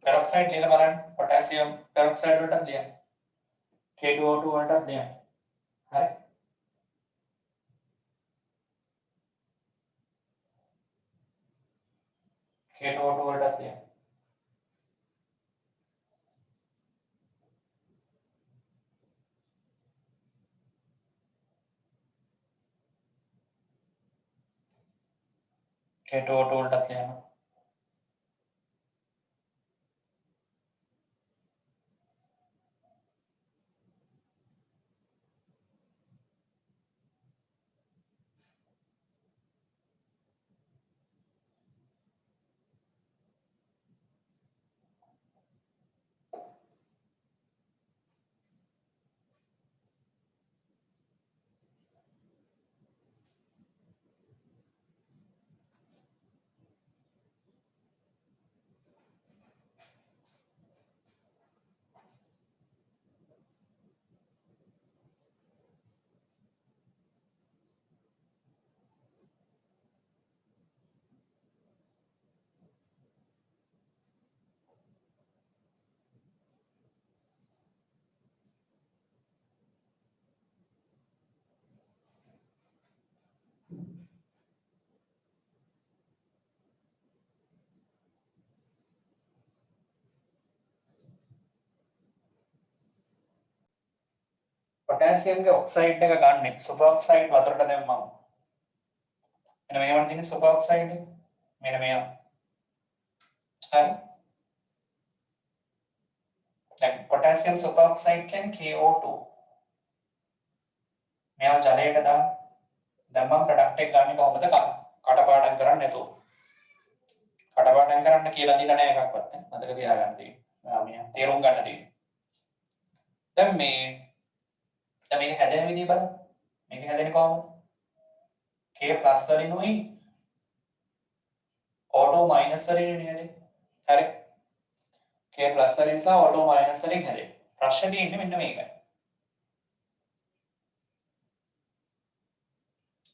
peroxide ලියලා බලන්න potassium peroxide වලට ලියන්න K2O2 වලටත් ලියන්න. හරි. K2O2 වලටත් ලියන්න. K2O2 වලටත් ලියන්න. පොටෑසියම්ගේ ඔක්සයිඩ් එක ගන්න සුපර් ඔක්සයිඩ් වතුරට දැම්මම මෙන්න මේවට තියෙන සුපර් ඔක්සයිඩ් එක මෙන්න මේවා හරි දැන් පොටෑසියම් සුපර් ඔක්සයිඩ් කියන්නේ KO2 මේවා ජලයට දැම්මම ප්‍රොඩක්ට් එක ගන්න කොහොමද කටපාඩම් කරන්නේ නැතුව කටපාඩම් කරන්න කියලා දීලා නැහැ එකක්වත් මතක තියාගන්න තියෙනවා මේ තේරුම් ගන්න තියෙනවා දැන් මේක හැදෙන විදිහ බලන්න. මේක හැදෙන්නේ කොහොමද? K plus වලිනුයි O2 minus වලිනුයි හැදෙන්නේ. හරි. K plus වලින් සහ O2 minus වලින් හැදෙන්නේ. ප්‍රශ්නේ තියෙන්නේ මෙන්න මේකයි.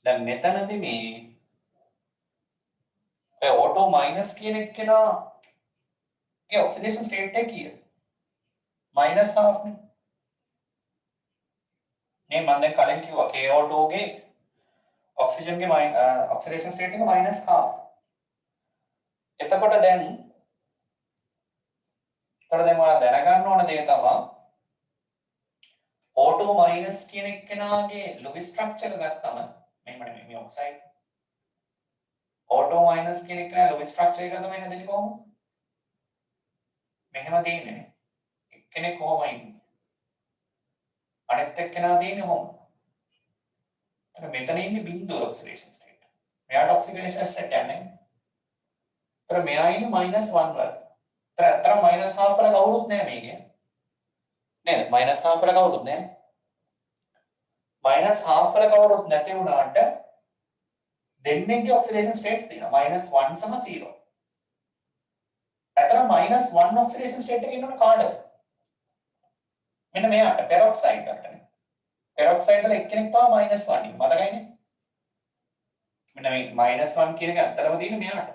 දැන් මෙතනදී මේ O2 minus කියන එක්කෙනා ඒ ඔක්සිඩේෂන් ස්ටේට් එක කීයද? minus half නේ. මේ මම දැන් කලින් කිව්වා KO2 ගේ ඔක්සිජන් ගේ ඔක්සිඩේෂන් ස්ටේට් එක minus half. එතකොට දැන් ඔයාලා දැනගන්න ඕන දේ තමයි O2 minus කියන එක්කෙනාගේ ලුවිස් ස්ට්‍රක්චර් එක ගත්තම මෙහෙම මේ ඔක්සයිඩ් O2 minus කියන එක්කෙනා ලුවිස් ස්ට්‍රක්චර් එක තමයි හැදෙන්නේ කොහොමද? මෙහෙම තියෙන්නේ නේ. එක්කෙනෙක් කොහොම ඉන්නේ? අනෙත් එක්කෙනා තියෙන්නේ කොහොම? එතන මෙතන ඉන්නේ බිඳුව ඔක්සිඩේෂන් ස්ටේට්. මෙයාට ඔක්සිඩේෂන් ස්ටේට් යන්නේ. එතන මෙයා ඉන්නේ -1 වල. එතන අතර -1/2 වල කවුරුත් නැහැ මේකේ. නේද? -1/2 වල කවුරුත් නැහැ. -1/2 වල කවුරුත් නැති වුණාට දෙන්නෙක්ගේ ඔක්සිඩේෂන් ස්ටේට්ස් තියෙනවා -1 සහ 0. අතන -1 ඔක්සිඩේෂන් ස්ටේට් එකේ ඉන්නවනේ කාටද? මෙන්න මෙයාට පෙරොක්සයිඩ් වලටනේ. පෙරොක්සයිඩ් වල එක්කෙනෙක් තමයි -1 ඉන්නේ. මතකයිනේ? මෙන්න මේ -1 කියන එක අත්‍තරම තියෙන්නේ මෙයාට.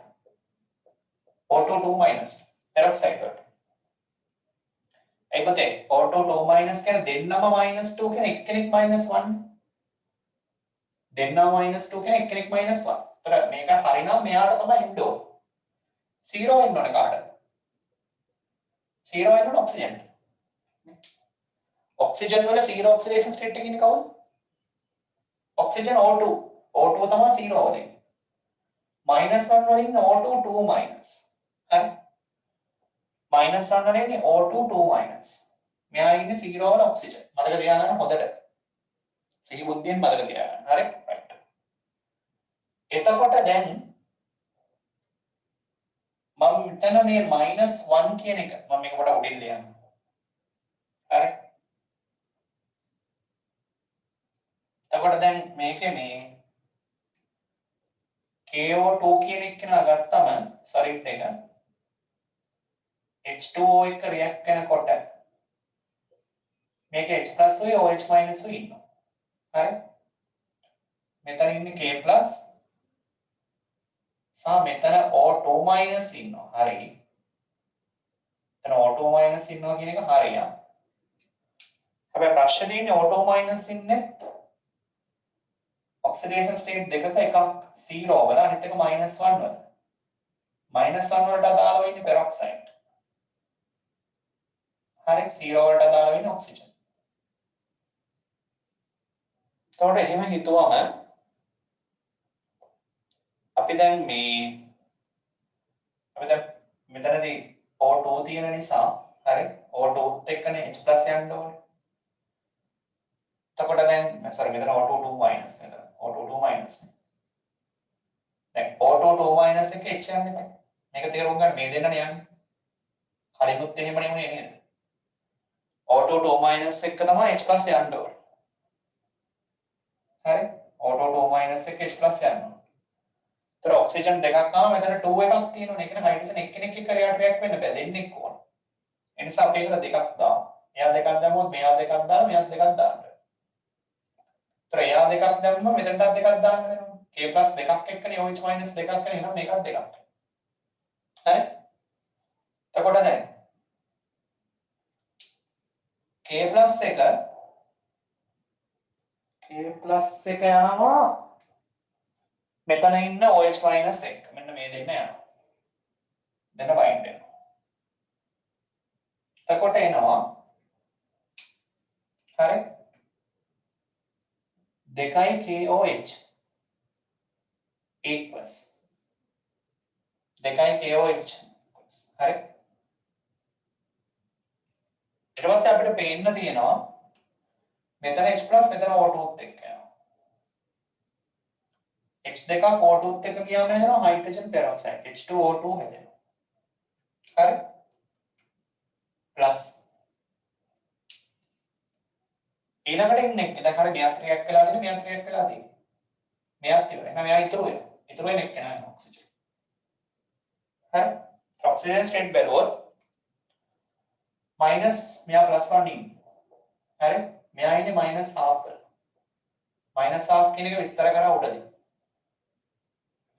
O2 2- පෙරොක්සයිඩ් වලට. ඒ පොතේ O2 2- කියන්නේ දෙන්නම -2 කියන එක්කෙනෙක් -1. දෙන්නම -2 කියන එක්කෙනෙක් -1. ඒතර මේක හරිනම් මෙයාට තමයි එන්න ඕන. 0 වෙන්න ඕනේ කාටද? 0 වෙන්න ඕන ඔක්සිජන්. ඔක්සිජන් වල 0 ඔක්සිඩේෂන් ස්ටේට් එකේ ඉන්නේ කවුද? Oxygen O2. O2 තමයි 0 වල ඉන්නේ. -1 වල ඉන්න O2 2-. හරි. -1 වල ඉන්නේ O2 2-. මෙයා ඉන්නේ 0 වල ඔක්සිජන්. මතක තියාගන්න හොඳට. සිහි බුද්ධියෙන් මතක තියාගන්න. හරි. රයිට්. එතකොට දැන් මම මෙතන මේ -1 කියන එක මම මේක පොඩ්ඩක් උඩින් ලියන්න. හරි. එතකොට දැන් මේකේ මේ KO2 කියන එක නා ගත්තම සරිට් එක H2O එක රියැක්ට් කරනකොට මේක H+ උයි OH- උයි ඉන්නවා. හරි. මෙතන ඉන්නේ K+ සහ මෙතන O2- ඉන්නවා. හරි. එතන O2- ඉන්නවා කියන එක හරියක්. හැබැයි ප්‍රශ්නේ තියෙන්නේ ඕටෝ මයිනස් ඉන්නේ ඔක්සිඩේෂන් ස්ටේට් දෙකක එකක් 0 වල අනිත් එක -1 වල. -1 වලට අදාළව ඉන්නේ පෙරොක්සයිඩ්. හරි 0 වලට අදාළව ඉන්නේ ඔක්සිජන්. එතකොට එහෙම හිතුවම අපි දැන් මෙතනදී O2 තියෙන නිසා හරි O2ත් එක්කනේ H+ යන්න ඕනේ. එතකොට දැන් sorry මෙතන O2 2- මෙතන O2 2-. දැන් O2 2- එක H යන්නේ නැහැ. මේක තේරුම් ගන්න මේ දෙන්නනේ යන්නේ. කලිනුත් එහෙමනේ වුණේ නේද? O2 2- එක තමයි H+ යන්න ඕනේ. හරි O2 2- එක H+ යන්න ඕනේ. ඒතර ඔක්සිජන් දෙකක් ආවම මෙතන 2 එකක් තියෙනවනේ. ඒ කියන්නේ හයිඩ්‍රජන් එක්කෙනෙක් එක්ක රියැක්ට් වෙන්න බෑ. දෙන්නෙක් ඕන. ඒ නිසා අපි ඒකට දෙකක් දාමු. එයා දෙකක් දැම්මොත් මෙයා දෙකක් දාලා මෙයාත් දෙකක් දාන්න. ඒතර එයා දෙකක් දැම්මම මෙතනටත් දෙකක් දාන්න වෙනවා. K+ දෙකක් එක්කනේ OH- දෙකක් කරේ. එහෙනම් මේකත් දෙකක්. හරි? එතකොට දැන් K+ එක යනවා මෙතන ඉන්න OH- එක. මෙන්න මේ දෙන්න යනවා. දෙන්න බයින්ඩ් වෙනවා. එතකොට එනවා හරි 2 KOH equals 2 KOH හරි ඊට පස්සේ අපිට පේන්න තියෙනවා මෙතන H+ මෙතන O2ත් එක්ක යනවා H2 O2ත් එක්ක ගියාම හැදෙනවා හයිඩ්‍රජන් පෙරොක්සයිඩ් H2O2 හැදෙනවා හරි ප්ලස් ඊළඟට ඉන්නේ දැන් හරි මෙයාත් රියැක්ට් වෙලා තියෙන මෙයාත් රියැක්ට් වෙලා තියෙන්නේ මෙයාත් ඉවරයි එහෙනම් මෙයා ඉතුරු වෙන එක නෑ ඔක්සිජන් හරි ඔක්සිජන් ස්ටේට් බැලුවොත් minus මෙයා +1 ඉන්නේ. හරි? මෙයා ඉන්නේ -1/2 වල. -1/2 කියන එක විස්තර කරා උඩදී.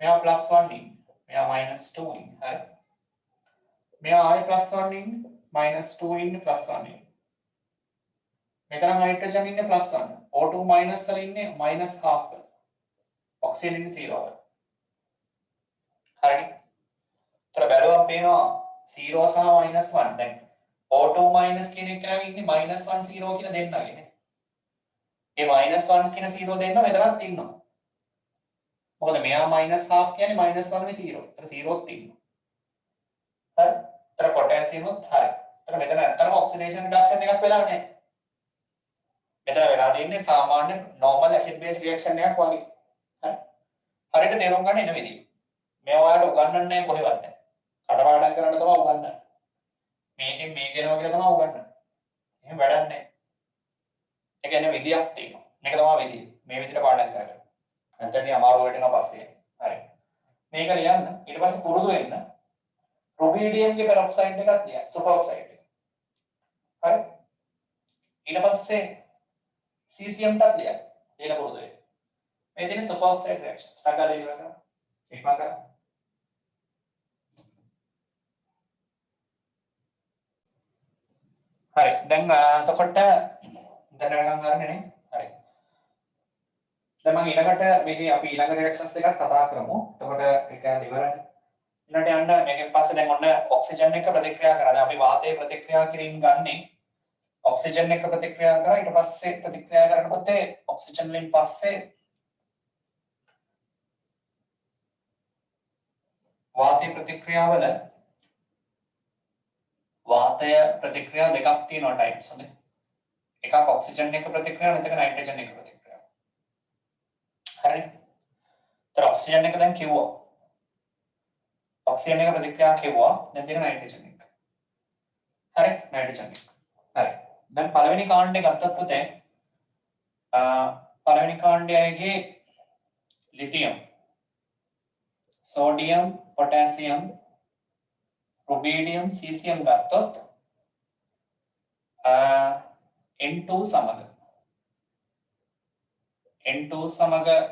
මෙයා +1 ඉන්නේ. මෙයා -2 ඉන්නේ. හරි? මෙයා ආයේ +1 ඉන්නේ. -2 ඉන්නේ +1 ඉන්නේ. මෙතන හයිඩ්‍රජන් ඉන්නේ +1. O2 මයිනස් වල ඉන්නේ -1/2 වල. ඔක්සිජන් ඉන්නේ 0 වල. හරි? ඒතර බැලුවම පේනවා 0 සහ -1 දැන් O2 minus කියන එකගේ ඉන්නේ -1 0 කියන දෙන්නගේ නේ. ඒ -1 කියන 0 දෙන්න මෙතනත් ඉන්නවා. මොකද මෙයා -1/2 කියන්නේ -1 නේ 0. ඒතර 0ත් ඉන්නවා. හරි. ඒතර පොටෑසියම්ත් හරි. ඒතර මෙතන ඇත්තටම ඔක්සිඩේෂන් රිඩක්ෂන් එකක් වෙලා නැහැ. මෙතන වෙලා තියෙන්නේ සාමාන්‍ය normal acid base reaction එකක් වගේ. හරි. හරියට තේරුම් ගන්න එන විදිහ. මේ ඔයාලට උගන්වන්නේ නැහැ කොහෙවත් නැහැ. කටපාඩම් කරන්න තමයි උගන්වන්නේ. මේකෙන් මේක එනවා කියලා තමයි උගන්වන්නේ. එහෙම වැඩක් නැහැ. ඒ කියන්නේ විදියක් තියෙනවා. මේක තමයි විදිය. මේ විදිහට පාඩම් කරගන්න. නැත්නම් අමාරු වෙට යනවා පස්සේ. හරි. මේක ලියන්න. ඊට පස්සේ පුරුදු වෙන්න. රුබීඩියම්ගේ පෙරොක්සයිඩ් එකක් ලියන්න. සුපර් ඔක්සයිඩ් එක. හරි. ඊට පස්සේ cesium ටත් ලියන්න. ඒක පුරුදු වෙන්න. මේ තියෙන සුපර් ඔක්සයිඩ් රියැක්ෂන්ස්. ටගාලා ඉවර කරා. ඉක්මන් කරා. හරි. දැන් එතකොට දැන් ගණන් ගන්නනේ. හරි. දැන් මම ඊළඟට මේකේ අපි ඊළඟ රියැක්ෂන්ස් දෙකක් කතා කරමු. එතකොට ඒක ඉවරයි. ඊළඟට යන්න මේකෙන් පස්සේ දැන් ඔන්න ඔක්සිජන් එක ප්‍රතික්‍රියා කරා. දැන් අපි වාතයේ ප්‍රතික්‍රියා කිරීම ගන්නේ ඔක්සිජන් එක ප්‍රතික්‍රියා කරා ඊට පස්සේ ප්‍රතික්‍රියා කරනකොට ඔක්සිජන් වලින් පස්සේ වාතයේ ප්‍රතික්‍රියාවල වාතය ප්‍රතික්‍රියා දෙකක් තියෙනවා ටයිප්ස් නේ. එකක් ඔක්සිජන් එක ප්‍රතික්‍රියාව අනිත් එක නයිට්‍රජන් එක ප්‍රතික්‍රියාව. හරිනේ. ඒතර ඔක්සිජන් එක දැන් කිව්වා. ඔක්සිජන් එක ප්‍රතික්‍රියා කිව්වා. දැන් තියෙන නයිට්‍රජන් එක. හරි නයිට්‍රජන් එක. හරි. දැන් පළවෙනි කාණ්ඩය ගත්තත් පුතේ පළවෙනි කාණ්ඩයේගේ lithium sodium potassium rubidium caesium ගත්තොත් N2 සමග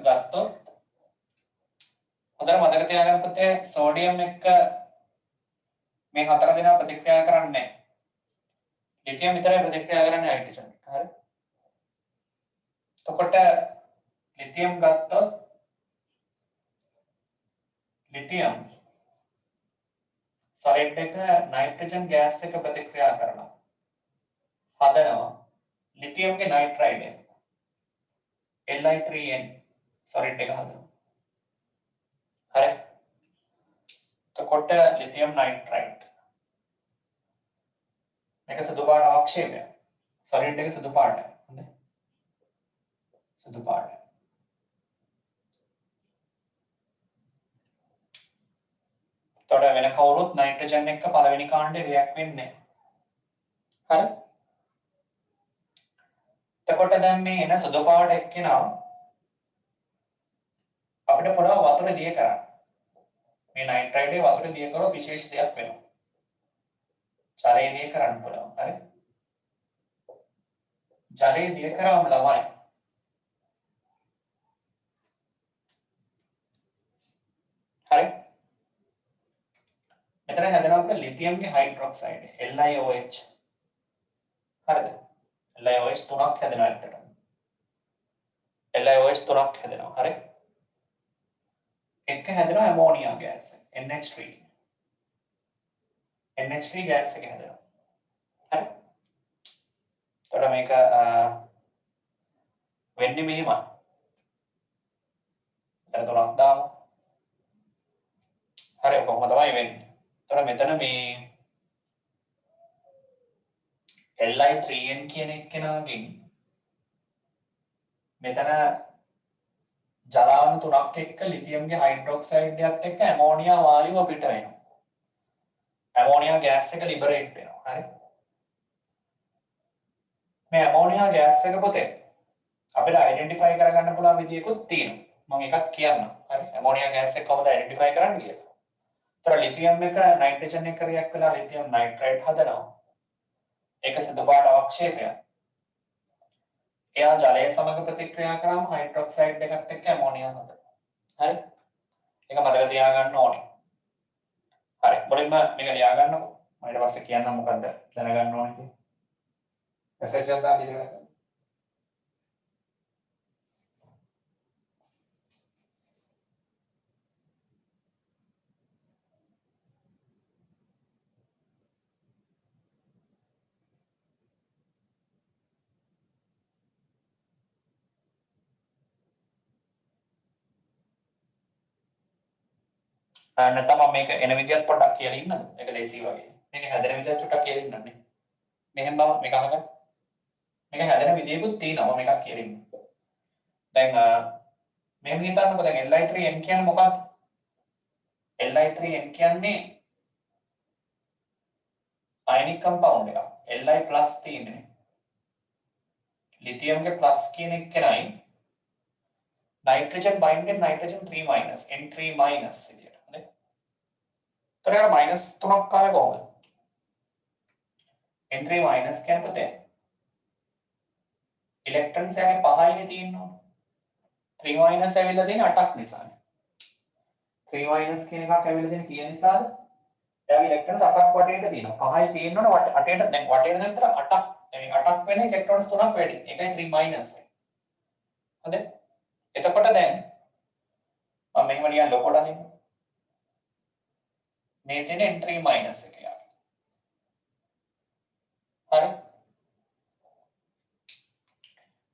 ගත්තොත් හොඳට මතක තියාගන්න පුතේ සෝඩියම් එක්ක මේ හතර දෙනා ප්‍රතික්‍රියා කරන්නේ නැහැ. ලිතියම් විතරයි ප්‍රතික්‍රියා කරන්නේ හයිඩ්‍රජන් එක්ක. හරි. එතකොට ලිතියම් ගත්තොත් ලිතියම් සයිඩ් එක නයිට්‍රජන් ගෑස් එක ප්‍රතික්‍රියා කරනවා. හදනවා ලිතියම්ගේ නයිට්‍රයිඩ් එක. Li3n සයිඩ් එක හදනවා. හරි. එතකොට ලිතියම් නයිට්‍රයිඩ් මේක සුදු පාට ආක්ෂේපය. සයිඩ් එක සුදු පාටයි. හොඳයි. සුදු පාටයි. තොට වෙන කවුරුත් නයිට්‍රජන් එක්ක පළවෙනි කාණ්ඩේ රියැක්ට් වෙන්නේ නැහැ. හරි. එතකොට දැන් මේ එන සුදු පාට එක්කෙනා අපිට පුළුවන් වතුර දිය කරන්න. මේ නයිට්‍රයිඩේ වතුර දිය කරොත් විශේෂ දෙයක් වෙනවා. ජලය දිය කරන්න පුළුවන්. හරි. ජලය දිය කරාම ළමයි හරි. මෙතන හැදෙනවා අපිට ලිතියම්ගේ හයිඩ්‍රොක්සයිඩ් LiOH. හරිද? LiOH තුනක් හැදෙනවා ඇත්තටම. LiOH තුනක් හැදෙනවා. හරි. එක හැදෙනවා ammonia gas NH3. NH3 gas එක හැදෙනවා. හරි. එතකොට මේක වෙන්නේ මෙහෙමයි. මෙතන තුනක් දාමු. හරි කොහොම තමයි වෙන්නේ. එතකොට මෙතන මේ Li3n කියන එක්කෙනාගෙන් මෙතන ජලාණු තුනක් එක්ක ලිතියම්ගේ හයිඩ්‍රොක්සයිඩ් එකත් එක්ක ඇමෝනියා වායුව පිට වෙනවා. ඇමෝනියා ගෑස් එක ලිබරේට් වෙනවා. හරි. මේ ඇමෝනියා ගෑස් එක පොතේ අපිට අයිඩෙන්ටිෆයි කරගන්න පුළුවන් විදියකුත් තියෙනවා. මම එකක් කියන්නම්. හරි. ඇමෝනියා ගෑස් එක කොහොමද අයිඩෙන්ටිෆයි කරන්නේ කියලා. ඒතර ලිතියම් එක නයිට්‍රජන් එක්ක රියැක්ට් වෙලා ලිතියම් නයිට්‍රයිඩ් හදනවා. ඒක සුදු පාට අවක්ෂේපයක්. එයා ජලය සමග ප්‍රතික්‍රියා කරාම හයිඩ්‍රොක්සයිඩ් එකත් එක්ක ඇමෝනියා හදනවා. හරි. ඒක මතක තියාගන්න ඕනේ. හරි. මුලින්ම මේක ලියා ගන්නකො. මම ඊට පස්සේ කියන්නම් මොකද්ද දැනගන්න ඕනේ කියලා. මෙසේජ් එකක් දාන්න ඉතින්. නැත්නම් මේක එන විදියත් පොඩ්ඩක් කියලා ඉන්නද? මේක ලේසි වගේ. මේක හැදෙන විදියත් චුට්ටක් කියලා ඉන්නන්නේ. මෙහෙම මේක අහගන්න. මේක හැදෙන විදියකුත් තියෙනවා මේකක් කියලා ඉන්න. දැන් මෙහෙම හිතන්නකෝ දැන් Li3n කියන්නේ මොකක්ද? Li3n කියන්නේ අයනික් කම්පවුන්ඩ් එකක්. Li+ තියෙන්නේ. ලිතියම්ගේ ප්ලස් කියන එක කෙනයි nitrogen binding nitrogen 3 minus N3 minus විදියට. හරි. ඒතර යාට මයිනස් 3ක් ආවේ කොහොමද? N3 minus කියන්නේ පුතේ ඉලෙක්ට්‍රෝන්ස් යගේ 5යිනේ තියෙනවා. 3 minus ඇවිල්ලා තියෙන 8ක් නිසානේ. 3 minus කියන එකක් ඇවිල්ලා තියෙන කීය නිසාද? එයාගේ ඉලෙක්ට්‍රෝන්ස් 8ක් වටේට තියෙනවා. 5යි තියෙනවනේ 8ට දැන් වටේට දැන් 8ක්. මේ 8ක් වෙන ඉලෙක්ට්‍රෝන්ස් 3ක් වැඩි. ඒකයි 3 minus එක. හරිද? එතකොට දැන් මම මෙහෙම ලියන්න ලොකෝට අදින්න. මේ තියෙන N3 minus එක යාගේ. හරි.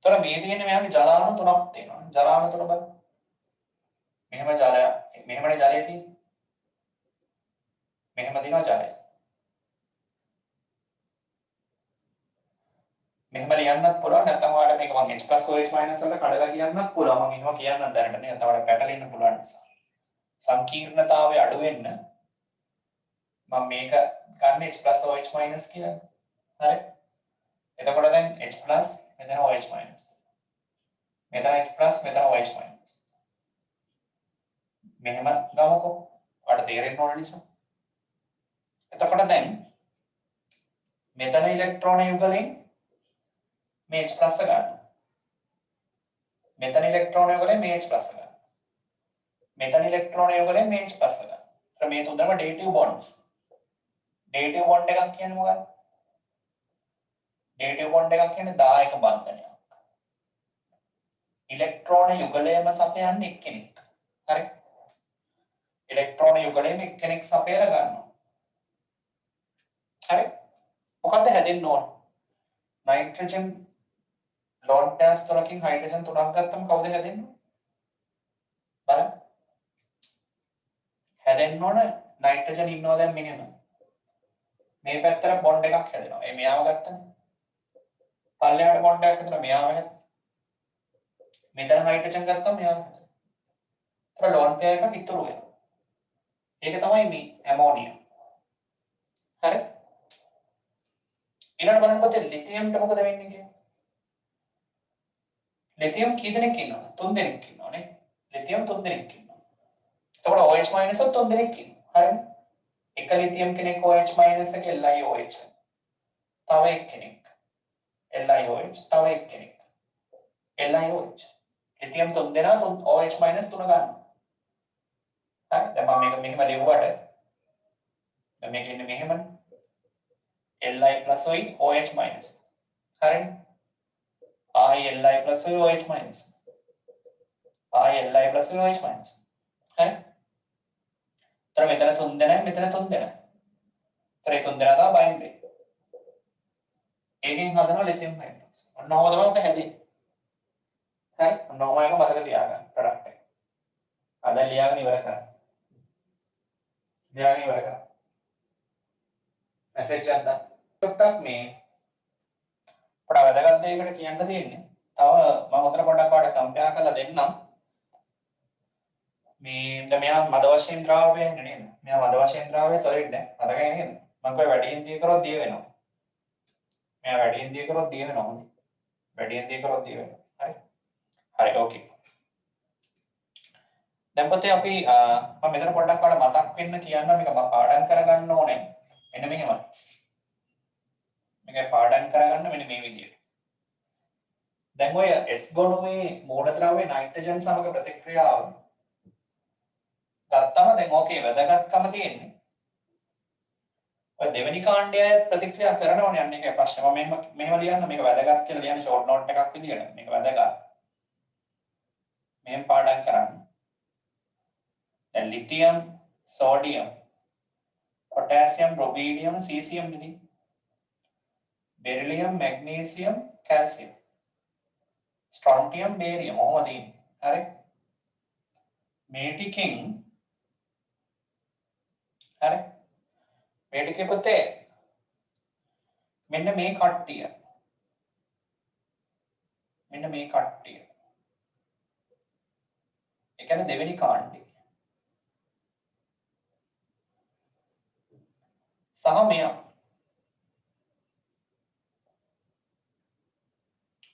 තොර මේ තියෙන මෙයාගේ ජලාණු තුනක් තියෙනවා. ජලාණු තුන බලන්න. මෙහෙම ජලය මෙහෙමනේ ජලය තියෙන්නේ. මෙහෙම තියෙනවා ජලය. මෙහෙම ලියන්නත් පුළුවන් නැත්නම් ඔයාලට මේක මම H+ OH- වලට කඩලා කියන්නත් පුළුවන්. මම ඉන්නවා කියන්නම් දැනට නේ. නැත්නම් ඔයාලට පැටලෙන්න පුළුවන් නිසා. සංකීර්ණතාවය අඩු වෙන්න මම මේක ගන්න H+ OH- කියලා. හරි. එතකොට දැන් H+ මෙතන OH-. මෙතන H+ මෙතන OH-. මෙහෙම ගමුකෝ. ඔයාලට තේරෙන්න ඕන නිසා. එතකොට දැන් මෙතන ඉලෙක්ට්‍රෝන යුගලෙන් මේ H+ ගන්න. මෙතන ඉලෙක්ට්‍රෝන යුගලෙන් මේ H+ ගන්න. මෙතන ඉලෙක්ට්‍රෝන යුගලෙන් මේ H+ ගන්න. ඒත් මේ තුනම ඩේටිව් බොන්ඩ්ස්. ඩේටිව් බොන්ඩ් එකක් කියන්නේ මොකක්ද? නෙගටිව් බොන්ඩ් එකක් කියන්නේ 10ක බන්ධනයක්. ඉලෙක්ට්‍රෝන යුගලයම සපයන්නේ එක්කෙනෙක්. හරි. ඉලෙක්ට්‍රෝන යුගලයෙන් එක්කෙනෙක් සපයලා ගන්නවා. හරි. මොකද්ද හැදෙන්න ඕන? නයිට්‍රජන් ලෝන් පෑස් තුනකින් හයිඩ්‍රජන් තුනක් ගත්තම කවුද හැදෙන්නේ? බලන්න. හැදෙන්න ඕන නයිට්‍රජන් ඉන්නවා දැන් මෙහෙම. මේ පැත්තට බොන්ඩ් එකක් හැදෙනවා. ඒ මෙයාව ගත්තනේ. පල්ලෙහාට බොන්ඩ් එකක් හැදෙනවා මෙයාව හැදෙනවා. මෙතන හයිඩ්‍රජන් ගත්තම මෙයාව හැදෙනවා. ඒතර ලෝන් පෙයර් එකක් ඉතුරු වෙනවා. ඒක තමයි මේ ඇමෝනියා. හරි. ඊළඟ බලන්න පොතේ ලිතියම්ට මොකද වෙන්නේ කියන්නේ? ලිතියම් කී දෙනෙක් ඉන්නවද? 3 දෙනෙක් ඉන්නවා නේ. ලිතියම් 3 දෙනෙක් ඉන්නවා. එතකොට OH- 3 දෙනෙක් ඉන්නවා. හරිනේ. එක ලිතියම් කෙනෙක් OH- එක LiOH. තව එක්කෙනෙක් LiOH, තව එක්කෙනෙක් LiOH. ලිතියම් 3 දෙනා OH- 3 ගන්නවා. හරි. දැන් මම මේක මෙහෙම ලියුවාට දැන් මේක ඉන්නේ මෙහෙමනේ. Li plus OI OH minus. හරිනේ. I Li plus OI OH minus. I Li plus OI OH minus. හරි. තර මෙතන 3 දෙනා මෙතන 3 දෙනා. තර ඒ 3 දෙනා තමයි බයින්ඩ් වෙන්නේ. ඒකෙන් හදනවා ලිතියම් හයිඩ්‍රොක්සයිඩ්. ඔන්නෝම තමයි ඔක හැදෙන්නේ. හරි. ඔන්නෝම එක මතක තියාගන්න ප්‍රොඩක්ට් එක. අද ලියාගෙන ඉවර කරන්න. ලියාගෙන ඉවර කරන්න. මැසේජ් එකක් දාන්න. ටොක්ටක් මේ පොඩ වැදගත් දෙයකට කියන්න තියෙන්නේ. තව මම උතර පොඩක් ඔයාලට කම්පෙයාර් කරලා දෙන්නම්. මේ දැන් මෙයා මද වශයෙන් ද්‍රාවය වෙන්නේ නේද? මෙයා මද වශයෙන් ද්‍රාවය සොලිඩ් නේ. මතකයි නේද? මම කොයි වැඩියෙන් දිය කරොත් දිය වෙනවා. මෙයා වැඩියෙන් දිය කරොත් දිය වෙනවා හොඳයි. වැඩියෙන් දිය කරොත් දිය වෙනවා. හරි. හරි ඕකේ. දැන් පොතේ අපි මම මෙතන පොඩ්ඩක් ඔයාලට මතක් වෙන්න කියන්න මේක පාඩම් කරගන්න ඕනේ. මෙන්න මෙහෙමයි. මේක පාඩම් කරගන්න මෙන්න මේ විදියට. දැන් ඔය S ගොනුවේ මූලද්‍රව්‍ය නයිට්‍රජන් සමග ප්‍රතික්‍රියාව ගත්තම දැන් ඕකේ වැදගත්කම තියෙන්නේ. ඔය දෙවෙනි කාණ්ඩය ප්‍රතික්‍රියා කරනවනේ අන්න ඒකයි ප්‍රශ්නේ. මම මෙහෙම ලියන්න මේක වැදගත් කියලා ලියන්න ෂෝට් නෝට් එකක් විදියට. මේක වැදගත්. මෙහෙම පාඩම් කරන්න. දැන් lithium, sodium, potassium, rubidium, caesium නෙදී. Beryllium, magnesium, calcium. Strontium, barium ඔහොම තියෙන්නේ. හරි. මේ ටිකෙන් හරි. මේ ටිකේ පුතේ මෙන්න මේ කට්ටිය. මෙන්න මේ කට්ටිය. ඒ කියන්නේ දෙවෙනි කාණ්ඩය. සහ මෙයා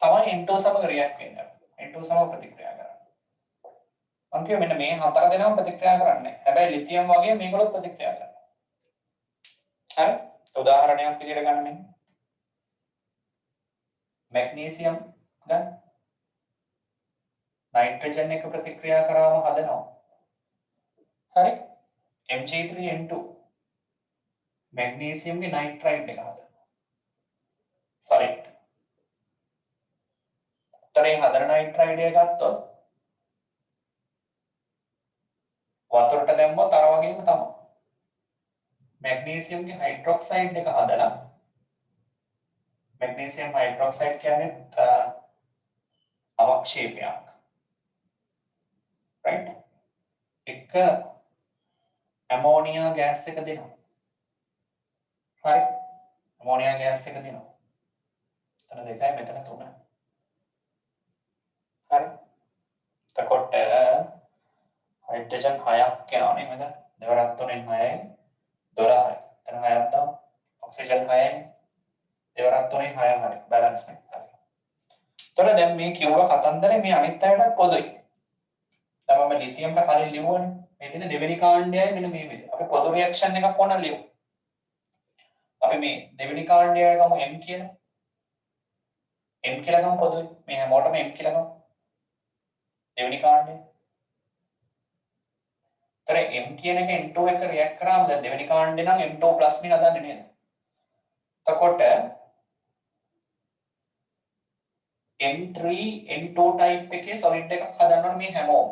තමයි N2 සමග රියැක්ට් වෙන්නේ. N2 සමග ප්‍රතික්‍රියා කරන්නේ. මම කියුවේ මෙන්න මේ හතර දෙනාම ප්‍රතික්‍රියා කරන්නේ. හැබැයි ලිතියම් වගේ මේගොල්ලෝ ප්‍රතික්‍රියා කරනවා. හරි? උදාහරණයක් විදිහට ගන්න මෙන්න. මැග්නීසියම් ගන්න. නයිට්‍රජන් එක ප්‍රතික්‍රියා කරාම හදනවා. හරි? Mg3N2 මැග්නීසියම්ගේ නයිට්‍රයිඩ් එක හදනවා. සොලිඩ්. උත්තරේ හදන නයිට්‍රයිඩ් එක ගත්තොත් වතුරට දැම්මොත් අර වගේම තමයි. මැග්නීසියම්ගේ හයිඩ්‍රොක්සයිඩ් එක හදලා මැග්නීසියම් හයිඩ්‍රොක්සයිඩ් කියන්නේ අවක්ෂේපයක්. right? එක ඇමෝනියා ගෑස් එක දෙනවා. හරි? ඇමෝනියා ගෑස් එක දෙනවා. එතන දෙකයි මෙතන තුන. හරි? එතකොට හයිඩ්‍රජන් 6ක් යනවා නේ මෙතන. දෙවරක් 3න් 6යි 12යි. එතන 6ක් දාමු. ඔක්සිජන් 6යි දෙවරක් 3න් 6 හරි. බැලන්ස් නේ. හරි. එතකොට දැන් මේ කිව්ව කතන්දරේ මේ අනිත් අයටත් පොදුයි. දැන් මම ලිතියම්ට කලින් ලිව්වනේ. මේ තියෙන දෙවෙනි කාණ්ඩයයි මෙන්න මේ විදිහ. අපි පොදු රියැක්ෂන් එකක් ඕන ලියමු. අපි මේ දෙවෙනි කාණ්ඩය ගමු M කියලා. M කියලා ගමු පොදුයි. මේ හැමෝටම M කියලා ගමු. දෙවෙනි කාණ්ඩය. තර M කියන එක N2 එක රියැක්ට් කරාම දැන් දෙවෙනි කාණ්ඩේ නම් M2+ නේ හදන්නේ නේද? එතකොට M3N2 type එකේ solid එකක් හදන්න ඕනේ මේ හැමෝම.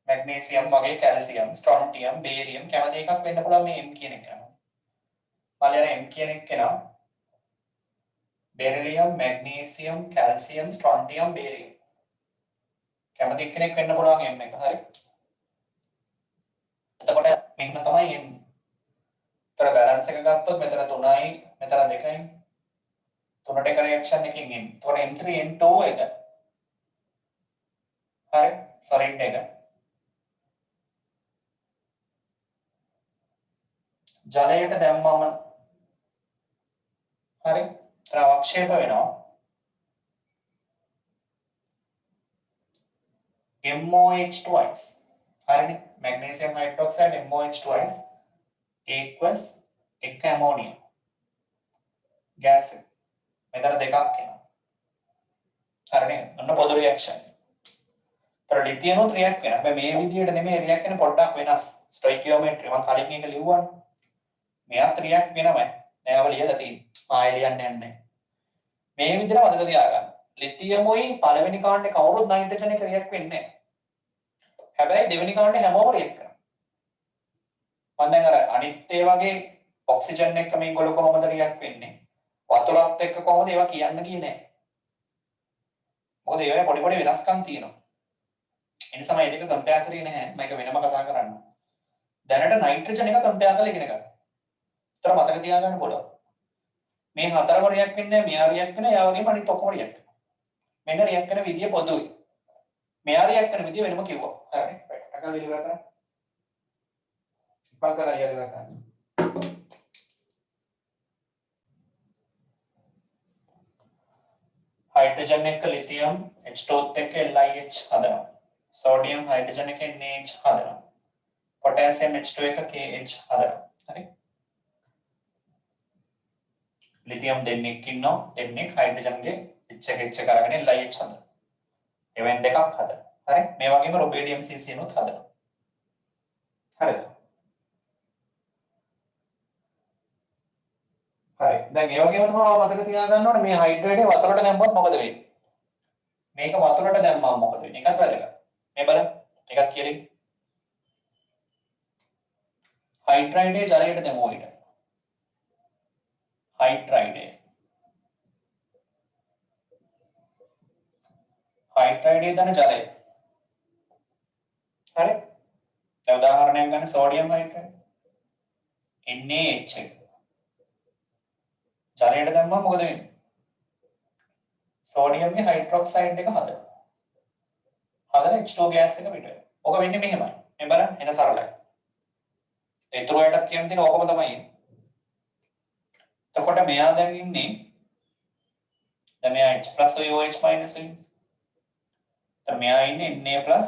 magnesium වගේ calcium, strontium, barium කැමති එකක් වෙන්න පුළුවන් මේ M කියන එක. මම M කියන එක කෙනා beryllium, magnesium, calcium, strontium, barium. කැමති කෙනෙක් වෙන්න පුළුවන් M එක. හරි. එතකොට මේක තමයි M. තර බැලන්ස් එක ගත්තොත් මෙතන 3යි මෙතන 2යි 3ට එක රියැක්ෂන් එකකින් M. එතකොට M3N2 එක. හරි. solid එක. ජලයට දැම්මම හරි. ද්‍රවක්ෂේප වෙනවා. MOH twice. හරිනේ. magnesium hydroxide MOH twice equals එක ammonia gas මෙතන දෙකක් එනවා. හරිනේ. අන්න පොදු රියැක්ෂන්. තර ලිතියමොත් රියැක්ට් වෙනවා. හැබැයි මේ විදිහට නෙමෙයි රියැක්ට් වෙන්නේ පොඩ්ඩක් වෙනස්. ස්ටොයිකියෝමෙට්‍රි මම කලින් එක ලිව්වනේ. මෙයාත් රියැක්ට් වෙනවා. නෑව ලියලා තියෙන්නේ. ආයෙ ලියන්න යන්නේ. මේ විදිහට මතක තියාගන්න. ලිතියමුයි පළවෙනි කාණ්ඩේ කවුරුත් නයිට්‍රජන් එක රියැක්ට් වෙන්නේ නැහැ. හැබැයි දෙවෙනි කාණ්ඩේ හැමෝම රියැක්ට් කරනවා. මම දැන් අර අනිත් ඒ වගේ ඔක්සිජන් එක්ක මේගොල්ලෝ කොහොමද රියැක්ට් වෙන්නේ? වතුරත් එක්ක කොහොමද ඒවා කියන්න ගියේ නැහැ. මොකද ඒවයේ පොඩි පොඩි වෙනස්කම් තියෙනවා. ඒ නිසා මම ඒක කම්පෙයාර් කරේ නැහැ. මම ඒක වෙනම කතා කරන්න. දැනට නයිට්‍රජන් එක කම්පෙයාර් කරලා ඉගෙන ගන්න. ඒතර මතක තියාගන්න පුළුවන්. මේ හතරම රියැක්ට් වෙන්නේ නැහැ. මෙයා රියැක්ට් වෙනවා. එයා වගේම අනිත් ඔක්කොම රියැක්ට් වෙනවා. මෙන්න රියැක්ට් කරන විදිය පොදුයි. මෙයා රියැක්ට් කරන විදිය වෙනම කිව්වා. හරිනේ. රයිට්. අකල් ඉවර කරා. ඉක්මන් කරලා ඉවර කරා. हाइड्रोजन එක ලිතියම් H2 එක්ක LiH හදනවා. සෝඩියම් හයිඩ්‍රජන් එක NaH හදනවා. පොටෑසියම් H2 එක KH හදනවා. හරි. ලිතියම් දෙන්නෙක් ඉන්නවා. දෙන්නෙක් හයිඩ්‍රජන්ගේ H එක අරගෙන LiH හදනවා. එවෙන් දෙකක් හදනවා. හරි. මේ වගේම රුබීඩියම් CCN උත් හදනවා. හරිද? හරි. දැන් ඒ වගේම තමයි මතක තියාගන්න ඕනේ මේ හයිඩ්‍රේට් එක වතුරට දැම්මොත් මොකද වෙන්නේ? මේක වතුරට දැම්මම මොකද වෙන්නේ? එකත් වැදගත්. මේ බලන්න. එකත් කියලින්. හයිඩ්‍රයිඩ් එක ජලයට දැම්මෝ ඊට. හයිඩ්‍රයිඩ් එක. හයිඩ්‍රයිඩ් එක දන ජලය. හරි? දැන් උදාහරණයක් ගන්න සෝඩියම් හයිඩ්‍රයිඩ්. NaH එක. ජලයට දැම්මම මොකද වෙන්නේ? සෝඩියම්ගේ හයිඩ්‍රොක්සයිඩ් එක හදනවා. හදලා H2 ගෑස් එක පිට වෙනවා. ඔක වෙන්නේ මෙහෙමයි. මේ බලන්න එන සරලයි. ඒ තුරයටත් කියන දේ ඕකම තමයි. එතකොට මෙයා දැන් ඉන්නේ දැන් මෙයා H+ OH- වෙන්නේ. දැන් මෙයා ඉන්නේ Na+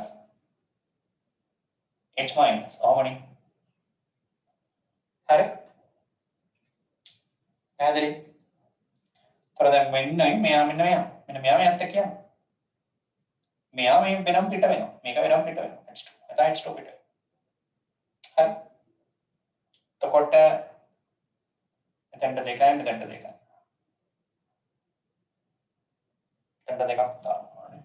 H-. ඔහොමනේ. හරි. පැහැදිලි. තර දැන් මෙන්නයි මෙයා මෙන්න මෙයා. මෙන්න මෙයා මෙයාත් එක්ක යනවා. මෙයා මේ වෙනම පිට වෙනවා. මේක වෙනම පිට වෙනවා. H2. එතන H2 පිට වෙනවා. හරි. එතකොට මෙතනට දෙකයි මෙතනට දෙකයි. මෙතනට දෙකක් දානවා නේ.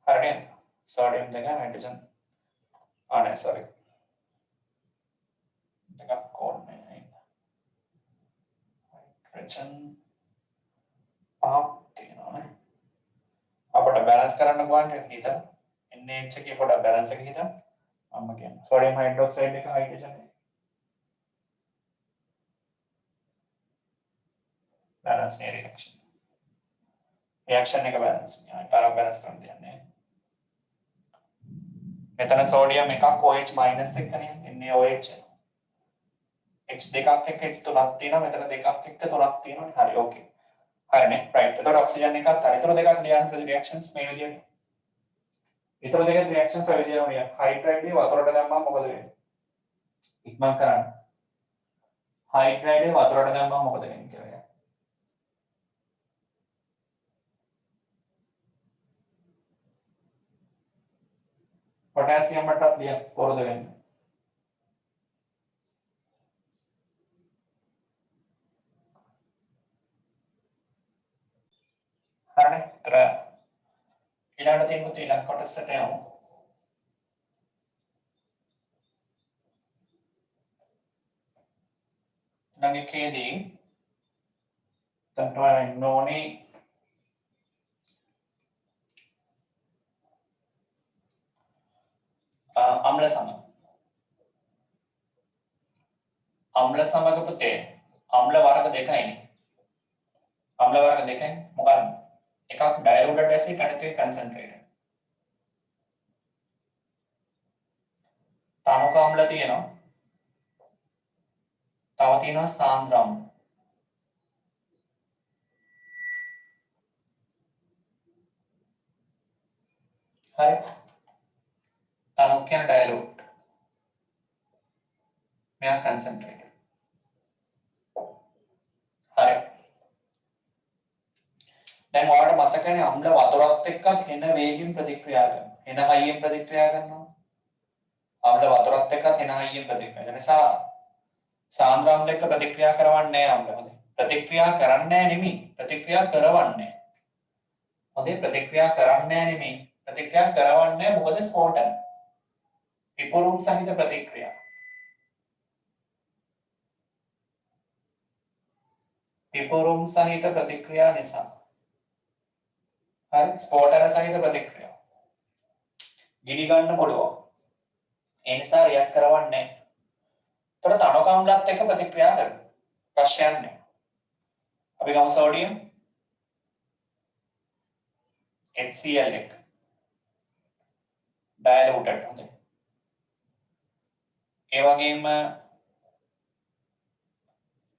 හරිද? සෝඩියම් දෙක හයිඩ්‍රජන්. නෑ sorry. දෙකක් ඕනේ. හයිඩ්‍රජන් පහක් තියෙනවානේ. අපිට බැලන්ස් කරන්න ගොඩක් හිතන්න. NaH එකේ පොඩ බැලන්ස් එක හිතන්න. මම කියන්නේ සෝඩියම් හයිඩ්‍රොක්සයිඩ් එක හයිඩ්‍රජන් එක. බැලන්ස් නේ රියැක්ෂන්. රියැක්ෂන් එක බැලන්ස්. යා තරම් බැලන්ස් කරන්න තියන්නේ. මෙතන සෝඩියම් එකක් OH- එක්කනේ. NaOH. H දෙකක් එක්ක H තුනක් තියෙනවා. මෙතන දෙකක් එක්ක තුනක් තියෙනවා. හරි ඕකේ. හරිනේ. රයිට්. එතකොට ඔක්සිජන් එකත් හරි. ඒතර දෙකක් ලියන්න රියැක්ෂන්ස් මේ විදියට. ඊතර දෙක රියැක්ෂන්ස් ඔය විදිහටම ලියන්න. හයිඩ්‍රයිඩ් එක වතුරට දැම්මම මොකද වෙන්නේ? ඉක්මන් කරන්න. හයිඩ්‍රයිඩ් එක වතුරට දැම්මම මොකද වෙන්නේ කියලා. පොටෑසියම් වලට ලියන්න පොරද වෙන්නේ. හරි. ඒතර ඊළඟට තියෙන පුතේ ඊළඟ කොටසට යමු. ඊළඟ එකේදී තමයි නෝනේ අම්ල සම. අම්ල සමග පුතේ අම්ල වර්ග දෙකයිනේ. අම්ල වර්ග දෙකයි මොකක්ද? එකක් ඩයලූටඩ් ඇසිඩ් අනිත් එක කන්සන්ට්‍රේටඩ්. තනක අම්ල තියෙනවා. තව තියෙනවා සාන්ද්‍ර අම්ල. හරි. තනක කියන ඩයලූට්. මෙයා කන්සන්ට්‍රේටඩ්. හරි. දැන් ඔයාලට මතකනේ අම්ල වතුරත් එක්ක හෙන වේගින් ප්‍රතික්‍රියා කරනවා. හෙන හයියෙන් ප්‍රතික්‍රියා කරනවා. අම්ල වතුරත් එක්ක හෙන හයියෙන් ප්‍රතික්‍රියා. ඒ නිසා සාන්ද්‍ර අම්ල එක්ක ප්‍රතික්‍රියා කරවන්නේ නැහැ අම්ල. හොඳයි. ප්‍රතික්‍රියා කරන්නේ නෙමෙයි. ප්‍රතික්‍රියා කරවන්නේ. හොඳයි ප්‍රතික්‍රියා කරන්නේ නෙමෙයි. ප්‍රතික්‍රියා කරවන්නේ මොකද ස්පෝටන. පිපුරුම් සහිත ප්‍රතික්‍රියා. පිපුරුම් සහිත ප්‍රතික්‍රියා නිසා. හරි ස්පෝටන සහිත ප්‍රතික්‍රියා. ගිනි ගන්න පුළුවන්. ඒ නිසා රියැක්ට් කරවන්නේ නැහැ. තොර තනක අම්ලත් එක්ක ප්‍රතික්‍රියා කරනවා. ප්‍රශ්නයක් නැහැ. අපි ගමු සෝඩියම් HCl එක ඩයලූටඩ් හොඳයි. ඒ වගේම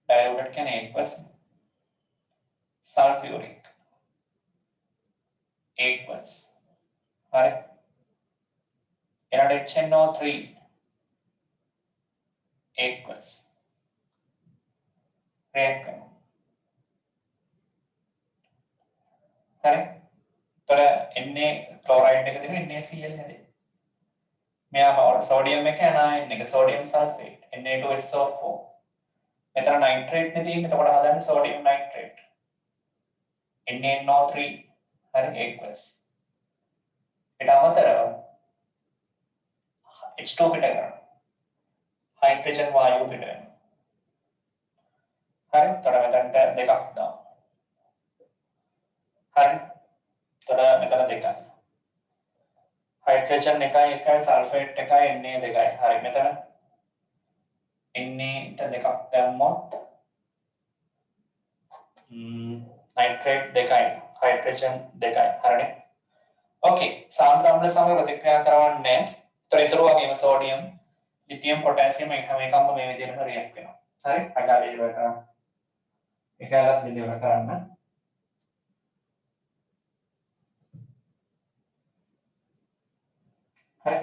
ඩයලූටඩ් කියන්නේ 1% සල්ෆියුරික් 1%. හරි. ඊළඟට HNO3 1%. රියැක්ට් කරනවා. හරි. තොර Na ක්ලෝරයිඩ් එක දෙන NaCl හැදේ. මෙයාම සෝඩියම් එක අනායන් එක සෝඩියම් සල්ෆේට් Na2SO4. මෙතන නයිට්‍රේට් නේ තියෙන්නේ. එතකොට හදන්නේ සෝඩියම් නයිට්‍රේට්. NaNO3 හරි 1%. ඊට අමතරව H2 පිට කරනවා. හයිඩ්‍රජන් වායුව පිට වෙනවා. හරි. එතකොට මෙතනට දෙකක් දාමු. හරි. එතකොට මෙතන දෙකයි. හයිඩ්‍රජන් එකයි සල්ෆේට් එකයි Na දෙකයි. හරි මෙතන Na දෙකක් දැම්මොත් නයිට්‍රේට් දෙකයි හයිඩ්‍රජන් දෙකයි. හරිනේ. ඕකේ. සාන්ද්‍ර අම්ල සමග ප්‍රතික්‍රියා කරවන්නේ. ඒතර වගේම සෝඩියම් ලිතියම් පොටෑසියම් එකම මේ විදිහටම රියැක්ට් වෙනවා. හරි. අගාලේ ඉවර කරන්න. එකලත් ඉවර කරන්න. හරි.